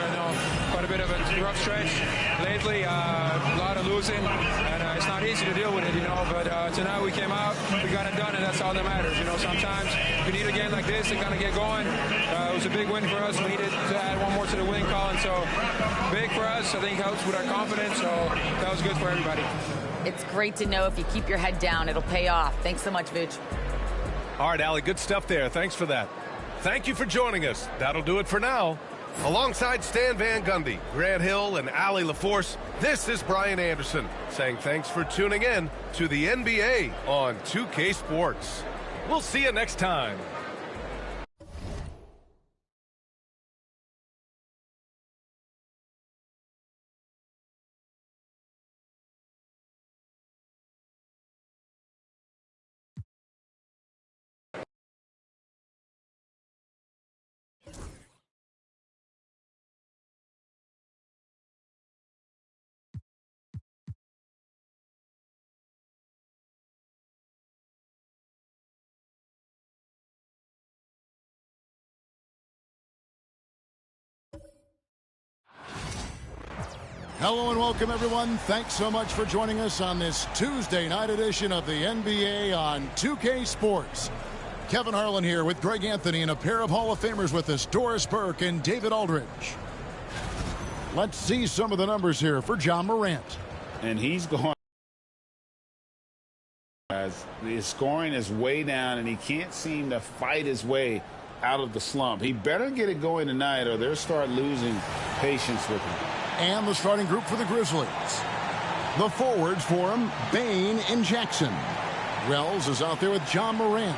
quite a bit of a rough stretch lately, a lot of losing, and it's not easy to deal with it, but tonight we came out, we got it done, and that's all that matters. Sometimes we need a game like this to kind of get going. It was a big win for us. We needed to add one more to the win column, so big for us. I think helps with our confidence, so that was good for everybody. It's great to know if you keep your head down, it'll pay off. Thanks so much, Vooch. All right, Allie, good stuff there. Thanks for that. Thank you for joining us. That'll do it for now. Alongside Stan Van Gundy, Grant Hill, and Allie LaForce, this is Brian Anderson saying thanks for tuning in to the NBA on 2K Sports. We'll see you next time. Hello and welcome, everyone. Thanks so much for joining us on this Tuesday night edition of the NBA on 2K Sports. Kevin Harlan here with Greg Anthony and a pair of Hall of Famers with us, Doris Burke and David Aldridge. Let's see some of the numbers here for John Morant. And he's going. guys. His scoring is way down, and he can't seem to fight his way out of the slump. He better get it going tonight, or they'll start losing patience with him. And the starting group for the Grizzlies. The forwards for him, Bain and Jackson. Wells is out there with John Morant.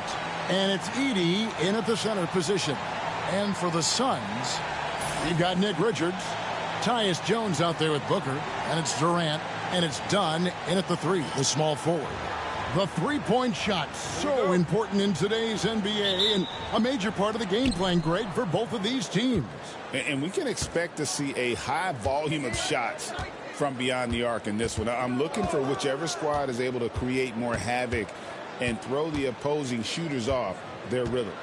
And it's Edey in at the center position. And for the Suns, you've got Nick Richards. Tyus Jones out there with Booker. And it's Durant. And it's Dunn in at the 3, the small forward. The three-point shot, so important in today's NBA and a major part of the game plan, Greg, for both of these teams. And we can expect to see a high volume of shots from beyond the arc in this one. I'm looking for whichever squad is able to create more havoc and throw the opposing shooters off their rhythm.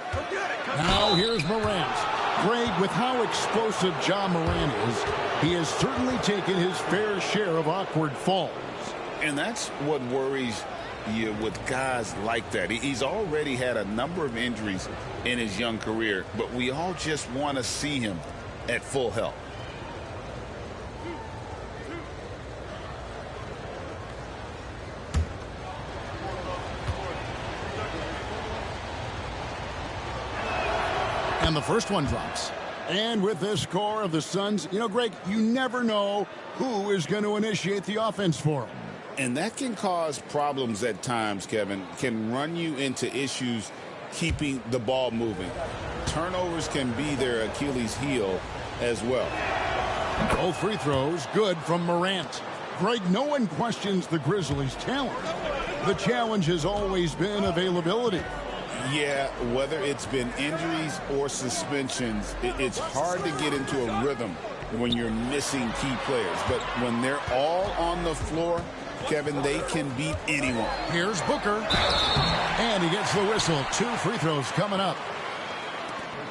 Now here's Morant. Greg, with how explosive John Morant is, he has certainly taken his fair share of awkward falls. And that's what worries you with guys like that. He's already had a number of injuries in his young career, but we all just want to see him at full health. And the first one drops. And with this score of the Suns, you know, Greg, you never know who is going to initiate the offense for them. And that can cause problems at times, Kevin. Can run you into issues keeping the ball moving. Turnovers can be their Achilles heel as well. Both free throws good from Morant. Greg, no one questions the Grizzlies' talent. The challenge has always been availability. Yeah, whether it's been injuries or suspensions, it's hard to get into a rhythm when you're missing key players. But when they're all on the floor, Kevin, they can beat anyone. Here's Booker. And he gets the whistle. 2 free throws coming up.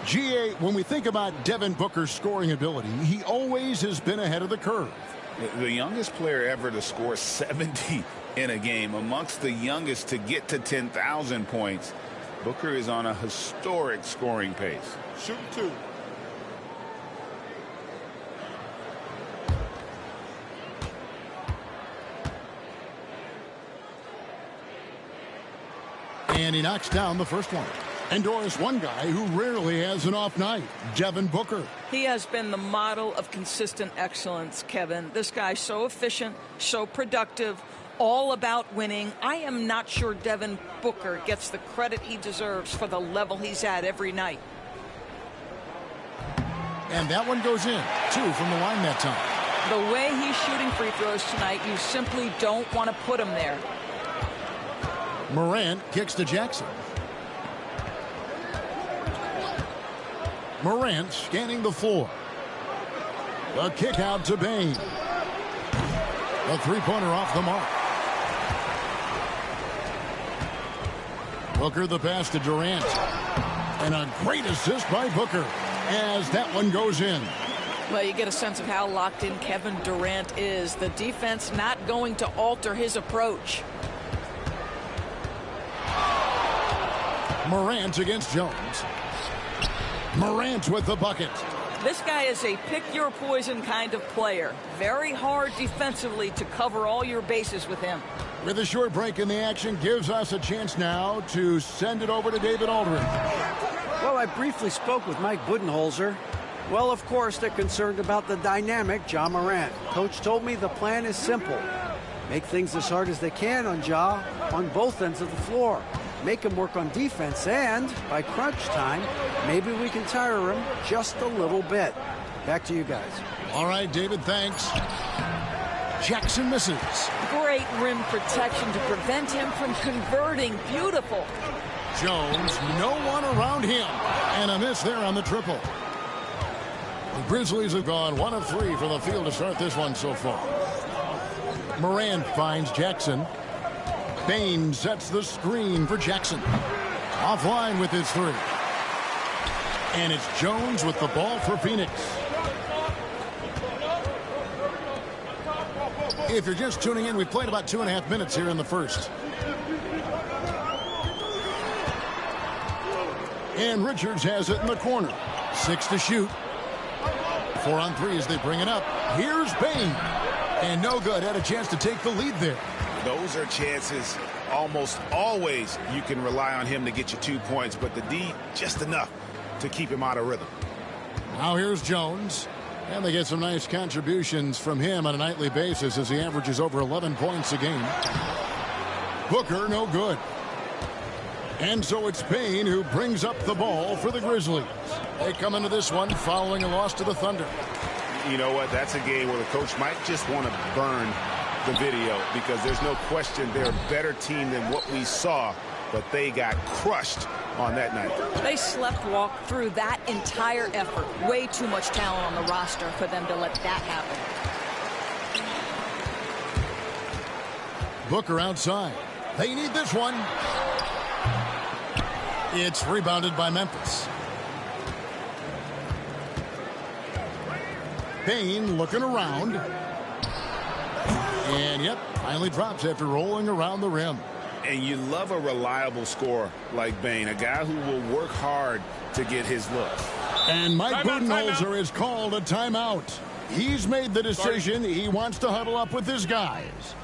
GA, when we think about Devin Booker's scoring ability, he always has been ahead of the curve. The youngest player ever to score 70 in a game, amongst the youngest to get to 10,000 points. Booker is on a historic scoring pace. Shoot 2. And he knocks down the first one. And Doris, one guy who rarely has an off night, Devin Booker. He has been the model of consistent excellence, Kevin. This guy's so efficient, so productive, all about winning. I am not sure Devin Booker gets the credit he deserves for the level he's at every night. And that one goes in. 2 from the line that time. The way he's shooting free throws tonight, you simply don't want to put him there. Morant kicks to Jackson. Morant scanning the floor. The kick out to Bain. A three-pointer off the mark. Booker the pass to Durant. And a great assist by Booker as that one goes in. Well, you get a sense of how locked in Kevin Durant is. The defense not going to alter his approach. Morant against Jones. Morant with the bucket. This guy is a pick-your-poison kind of player. Very hard defensively to cover all your bases with him. With a short break in the action, gives us a chance now to send it over to David Aldridge. Well, I briefly spoke with Mike Budenholzer. Well, of course, they're concerned about the dynamic John Morant. Coach told me the plan is simple. Make things as hard as they can on Ja on both ends of the floor. Make him work on defense, and by crunch time, maybe we can tire him just a little bit. Back to you guys. All right, David, thanks. Jackson misses. Great rim protection to prevent him from converting. Beautiful. Jones, no one around him. And a miss there on the triple. The Grizzlies have gone 1 of 3 from the field to start this one so far. Morant finds Jackson. Bain sets the screen for Jackson. Offline with his 3. And it's Jones with the ball for Phoenix. If you're just tuning in, we've played about 2.5 minutes here in the first. And Richards has it in the corner. 6 to shoot. 4 on 3 as they bring it up. Here's Bain. And no good. Had a chance to take the lead there. Those are chances almost always you can rely on him to get you 2 points, but the D just enough to keep him out of rhythm. Now here's Jones. And they get some nice contributions from him on a nightly basis as he averages over 11 points a game. Booker, no good. And so it's Payne who brings up the ball for the Grizzlies. They come into this one following a loss to the Thunder. You know what? That's a game where the coach might just want to burn the video because there's no question they're a better team than what we saw, but they got crushed on that night. They slept-walked through that entire effort. Way too much talent on the roster for them to let that happen. Booker outside. They need this one. It's rebounded by Memphis. Payne looking around. And, yep, finally drops after rolling around the rim. And you love a reliable scorer like Bane, a guy who will work hard to get his look. And Mike Budenholzer has called a timeout. He's made the decision. He wants to huddle up with his guys.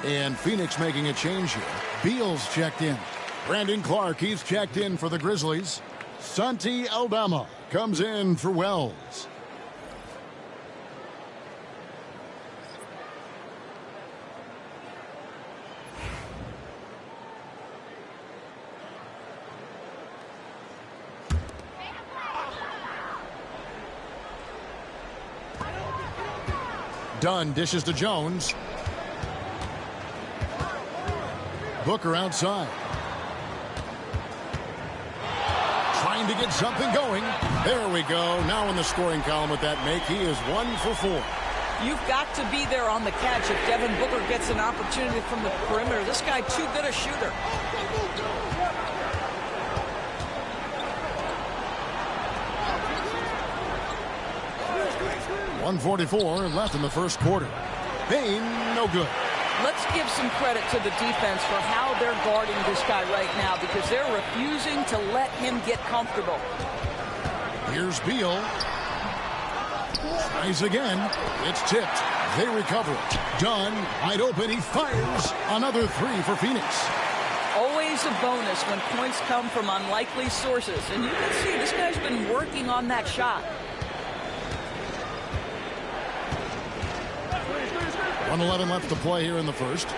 And Phoenix making a change here. Beal's checked in. Brandon Clark, he's checked in for the Grizzlies. Santi Aldama comes in for Wells. Dunn dishes to Jones. Booker outside. Trying to get something going. There we go. Now in the scoring column with that make, he is 1 for 4. You've got to be there on the catch if Devin Booker gets an opportunity from the perimeter. This guy too good a shooter. .144 left in the first quarter. Payne, no good. Let's give some credit to the defense for how they're guarding this guy right now because they're refusing to let him get comfortable. Here's Beal. Tries again. It's tipped. They recover it. Dunn, wide open. He fires. Another 3 for Phoenix. Always a bonus when points come from unlikely sources. And you can see this guy's been working on that shot. 1:11 left to play here in the first.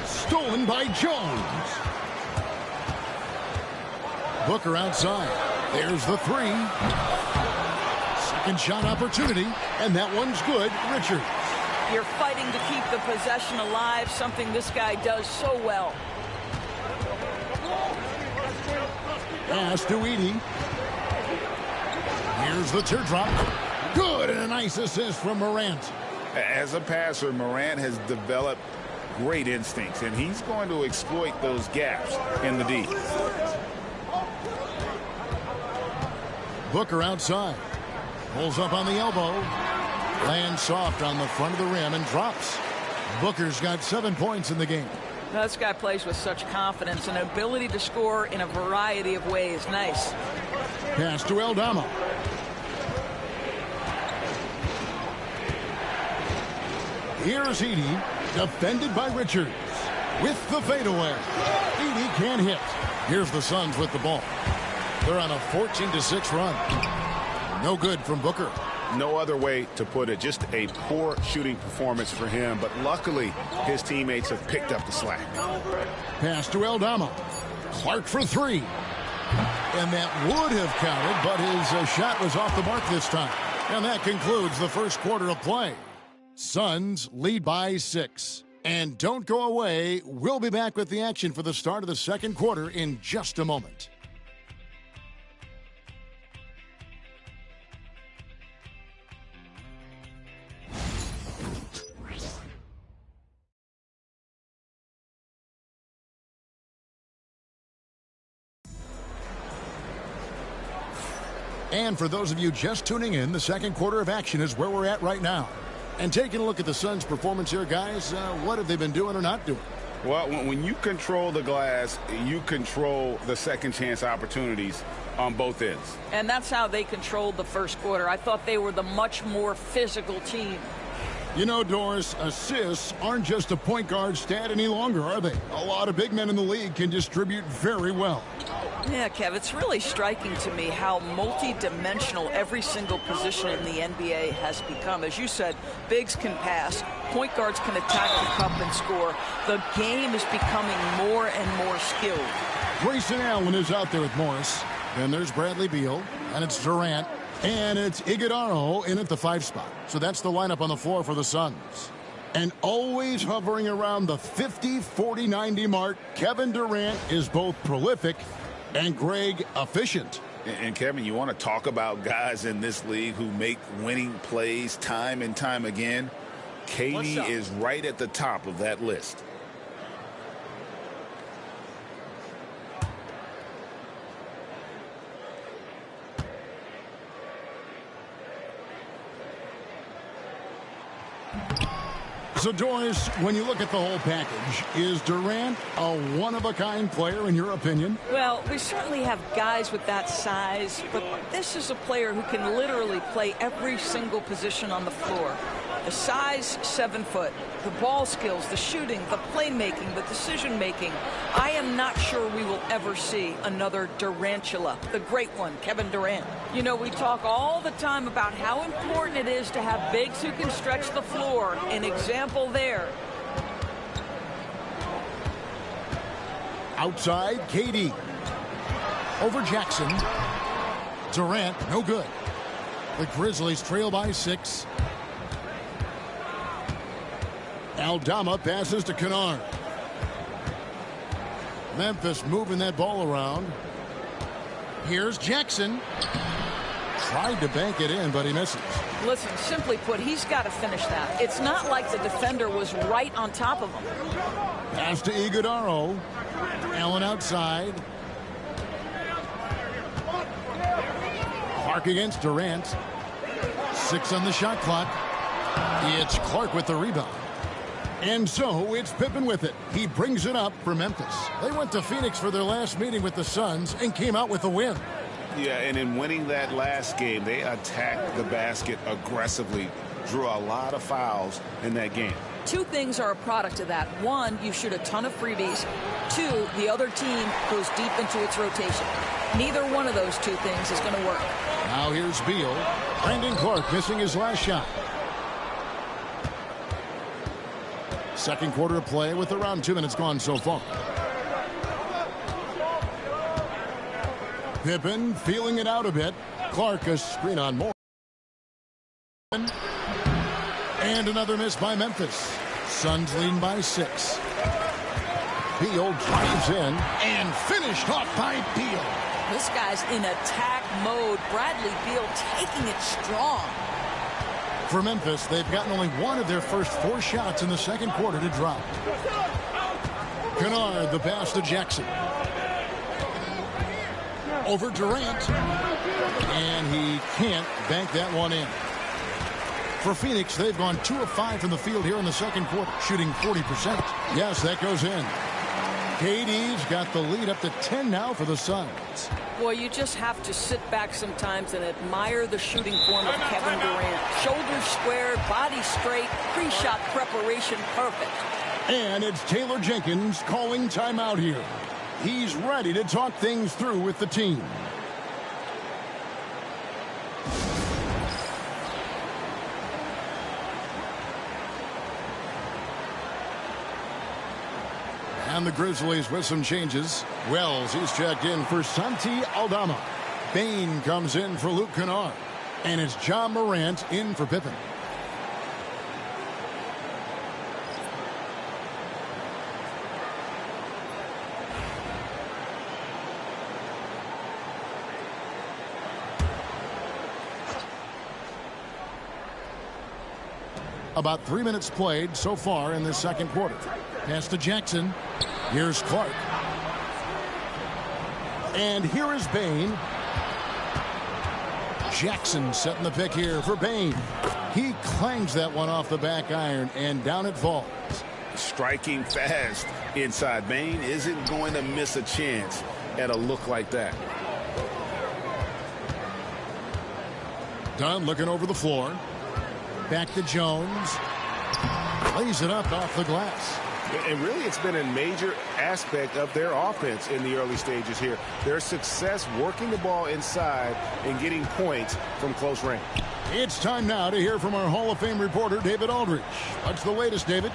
Stolen by Jones. Booker outside. There's the 3. Second shot opportunity, and that one's good. Richards. You're fighting to keep the possession alive, something this guy does so well. Pass to Edey. Here's the teardrop. Good, and a nice assist from Morant. As a passer, Morant has developed great instincts, and he's going to exploit those gaps in the D. Booker outside. Pulls up on the elbow. Lands soft on the front of the rim and drops. Booker's got 7 points in the game. This guy plays with such confidence and ability to score in a variety of ways. Nice. Pass to Aldama. Here's Edey, defended by Richards. With the fadeaway. Edey can't hit. Here's the Suns with the ball. They're on a 14-6 run. No good from Booker. No other way to put it. Just a poor shooting performance for him, but luckily his teammates have picked up the slack. Pass to Aldama. Clark for 3. And that would have counted, but his shot was off the mark this time. And that concludes the first quarter of play. Suns lead by 6. And don't go away. We'll be back with the action for the start of the second quarter in just a moment. And for those of you just tuning in, the second quarter of action is where we're at right now. And taking a look at the Suns' performance here, guys, what have they been doing or not doing? Well, when you control the glass, you control the second chance opportunities on both ends. And that's how they controlled the first quarter. I thought they were the much more physical team. You know, Doris, assists aren't just a point guard stat any longer, are they? A lot of big men in the league can distribute very well. Yeah, Kev, it's really striking to me how multi-dimensional every single position in the NBA has become. As you said, bigs can pass, point guards can attack the cup and score. The game is becoming more and more skilled. Grayson Allen is out there with Morris. Then there's Bradley Beal, and it's Durant, and it's Iguodala in at the 5 spot. So that's the lineup on the floor for the Suns. And always hovering around the 50, 40, 90 mark, Kevin Durant is both prolific and Greg efficient. And Kevin, you want to talk about guys in this league who make winning plays time and time again? KD is right at the top of that list. So, Doris, when you look at the whole package, is Durant a one-of-a-kind player in your opinion? Well, we certainly have guys with that size, but this is a player who can literally play every single position on the floor. The size, 7 foot, the ball skills, the shooting, the playmaking, the decision-making. I am not sure we will ever see another Durantula, the great one, Kevin Durant. You know, we talk all the time about how important it is to have bigs who can stretch the floor. An example there. Outside, KD. Over Jackson. Durant, no good. The Grizzlies trail by 6. Aldama passes to Kennard. Memphis moving that ball around. Here's Jackson. Tried to bank it in, but he misses. Listen, simply put, he's got to finish that. It's not like the defender was right on top of him. Pass to Iguodala. Allen outside. Clark against Durant. 6 on the shot clock. It's Clark with the rebound. And so it's Pippen with it. He brings it up for Memphis. They went to Phoenix for their last meeting with the Suns and came out with a win. Yeah, and in winning that last game, they attacked the basket aggressively, drew a lot of fouls in that game. 2 things are a product of that. 1, you shoot a ton of freebies. 2, the other team goes deep into its rotation. Neither one of those 2 things is going to work. Now here's Beal. Brandon Clark missing his last shot. Second quarter of play with around 2 minutes gone so far. Pippen feeling it out a bit. Clark a screen on more. And another miss by Memphis. Suns leading by 6. Beal drives in and finished off by Beal. This guy's in attack mode. Bradley Beal taking it strong. For Memphis, they've gotten only 1 of their first 4 shots in the second quarter to drop. Kennard, the pass to Jackson. Over Durant. And he can't bank that one in. For Phoenix, they've gone 2 of 5 from the field here in the second quarter, shooting 40%. Yes, that goes in. KD's got the lead up to 10 now for the Suns. Boy, you just have to sit back sometimes and admire the shooting form of Kevin Durant. Shoulders squared, body straight, pre-shot preparation perfect. And it's Taylor Jenkins calling timeout here. He's ready to talk things through with the team. And the Grizzlies with some changes. Wells, he's checked in for Santi Aldama. Bain comes in for Luke Kennard. And it's John Morant in for Pippen. About 3 minutes played so far in this second quarter. Pass to Jackson. Here's Clark. And here is Bain. Jackson setting the pick here for Bain. He clangs that one off the back iron, and down it falls. Striking fast inside. Bain isn't going to miss a chance at a look like that. Dunn looking over the floor. Back to Jones. Lays it up off the glass. And really, it's been a major aspect of their offense in the early stages here. Their success working the ball inside and getting points from close range. It's time now to hear from our Hall of Fame reporter, David Aldridge. What's the latest, David?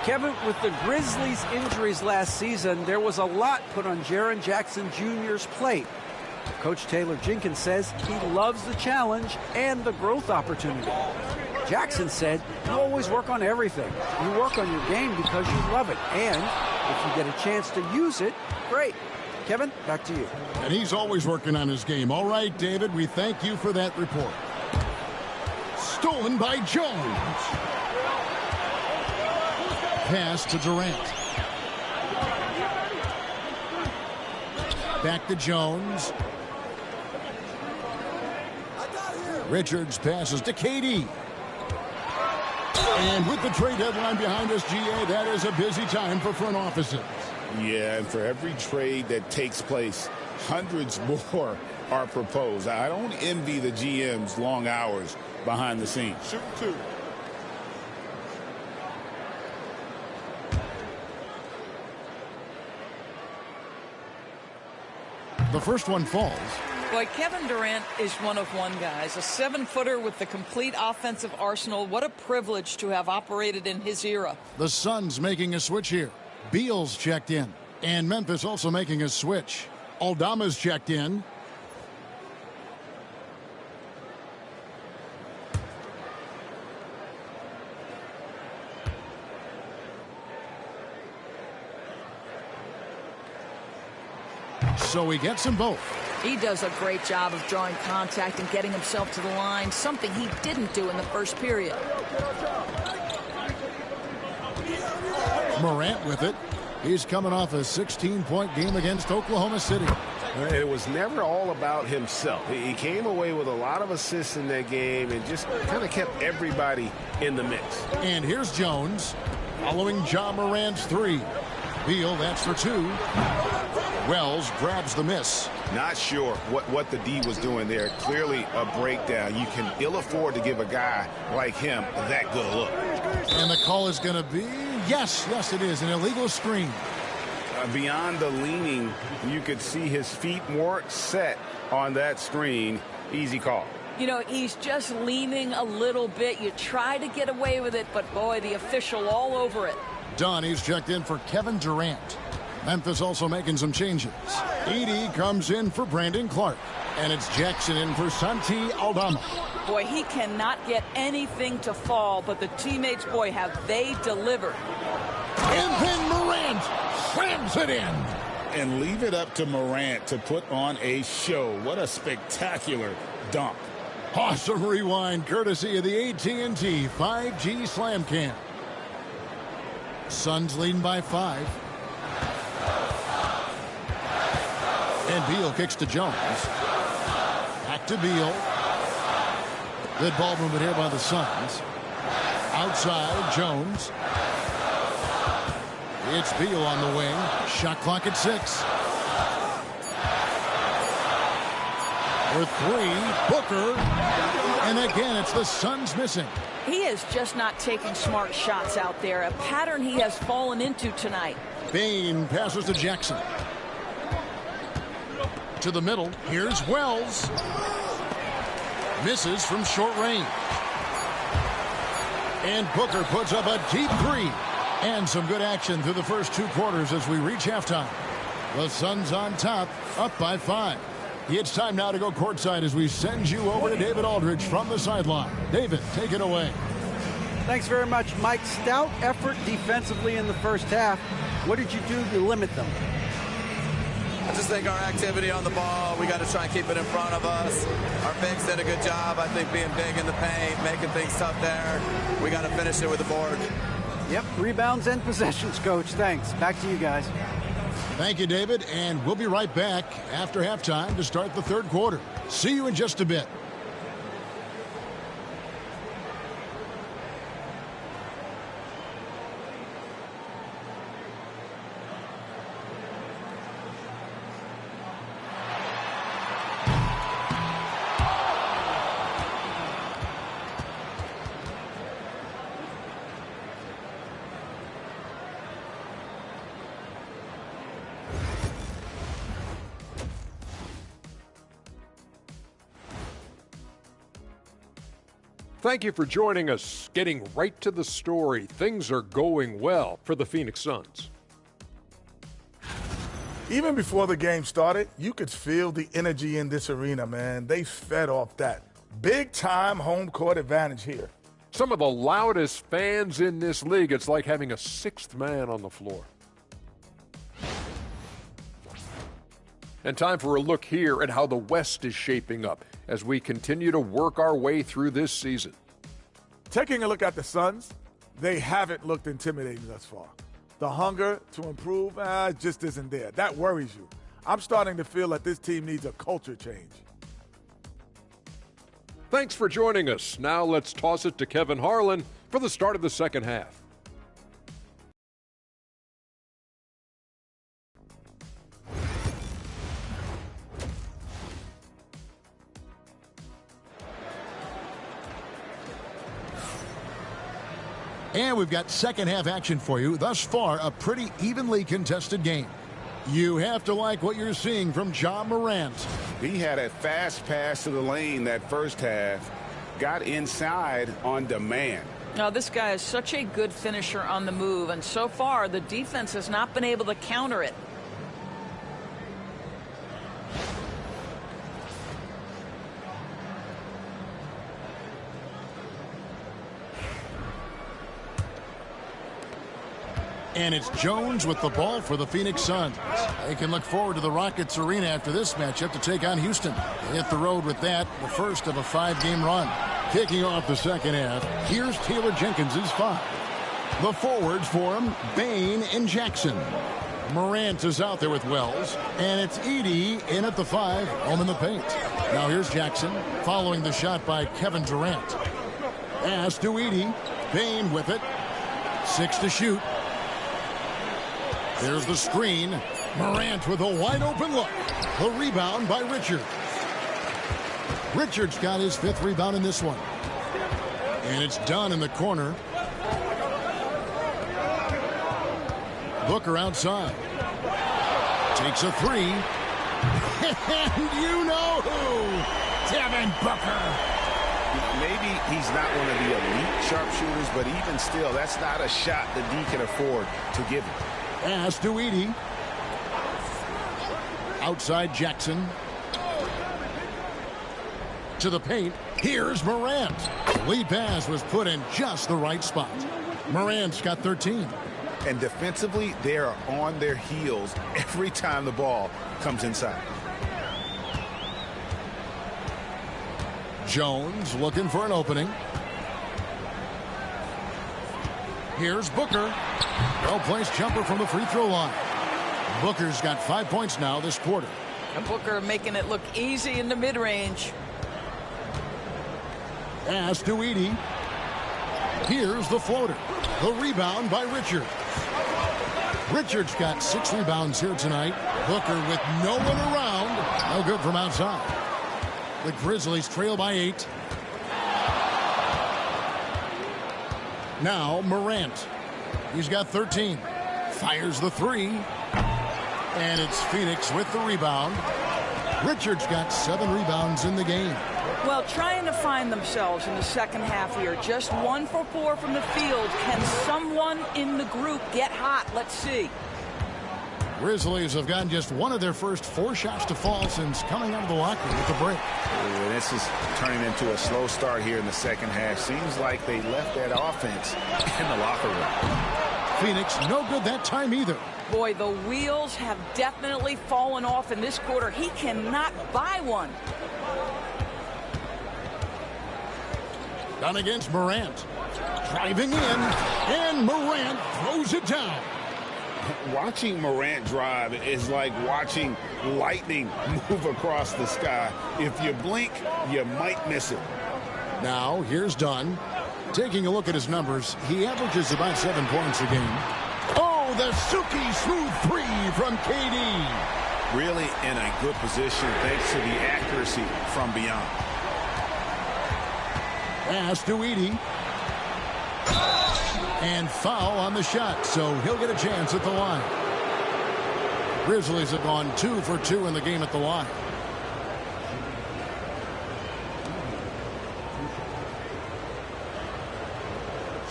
Kevin, with the Grizzlies' injuries last season, there was a lot put on Jaren Jackson Jr.'s plate. Coach Taylor Jenkins says he loves the challenge and the growth opportunity. Jackson said, you always work on everything. You work on your game because you love it. And if you get a chance to use it, great. Kevin, back to you. And he's always working on his game. All right, David, we thank you for that report. Stolen by Jones. Pass to Durant. Back to Jones. Richards passes to KD. And with the trade deadline behind us, GA, that is a busy time for front offices. Yeah, and for every trade that takes place, hundreds more are proposed. I don't envy the GM's long hours behind the scenes. Shoot two. The first one falls. Boy, Kevin Durant is one of one, guys. A 7-footer with the complete offensive arsenal. What a privilege to have operated in his era. The Suns making a switch here. Beal's checked in. And Memphis also making a switch. Aldama's checked in. So he gets them both. He does a great job of drawing contact and getting himself to the line, something he didn't do in the first period. Morant with it. He's coming off a 16-point game against Oklahoma City. It was never all about himself. He came away with a lot of assists in that game and just kind of kept everybody in the mix. And here's Jones following Ja Morant's three. Beal, that's for two. Wells grabs the miss. Not sure what the D was doing there. Clearly a breakdown. You can ill afford to give a guy like him that good a look. And the call is going to be, yes, it is, an illegal screen. Beyond the leaning, you could see his feet more set on that screen. Easy call. You know, he's just leaning a little bit. You try to get away with it, but boy, the official all over it. Dunn, he's checked in for Kevin Durant. Memphis also making some changes. Edey comes in for Brandon Clark. And it's Jackson in for Santi Aldama. Boy, he cannot get anything to fall, but the teammates, boy, have they delivered. And then Morant slams it in. And leave it up to Morant to put on a show. What a spectacular dunk. Awesome rewind courtesy of the AT&T 5G Slam Cam. Suns leading by 5. And Beal kicks to Jones. Back to Beal. Good ball movement here by the Suns. Outside, Jones. It's Beal on the wing. Shot clock at 6. For 3, Booker. And again, it's the Suns missing. He is just not taking smart shots out there, a pattern he has fallen into tonight. Bain passes to Jackson. To the middle. Here's Wells. Misses from short range. And Booker puts up a deep 3. And some good action through the first 2 quarters as we reach halftime. The Suns on top, up by 5. It's time now to go courtside as we send you over to David Aldridge from the sideline. David, take it away. Thanks very much, Mike. Stout effort defensively in the first half. What did you do to limit them? I just think our activity on the ball, we got to try and keep it in front of us. Our bigs did a good job, I think, being big in the paint, making things tough there. We got to finish it with the board. Yep, rebounds and possessions, Coach. Thanks. Back to you guys. Thank you, David, and we'll be right back after halftime to start the third quarter. See you in just a bit. Thank you for joining us. Getting right to the story, things are going well for the Phoenix Suns. Even before the game started, you could feel the energy in this arena, man. They fed off that. Big-time home court advantage here. Some of the loudest fans in this league. It's like having a sixth man on the floor. And time for a look here at how the West is shaping up as we continue to work our way through this season. Taking a look at the Suns, they haven't looked intimidating thus far. The hunger to improve just isn't there. That worries you. I'm starting to feel that this team needs a culture change. Thanks for joining us. Now let's toss it to Kevin Harlan for the start of the second half. And we've got second half action for you. Thus far, a pretty evenly contested game. You have to like what you're seeing from Ja Morant. He had a fast pass to the lane that first half, got inside on demand. Now, this guy is such a good finisher on the move, and so far the defense has not been able to counter it. And it's Jones with the ball for the Phoenix Suns. They can look forward to the Rockets arena after this matchup to take on Houston. They hit the road with that, the first of a 5-game run. Kicking off the second half, here's Taylor Jenkins's 5. The forwards for him, Bain and Jackson. Morant is out there with Wells, and it's Edey in at the 5, home in the paint. Now here's Jackson, following the shot by Kevin Durant. Pass to Edey, Bain with it, 6 to shoot. There's the screen. Morant with a wide open look. The rebound by Richard. Richard's got his 5th rebound in this one. And it's done in the corner. Booker outside. Takes a 3. And you know who? Devin Booker. Maybe he's not one of the elite sharpshooters, but even still, that's not a shot that D can afford to give him. Pass to Edey. Outside Jackson. To the paint. Here's Morant. Lead pass was put in just the right spot. Morant's got 13. And defensively, they are on their heels every time the ball comes inside. Jones looking for an opening. Here's Booker. Well-placed jumper from the free throw line. Booker's got 5 points now this quarter. And Booker making it look easy in the mid-range. Pass to Edey. Here's the floater. The rebound by Richard. Richard's got 6 rebounds here tonight. Booker with no one around. No good from outside. The Grizzlies trail by 8. Now Morant. He's got 13. Fires the 3. And it's Phoenix with the rebound. Richard's got 7 rebounds in the game. Well, trying to find themselves in the second half here. Just 1 for 4 from the field. Can someone in the group get hot? Let's see. Grizzlies have gotten just one of their first 4 shots to fall since coming out of the locker room with the break. This is turning into a slow start here in the second half. Seems like they left that offense in the locker room. Phoenix no good that time either. Boy, the wheels have definitely fallen off in this quarter. He cannot buy one. Done against Morant. Driving in, and Morant throws it down. Watching Morant drive is like watching lightning move across the sky. If you blink, you might miss it. Now, here's Dunn. Taking a look at his numbers, he averages about 7 points a game. Oh, the silky smooth 3 from KD. Really in a good position thanks to the accuracy from beyond. Pass to Edey. And foul on the shot, so he'll get a chance at the line. Grizzlies have gone 2 for 2 in the game at the line.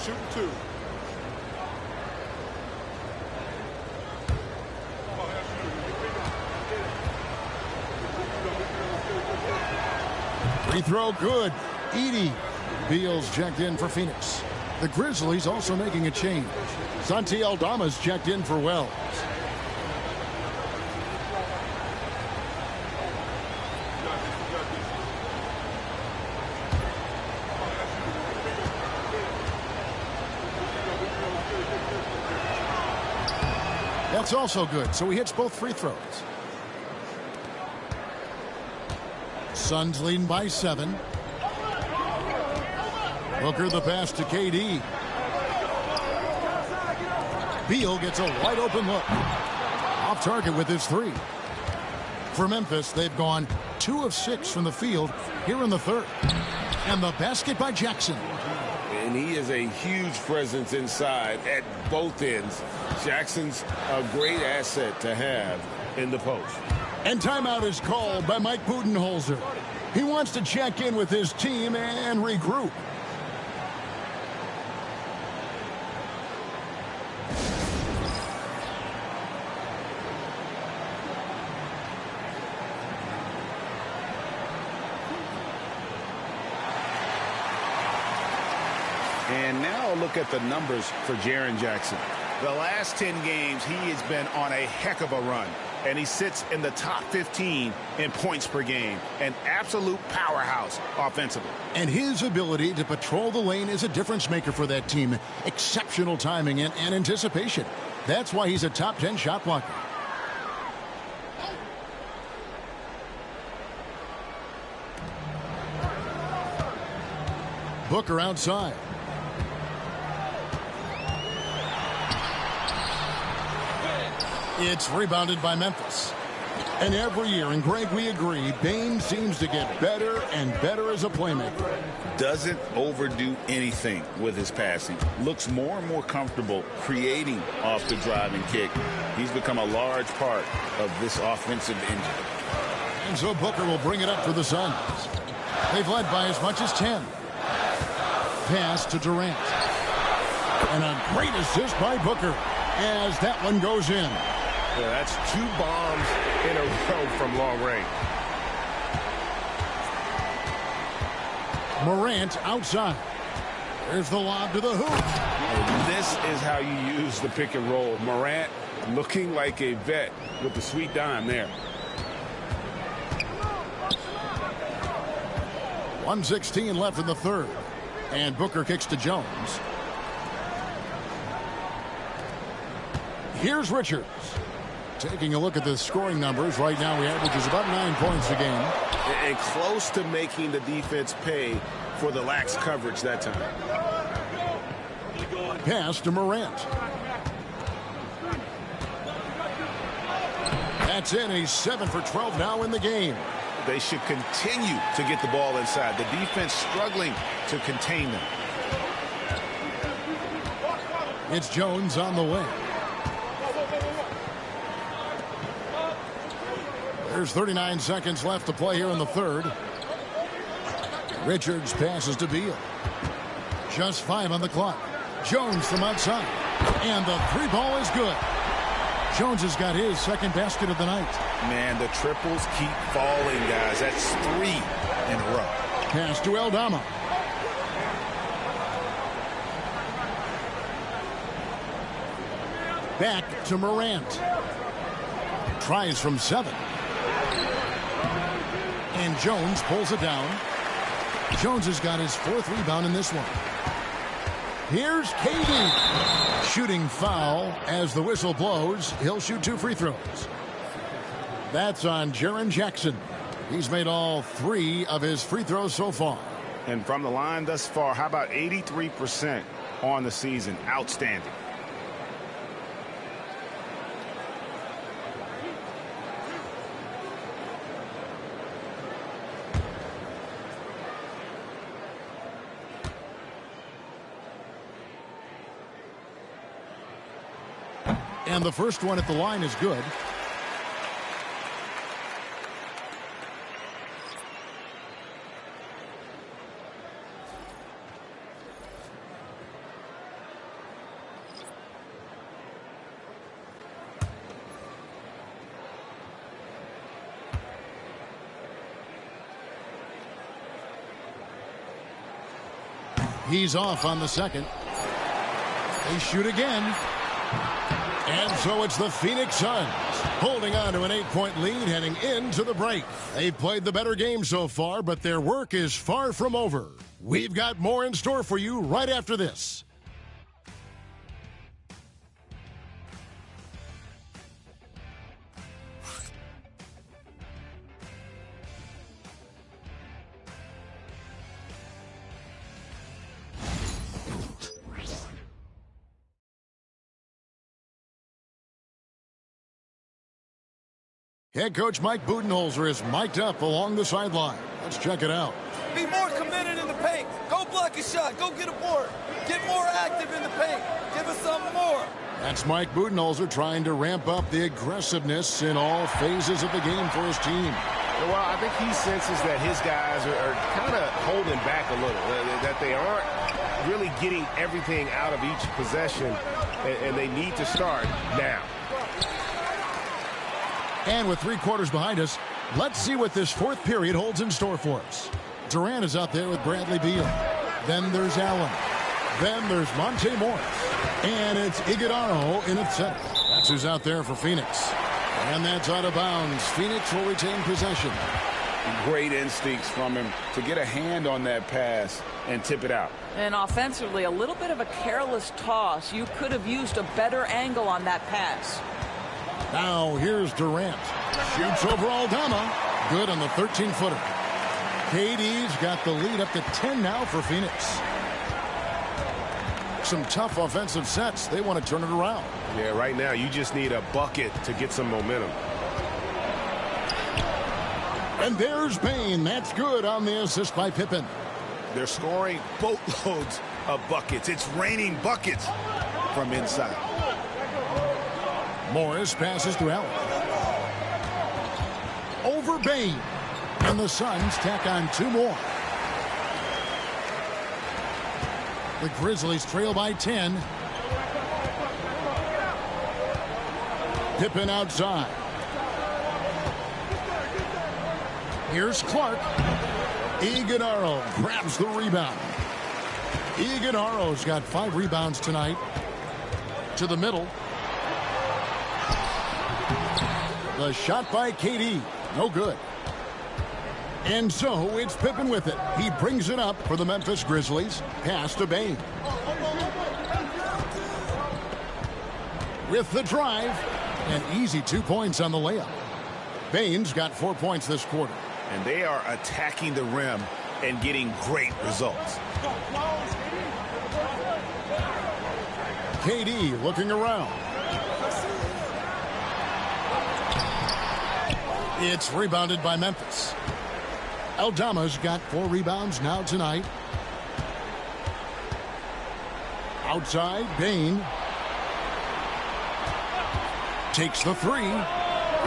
Shoot 2. Free throw good. Edey. Beal's checked in for Phoenix. The Grizzlies also making a change. Santi Aldama's checked in for Wells. That's also good, so he hits both free throws. Suns leading by 7. Booker the pass to KD. Beal gets a wide open look. Off target with his 3. For Memphis, they've gone 2 of 6 from the field here in the third. And the basket by Jackson. And he is a huge presence inside at both ends. Jackson's a great asset to have in the post. And timeout is called by Mike Budenholzer. He wants to check in with his team and regroup. And now a look at the numbers for Jaren Jackson. The last 10 games, he has been on a heck of a run. And he sits in the top 15 in points per game. An absolute powerhouse offensively. And his ability to patrol the lane is a difference maker for that team. Exceptional timing and anticipation. That's why he's a top 10 shot blocker. Booker outside. It's rebounded by Memphis. And every year, and Greg, we agree, Bane seems to get better and better as a playmaker. Doesn't overdo anything with his passing. Looks more and more comfortable creating off the driving kick. He's become a large part of this offensive engine. And so Booker will bring it up for the Suns. They've led by as much as 10. Pass to Durant. And a great assist by Booker as that one goes in. Yeah, that's 2 bombs in a row from long range. Morant outside. There's the lob to the hoop. And this is how you use the pick and roll. Morant looking like a vet with the sweet dime there. 1:16 left in the third. And Booker kicks to Jones. Here's Richards. Taking a look at the scoring numbers, right now he averages about 9 points a game. And close to making the defense pay for the lax coverage that time. Pass to Morant. That's in. He's 7 for 12 now in the game. They should continue to get the ball inside. The defense struggling to contain them. It's Jones on the way. There's 39 seconds left to play here in the third. Richards passes to Beal. Just 5 on the clock. Jones from outside. And the 3 ball is good. Jones has got his second basket of the night. Man, the triples keep falling, guys. That's 3 in a row. Pass to Aldama. Back to Morant. Tries from 7. And Jones pulls it down. Jones has got his 4th rebound in this one. Here's KD. Shooting foul as the whistle blows. He'll shoot 2 free throws. That's on Jaren Jackson. He's made all 3 of his free throws so far. And from the line thus far, how about 83% on the season? Outstanding. And the first one at the line is good. He's off on the second. They shoot again. And so it's the Phoenix Suns holding on to an 8-point lead heading into the break. They've played the better game so far, but their work is far from over. We've got more in store for you right after this. Head coach Mike Budenholzer is mic'd up along the sideline. Let's check it out. Be more committed in the paint. Go block a shot. Go get a board. Get more active in the paint. Give us something more. That's Mike Budenholzer trying to ramp up the aggressiveness in all phases of the game for his team. Well, I think he senses that his guys are kind of holding back a little, that they aren't really getting everything out of each possession, and they need to start now. And with 3 quarters behind us, let's see what this fourth period holds in store for us. Durant is out there with Bradley Beal. Then there's Allen. Then there's Monte Morris. And it's Iguodala in its center. That's who's out there for Phoenix. And that's out of bounds. Phoenix will retain possession. Great instincts from him to get a hand on that pass and tip it out. And offensively, a little bit of a careless toss. You could have used a better angle on that pass. Now here's Durant. Shoots over Aldama. Good on the 13-footer. KD's got the lead up to 10 now for Phoenix. Some tough offensive sets. They want to turn it around. Yeah, right now you just need a bucket to get some momentum. And there's Payne. That's good on the assist by Pippen. They're scoring boatloads of buckets. It's raining buckets from inside. Morris passes to Allen. Over Bain. And the Suns tack on 2 more. The Grizzlies trail by 10. Pippen outside. Here's Clark. Iguodala grabs the rebound. Iguodala's got 5 rebounds tonight. To the middle. The shot by KD. No good. And so it's Pippen with it. He brings it up for the Memphis Grizzlies. Pass to Bain. With the drive. An easy 2 points on the layup. Bain's got 4 points this quarter. And they are attacking the rim and getting great results. KD looking around. It's rebounded by Memphis. Aldama's got 4 rebounds now tonight. Outside, Bain. Takes the 3.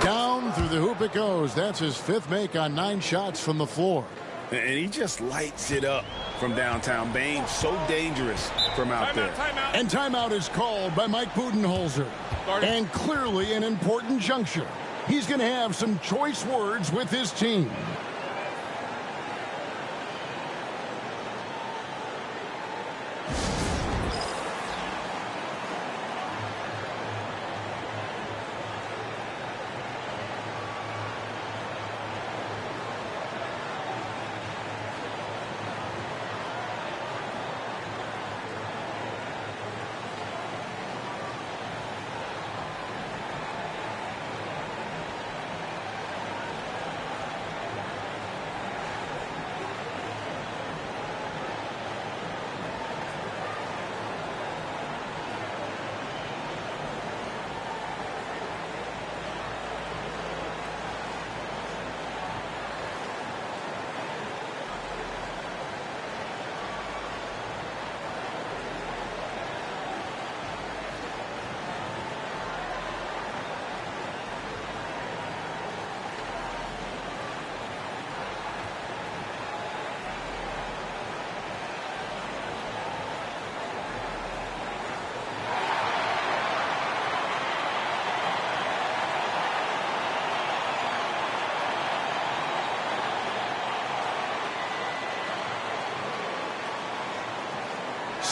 Down through the hoop it goes. That's his 5th make on 9 shots from the floor. And he just lights it up from downtown. Bain, so dangerous from out there. And timeout is called by Mike Budenholzer. And clearly an important juncture. He's going to have some choice words with his team.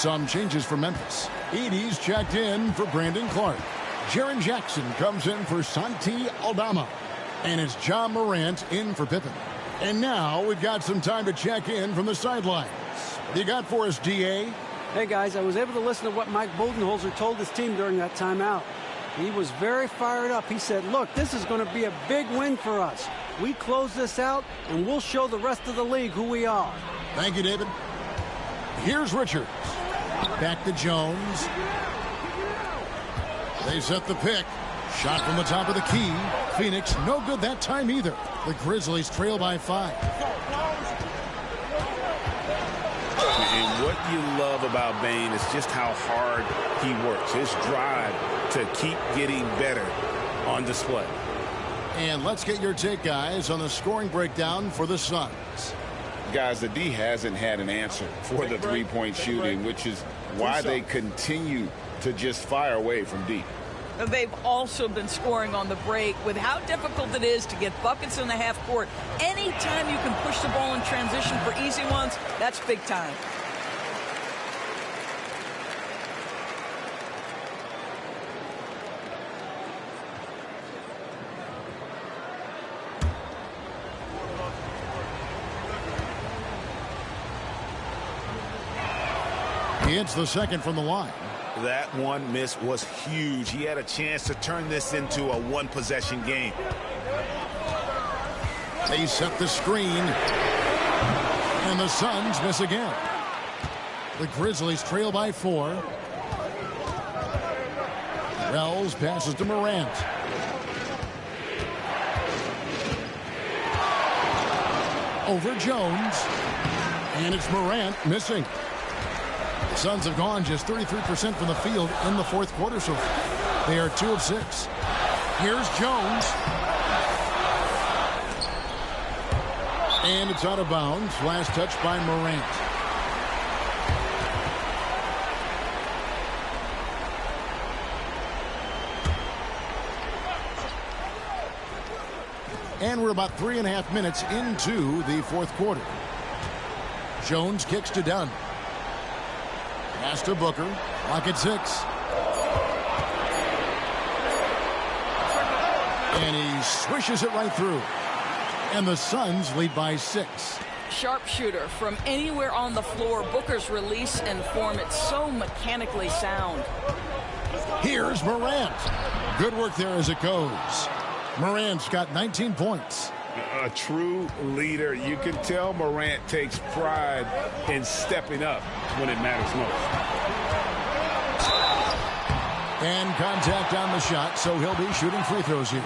Some changes for Memphis. Edey's checked in for Brandon Clark. Jaren Jackson comes in for Santi Aldama. And it's John Morant in for Pippen. And now we've got some time to check in from the sidelines. What do you got for us, D.A.? Hey, guys, I was able to listen to what Mike Budenholzer told his team during that timeout. He was very fired up. He said, look, this is going to be a big win for us. We close this out, and we'll show the rest of the league who we are. Thank you, David. Here's Richards. Back to Jones. They set the pick. Shot from the top of the key. Phoenix, no good that time either. The Grizzlies trail by 5. And what you love about Bane is just how hard he works. His drive to keep getting better on display. And let's get your take, guys, on the scoring breakdown for the Suns. Guys, the D hasn't had an answer for the three-point shooting, which is why they continue to just fire away from deep. They've also been scoring on the break with how difficult it is to get buckets in the half court. Anytime you can push the ball in transition for easy ones, that's big time. He hits the second from the line. That one miss was huge. He had a chance to turn this into a one-possession game. They set the screen. And the Suns miss again. The Grizzlies trail by 4. Wells passes to Morant. Over Jones. And it's Morant missing. The Suns have gone just 33% from the field in the fourth quarter, so they are 2 of 6. Here's Jones. And it's out of bounds. Last touch by Morant. And we're about 3.5 minutes into the fourth quarter. Jones kicks to Dunn. Pass to Booker. Clock at 6. And he swishes it right through. And the Suns lead by 6. Sharpshooter from anywhere on the floor. Booker's release and form, it's so mechanically sound. Here's Morant. Good work there as it goes. Morant's got 19 points. A true leader. You can tell Morant takes pride in stepping up when it matters most. And contact on the shot, so he'll be shooting free throws here.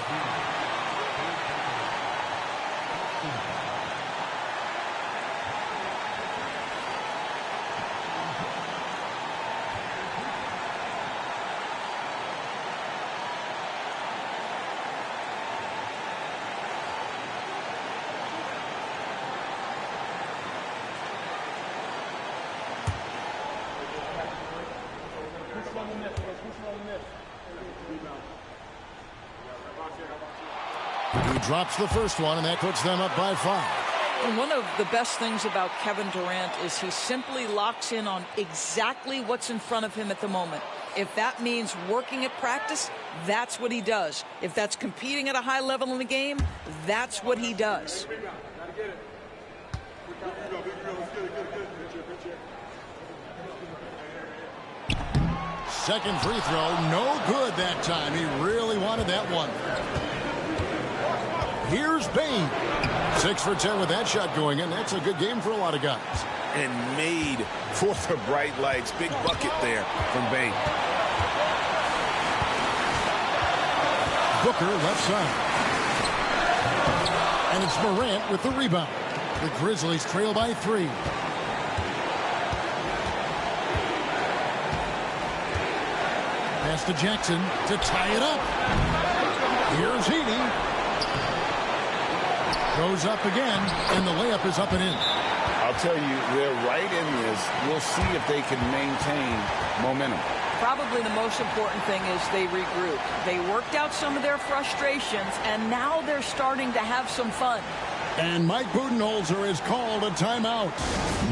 He drops the first one, and that puts them up by 5. And one of the best things about Kevin Durant is he simply locks in on exactly what's in front of him at the moment. If that means working at practice, that's what he does. If that's competing at a high level in the game, that's what he does. Second free throw, no good that time. He really wanted that one. Here's Bane. 6 for 10 with that shot going in. That's a good game for a lot of guys. And made for the bright lights. Big bucket there from Bane. Booker left side. And it's Morant with the rebound. The Grizzlies trail by 3. Pass to Jackson to tie it up. Here's Edey. Goes up again, and the layup is up and in. I'll tell you, they're right in this. We'll see if they can maintain momentum. Probably the most important thing is they regrouped. They worked out some of their frustrations, and now they're starting to have some fun. And Mike Budenholzer has called a timeout.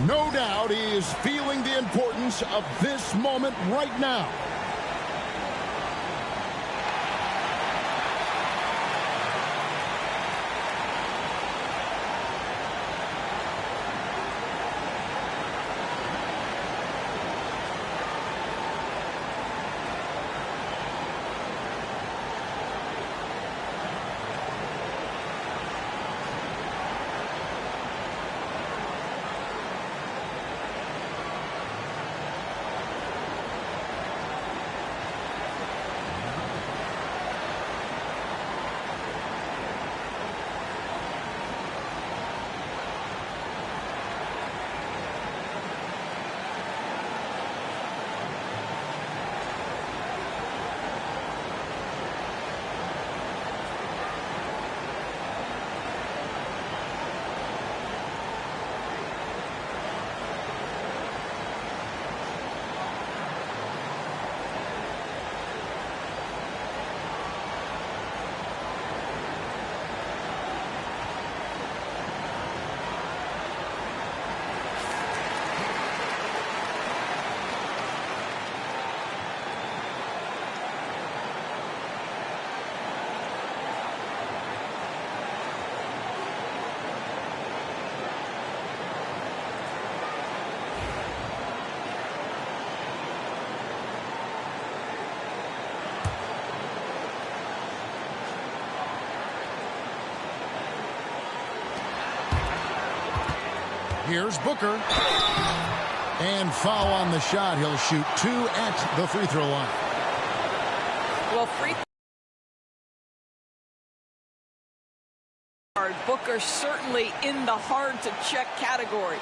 No doubt he is feeling the importance of this moment right now. Here's Booker. And foul on the shot. He'll shoot 2 at the free throw line. Well, Booker certainly in the hard-to-check category.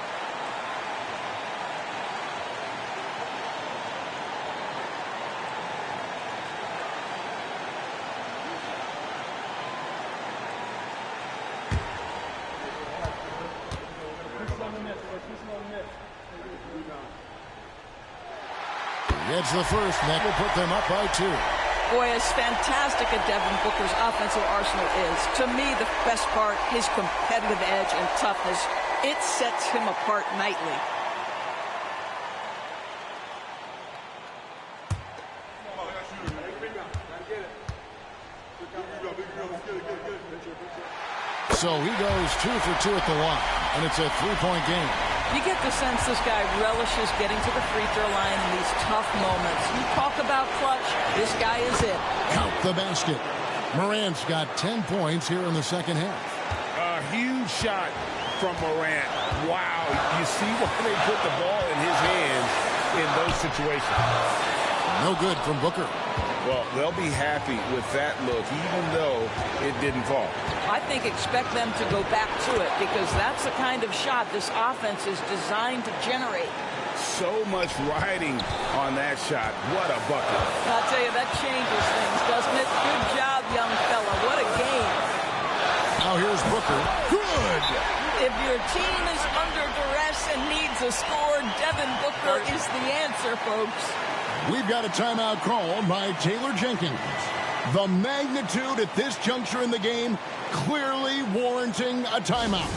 Gets the first, and that will put them up by 2. Boy, as fantastic as Devin Booker's offensive arsenal is, to me the best part, his competitive edge and toughness, it sets him apart nightly. So he goes 2 for 2 at the line, and it's a 3-point game. You get the sense this guy relishes getting to the free throw line in these tough moments. You talk about clutch, this guy is it. Count the basket. Morant's got 10 points here in the second half. A huge shot from Morant. Wow, you see why they put the ball in his hands in those situations. No good from Booker. Well, they'll be happy with that look, even though it didn't fall. I think expect them to go back to it because that's the kind of shot this offense is designed to generate. So much riding on that shot. What a bucket. I'll tell you, that changes things, doesn't it? Good job, young fella. What a game. Now here's Booker. Good! If your team is under duress and needs a score, Devin Booker is the answer, folks. We've got a timeout called by Taylor Jenkins. The magnitude at this juncture in the game clearly warranting a timeout.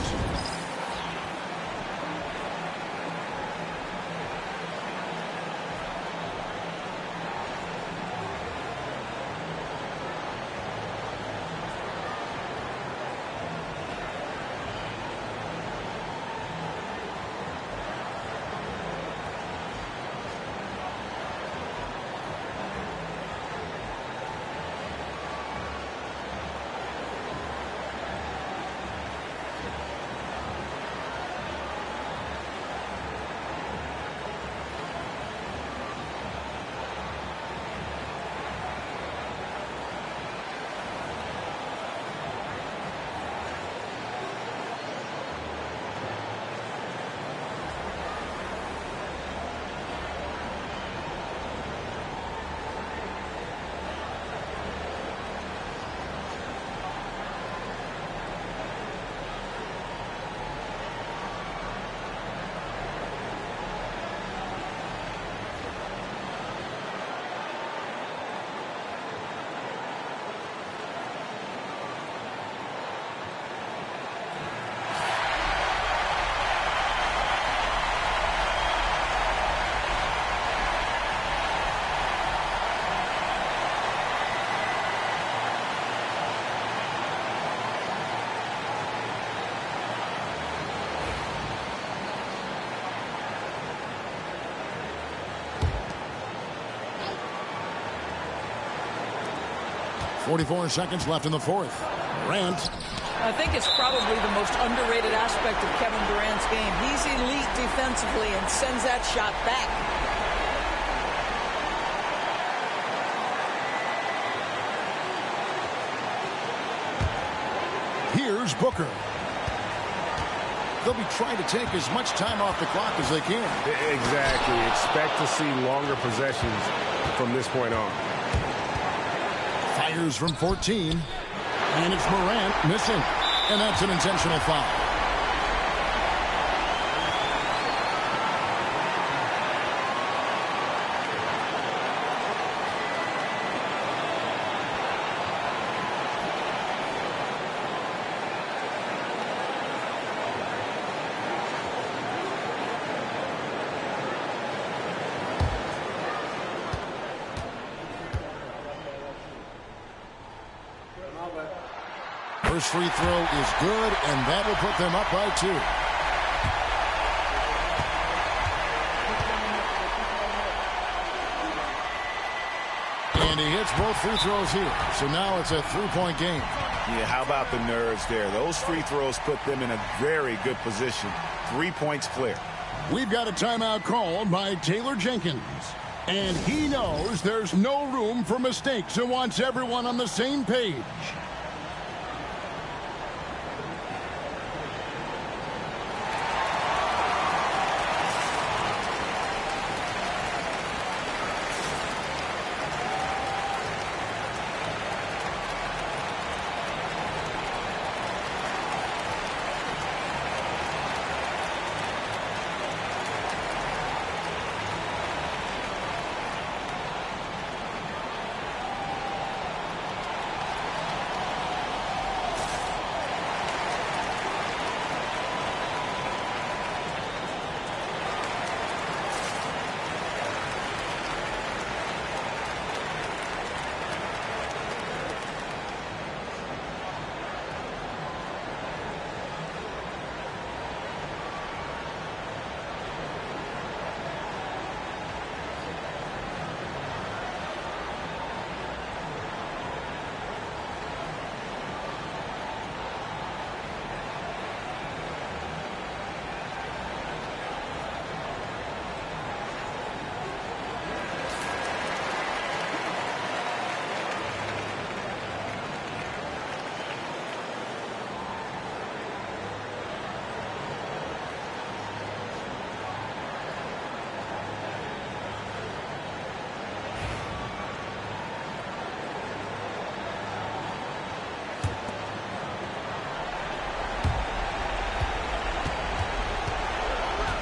44 seconds left in the fourth. Durant. I think it's probably the most underrated aspect of Kevin Durant's game. He's elite defensively and sends that shot back. Here's Booker. They'll be trying to take as much time off the clock as they can. Exactly. Expect to see longer possessions from this point on. Fires from 14. And it's Morant missing. And that's an intentional foul. First free throw is good, and that will put them up by 2. And he hits both free throws here. So now it's a 3-point game. Yeah, how about the nerves there? Those free throws put them in a very good position. 3 points clear. We've got a timeout called by Taylor Jenkins. And he knows there's no room for mistakes and wants everyone on the same page.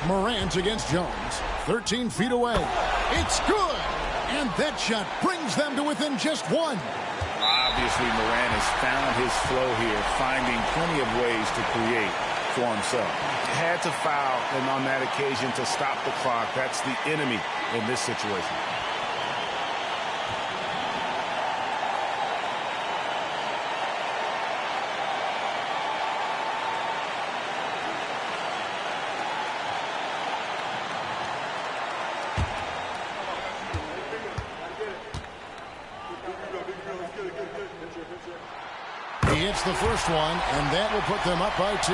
Morant against Jones. 13 feet away. It's good! And that shot brings them to within just 1. Obviously, Morant has found his flow here, finding plenty of ways to create for himself. Had to foul, and on that occasion to stop the clock. That's the enemy in this situation. He hits the first one, and that will put them up by 2.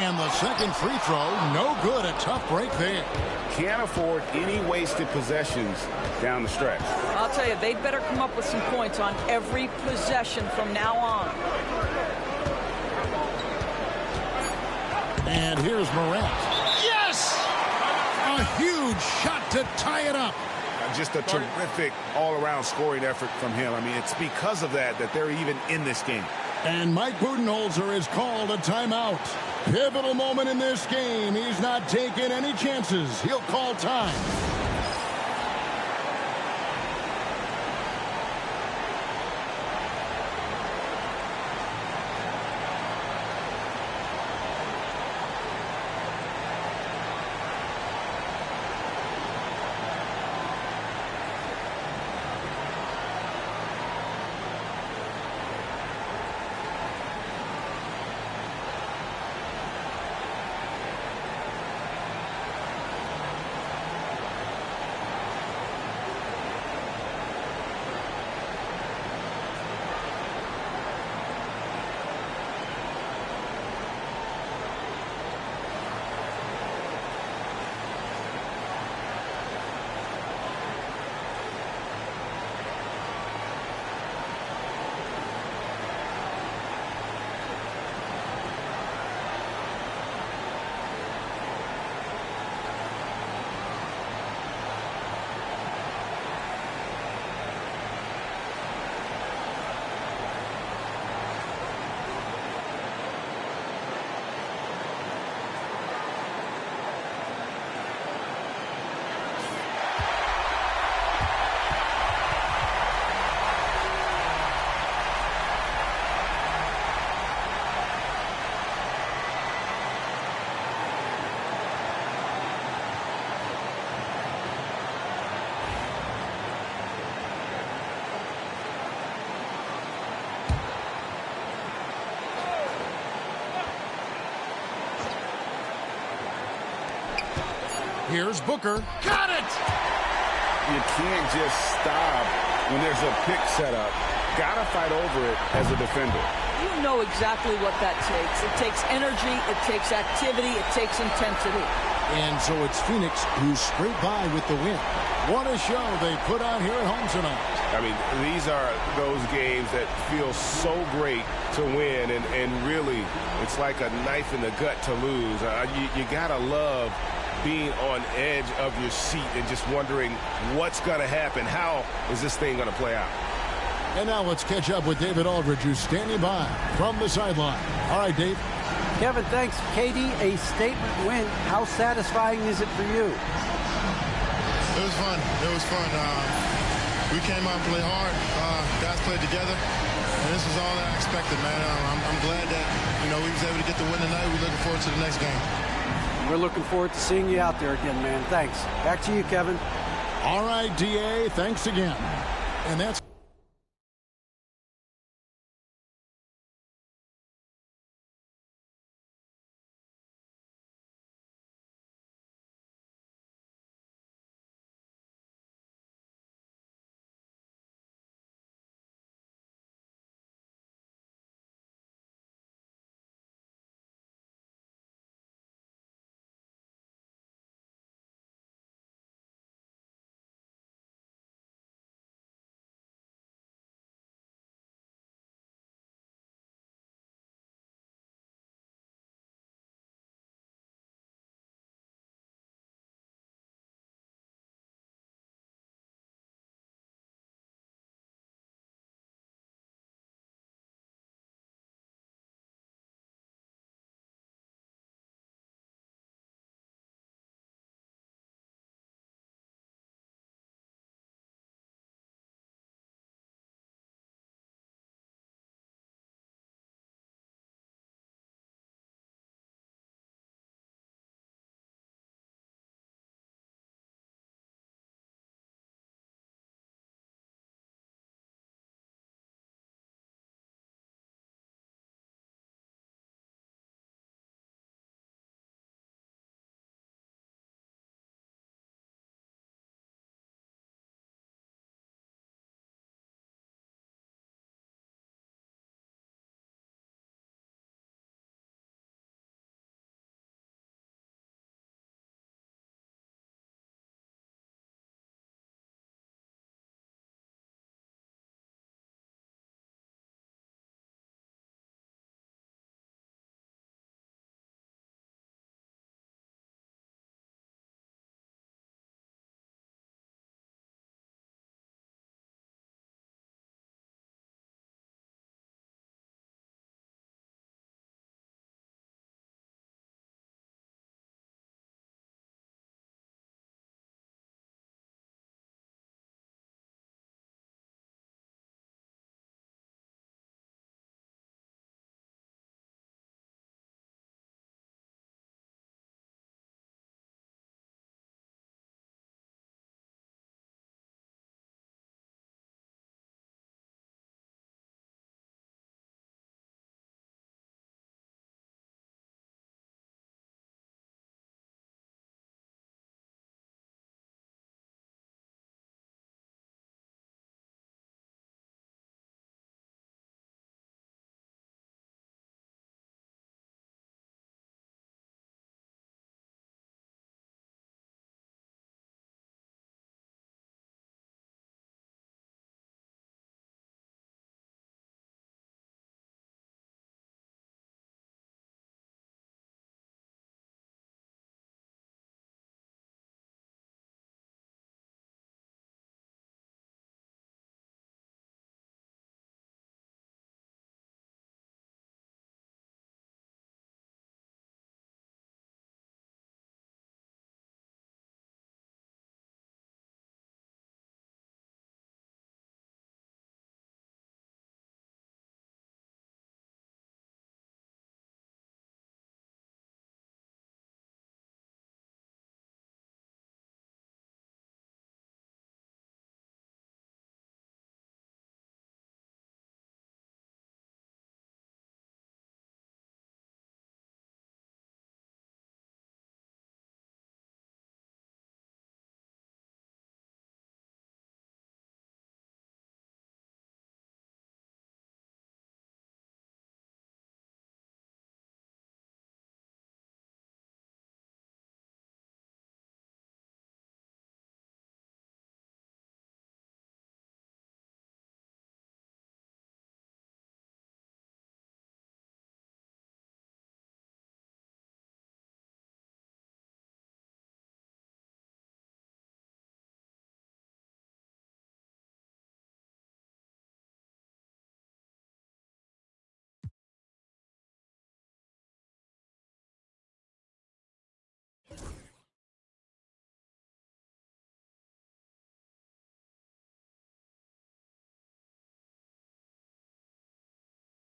And the second free throw, no good. A tough break there. Can't afford any wasted possessions down the stretch. I'll tell you, they'd better come up with some points on every possession from now on. And here's Morant. Yes! A huge shot to tie it up. Just a terrific all-around scoring effort from him. I mean, it's because of that they're even in this game. And Mike Budenholzer has called a timeout. Pivotal moment in this game. He's not taking any chances. He'll call time. Here's Booker. Got it! You can't just stop when there's a pick set up. Gotta fight over it as a defender. You know exactly what that takes. It takes energy, it takes activity, it takes intensity. And so it's Phoenix who scraped by with the win. What a show they put on here at home tonight. I mean, these are those games that feel so great to win, and really, it's like a knife in the gut to lose. You gotta love being on edge of your seat and just wondering what's going to happen. How is this thing going to play out? And now let's catch up with David Aldridge, who's standing by from the sideline. All right, Dave. Kevin, thanks. KD, a statement win. How satisfying is it for you? It was fun. It was fun. We came out and played hard. Guys played together. And this was all I expected, man. I'm glad that, we was able to get the win tonight. We're looking forward to the next game. We're looking forward to seeing you out there again, man. Thanks. Back to you, Kevin. All right, DA, thanks again. And that's